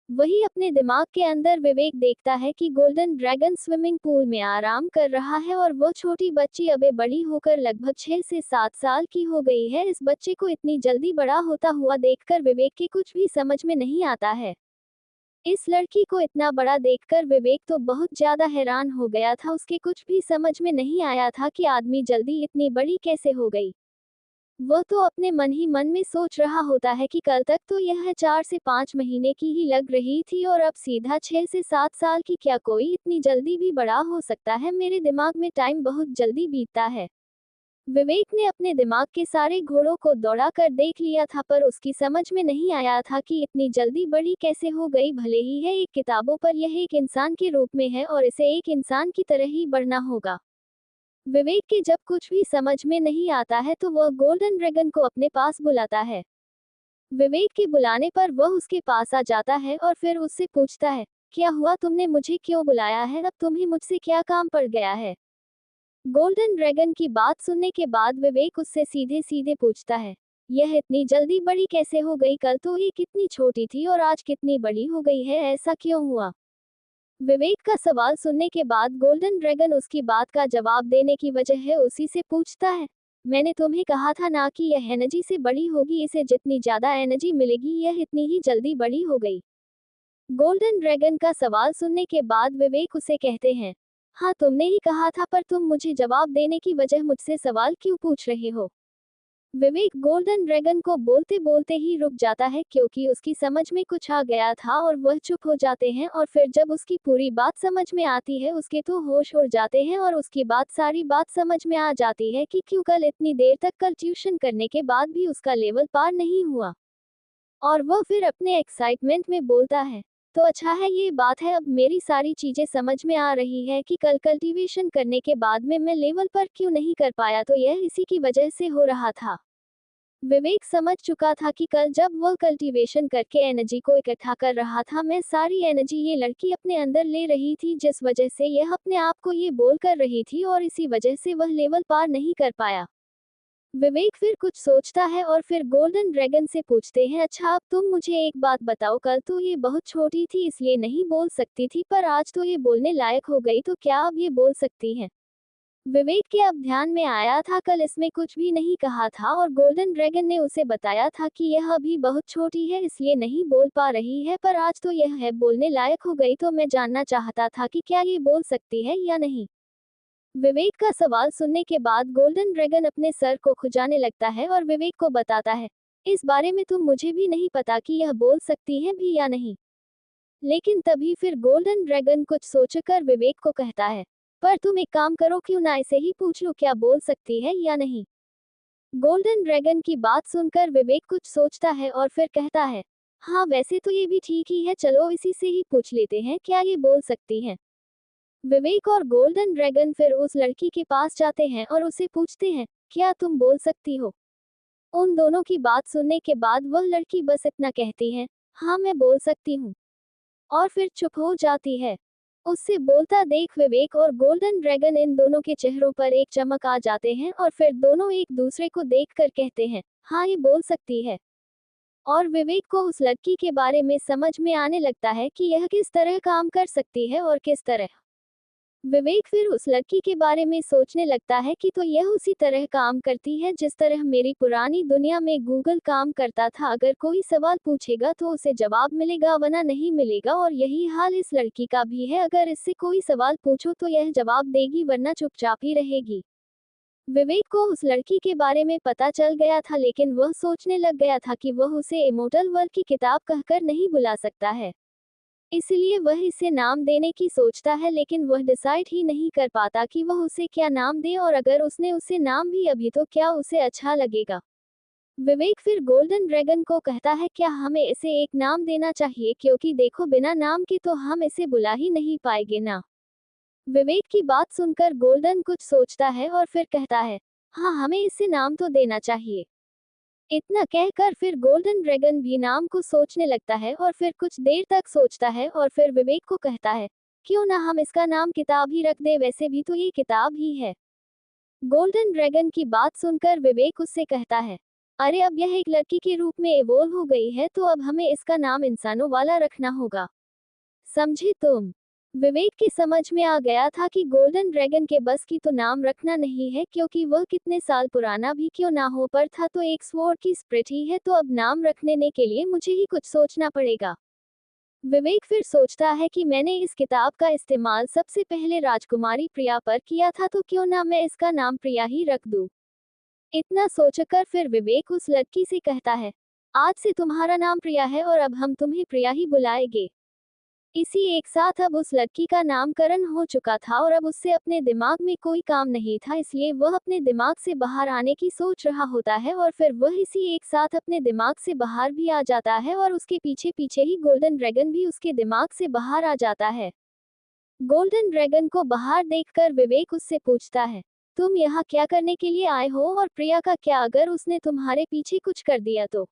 वही अपने दिमाग के अंदर विवेक देखता है कि गोल्डन ड्रैगन स्विमिंग पूल में आराम कर रहा है, और वो छोटी बच्ची अबे बड़ी होकर लगभग 6 से 7 साल की हो गई है। इस बच्चे को इतनी जल्दी बड़ा होता हुआ देखकर विवेक के कुछ भी समझ में नहीं आता है। इस लड़की को इतना बड़ा देखकर विवेक तो बहुत ज्यादा हैरान हो गया था। उसके कुछ भी समझ में नहीं आया था कि आदमी जल्दी इतनी बड़ी कैसे हो गई। वह तो अपने मन ही मन में सोच रहा होता है कि कल तक तो यह 4 से 5 महीने की ही लग रही थी और अब सीधा 6 से 7 साल की। क्या कोई इतनी जल्दी भी बड़ा हो सकता है? मेरे दिमाग में टाइम बहुत जल्दी बीतता है। विवेक ने अपने दिमाग के सारे घोड़ों को दौड़ा कर देख लिया था, पर उसकी समझ में नहीं आया था कि इतनी जल्दी बड़ी कैसे हो गई। भले ही है एक किताबों पर यह एक इंसान के रूप में है और इसे एक इंसान की तरह ही बढ़ना होगा। विवेक के जब कुछ भी समझ में नहीं आता है तो वह गोल्डन ड्रैगन को अपने पास बुलाता है। विवेक के बुलाने पर वह उसके पास आ जाता है और फिर उससे पूछता है, क्या हुआ, तुमने मुझे क्यों बुलाया है? अब तुम्हें मुझसे क्या काम पड़ गया है? गोल्डन ड्रैगन की बात सुनने के बाद विवेक उससे सीधे सीधे पूछता है, यह इतनी जल्दी बड़ी कैसे हो गई? कल तो ये कितनी छोटी थी और आज कितनी बड़ी हो गई है, ऐसा क्यों हुआ? विवेक का सवाल सुनने के बाद गोल्डन ड्रैगन उसकी बात का जवाब देने की वजह है उसी से पूछता है, मैंने तुम्हें कहा था ना कि यह एनर्जी से बड़ी होगी, इसे जितनी ज्यादा एनर्जी मिलेगी यह इतनी ही जल्दी बड़ी हो गई। गोल्डन ड्रैगन का सवाल सुनने के बाद विवेक उसे कहते हैं, हाँ तुमने ही कहा था, पर तुम मुझे जवाब देने की वजह मुझसे सवाल क्यों पूछ रहे हो? विवेक गोल्डन ड्रैगन को बोलते बोलते ही रुक जाता है, क्योंकि उसकी समझ में कुछ आ गया था और वह चुप हो जाते हैं। और फिर जब उसकी पूरी बात समझ में आती है, उसके तो होश उड़ जाते हैं और उसकी सारी बात समझ में आ जाती है कि क्यों कल इतनी देर तक कल ट्यूशन करने के बाद भी उसका लेवल पार नहीं हुआ। और वह फिर अपने एक्साइटमेंट में बोलता है, तो अच्छा है, ये बात है, अब मेरी सारी चीजें समझ में आ रही है कि कल कल्टीवेशन करने के बाद में मैं लेवल पर क्यों नहीं कर पाया, तो यह इसी की वजह से हो रहा था। विवेक समझ चुका था कि कल जब वह कल्टीवेशन करके एनर्जी को इकट्ठा कर रहा था, मैं सारी एनर्जी ये लड़की अपने अंदर ले रही थी, जिस वजह से यह अपने आप को ये बोल कर रही थी और इसी वजह से वह लेवल पार नहीं कर पाया। विवेक फिर कुछ सोचता है और फिर गोल्डन ड्रैगन से पूछते हैं, अच्छा अब तुम मुझे एक बात बताओ, कल तो ये बहुत छोटी थी इसलिए नहीं बोल सकती थी, पर आज तो ये बोलने लायक हो गई, तो क्या अब ये बोल सकती है? विवेक के अब ध्यान में आया था कल इसमें कुछ भी नहीं कहा था और गोल्डन ड्रैगन ने उसे बताया था कि यह अभी बहुत छोटी है इसलिए नहीं बोल पा रही है, पर आज तो यह है बोलने लायक हो गई, तो मैं जानना चाहता था कि क्या ये बोल सकती है या नहीं। विवेक का सवाल सुनने के बाद गोल्डन ड्रैगन अपने सर को खुजाने लगता है और विवेक को बताता है, इस बारे में तुम मुझे भी नहीं पता कि यह बोल सकती है भी या नहीं। लेकिन तभी फिर गोल्डन ड्रैगन कुछ सोचकर विवेक को कहता है, पर तुम एक काम करो, क्यों ना इसे ही पूछ लो क्या बोल सकती है या नहीं। गोल्डन ड्रैगन की बात सुनकर विवेक कुछ सोचता है और फिर कहता है, हाँ वैसे तो ये भी ठीक ही है, चलो इसी से ही पूछ लेते हैं क्या ये बोल सकती है। विवेक और गोल्डन ड्रैगन फिर उस लड़की के पास जाते हैं और उसे पूछते हैं, क्या तुम बोल सकती हो? उन दोनों की बात सुनने के बाद वह लड़की बस इतना कहती है, हाँ मैं बोल सकती हूँ, और फिर चुप हो जाती है। उससे बोलता देख विवेक और गोल्डन ड्रैगन इन दोनों के चेहरों पर एक चमक आ जाते हैं और फिर दोनों एक दूसरे को देखकर कहते हैं, हाँ ये बोल सकती है। और विवेक को उस लड़की के बारे में समझ में आने लगता है कि यह किस तरह काम कर सकती है और किस तरह। विवेक फिर उस लड़की के बारे में सोचने लगता है कि तो यह उसी तरह काम करती है जिस तरह मेरी पुरानी दुनिया में गूगल काम करता था, अगर कोई सवाल पूछेगा तो उसे जवाब मिलेगा वरना नहीं मिलेगा, और यही हाल इस लड़की का भी है, अगर इससे कोई सवाल पूछो तो यह जवाब देगी वरना चुपचाप ही रहेगी। विवेक को उस लड़की के बारे में पता चल गया था, लेकिन वह सोचने लग गया था कि वह उसे इमोर्टल वर्ल्ड की किताब कहकर नहीं बुला सकता है, इसलिए वह इसे नाम देने की सोचता है, लेकिन वह डिसाइड ही नहीं कर पाता कि वह उसे क्या नाम दे, और अगर उसने उसे नाम भी अभी तो क्या उसे अच्छा लगेगा। विवेक फिर गोल्डन ड्रैगन को कहता है, क्या हमें इसे एक नाम देना चाहिए, क्योंकि देखो बिना नाम के तो हम इसे बुला ही नहीं पाएंगे ना। विवेक की बात सुनकर गोल्डन कुछ सोचता है और फिर कहता है, हाँ हमें इसे नाम तो देना चाहिए। इतना कहकर फिर गोल्डन ड्रैगन भी नाम को सोचने लगता है और फिर कुछ देर तक सोचता है और फिर विवेक को कहता है, क्यों ना हम इसका नाम किताब ही रख दे, वैसे भी तो ये किताब ही है। गोल्डन ड्रैगन की बात सुनकर विवेक उससे कहता है, अरे अब यह एक लड़की के रूप में इवोल्व हो गई है, तो अब हमें इसका नाम इंसानों वाला रखना होगा, समझे तुम? विवेक की समझ में आ गया था कि गोल्डन ड्रैगन के बस की तो नाम रखना नहीं है, क्योंकि वह कितने साल पुराना भी क्यों ना हो, पर था तो एक स्वॉर्ड की स्प्रिट ही है, तो अब नाम रखने के लिए मुझे ही कुछ सोचना पड़ेगा। विवेक फिर सोचता है कि मैंने इस किताब का इस्तेमाल सबसे पहले राजकुमारी प्रिया पर किया था, तो क्यों ना मैं इसका नाम प्रिया ही रख दूं। इतना सोचकर फिर विवेक उस लड़की से कहता है, आज से तुम्हारा नाम प्रिया है और अब हम तुम्हें प्रिया ही बुलाएंगे। इसी एक साथ अब उस लड़की का नामकरण हो चुका था और अब उससे अपने दिमाग में कोई काम नहीं था, इसलिए वह अपने दिमाग से बाहर आने की सोच रहा होता है और फिर वह इसी एक साथ अपने दिमाग से बाहर भी आ जाता है और उसके पीछे पीछे ही गोल्डन ड्रैगन भी उसके दिमाग से बाहर आ जाता है। गोल्डन ड्रैगन को बाहर देखकर विवेक उससे पूछता है, तुम यहाँ क्या करने के लिए आए हो, और प्रिया का क्या अगर उसने तुम्हारे पीछे कुछ कर दिया तो?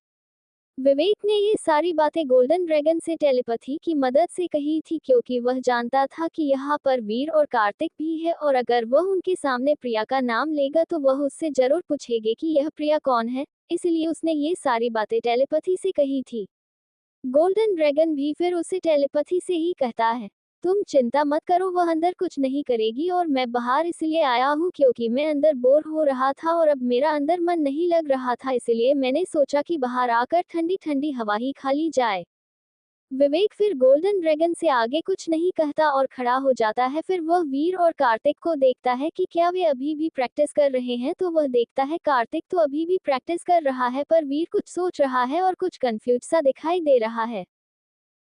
विवेक ने ये सारी बातें गोल्डन ड्रैगन से टेलीपैथी की मदद से कही थी, क्योंकि वह जानता था कि यहाँ पर वीर और कार्तिक भी है और अगर वह उनके सामने प्रिया का नाम लेगा तो वह उससे जरूर पूछेंगे कि यह प्रिया कौन है, इसलिए उसने ये सारी बातें टेलीपैथी से कही थी। गोल्डन ड्रैगन भी फिर उसे टेलीपैथी से ही कहता है, तुम चिंता मत करो, वह अंदर कुछ नहीं करेगी, और मैं बाहर इसलिए आया हूँ क्योंकि मैं अंदर बोर हो रहा था और अब मेरा अंदर मन नहीं लग रहा था, इसलिए मैंने सोचा कि बाहर आकर ठंडी ठंडी हवा ही खा ली जाए। विवेक फिर गोल्डन ड्रैगन से आगे कुछ नहीं कहता और खड़ा हो जाता है। फिर वह वीर और कार्तिक को देखता है कि क्या वे अभी भी प्रैक्टिस कर रहे हैं, तो वह देखता है कार्तिक तो अभी भी प्रैक्टिस कर रहा है, पर वीर कुछ सोच रहा है और कुछ कंफ्यूज सा दिखाई दे रहा है।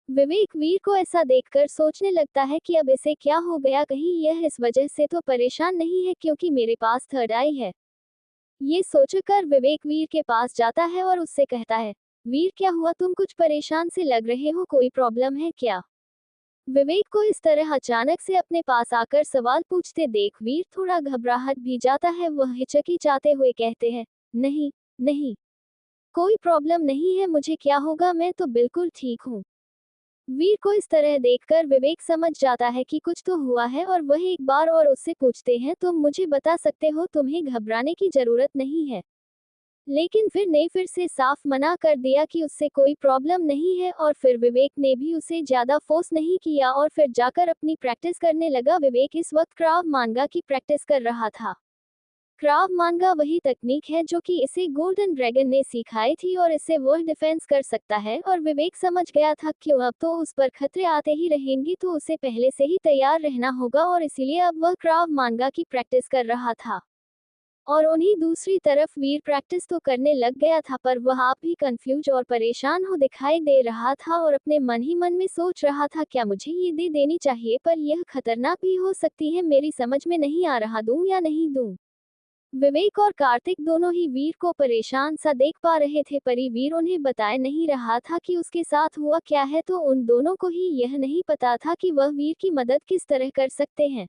विवेक वीर को ऐसा देखकर सोचने लगता है कि अब इसे क्या हो गया, कहीं यह इस वजह से तो परेशान नहीं है क्योंकि मेरे पास थर्ड आई है। ये सोचकर विवेक वीर के पास जाता है और उससे कहता है, वीर क्या हुआ, तुम कुछ परेशान से लग रहे हो, कोई प्रॉब्लम है क्या? विवेक को इस तरह अचानक से अपने पास आकर सवाल पूछते देख वीर थोड़ा घबराहट भी जाता है। वह हिचकिचाते हुए कहते हैं, नहीं, नहीं, कोई प्रॉब्लम नहीं है, मुझे क्या होगा, मैं तो बिल्कुल ठीक हूँ। वीर को इस तरह देखकर विवेक समझ जाता है कि कुछ तो हुआ है और वह एक बार और उससे पूछते हैं, तुम मुझे बता सकते हो, तुम्हें घबराने की जरूरत नहीं है। लेकिन फिर ने फिर से साफ मना कर दिया कि उससे कोई प्रॉब्लम नहीं है और फिर विवेक ने भी उसे ज्यादा फोर्स नहीं किया और फिर जाकर अपनी प्रैक्टिस करने लगा। विवेक इस वक्त क्राव मांगा की प्रैक्टिस कर रहा था। क्राव मांगा वही तकनीक है जो कि इसे गोल्डन ड्रैगन ने सिखाई थी और इससे वह डिफेंस कर सकता है, और विवेक समझ गया था क्यों अब तो उस पर खतरे आते ही रहेंगे, तो उसे पहले से ही तैयार रहना होगा और इसीलिए अब वह क्राव मांगा की प्रैक्टिस कर रहा था। और उन्हीं दूसरी तरफ वीर प्रैक्टिस तो करने लग गया था, पर वह आप भी कंफ्यूज और परेशान हो दिखाई दे रहा था और अपने मन ही मन में सोच रहा था, क्या मुझे ये दे देनी चाहिए, पर यह खतरनाक भी हो सकती है, मेरी समझ में नहीं आ रहा दूं या नहीं दूं। विवेक और कार्तिक दोनों ही वीर को परेशान सा देख पा रहे थे, पर ये वीर उन्हें बताए नहीं रहा था कि उसके साथ हुआ क्या है, तो उन दोनों को ही यह नहीं पता था कि वह वीर की मदद किस तरह कर सकते हैं।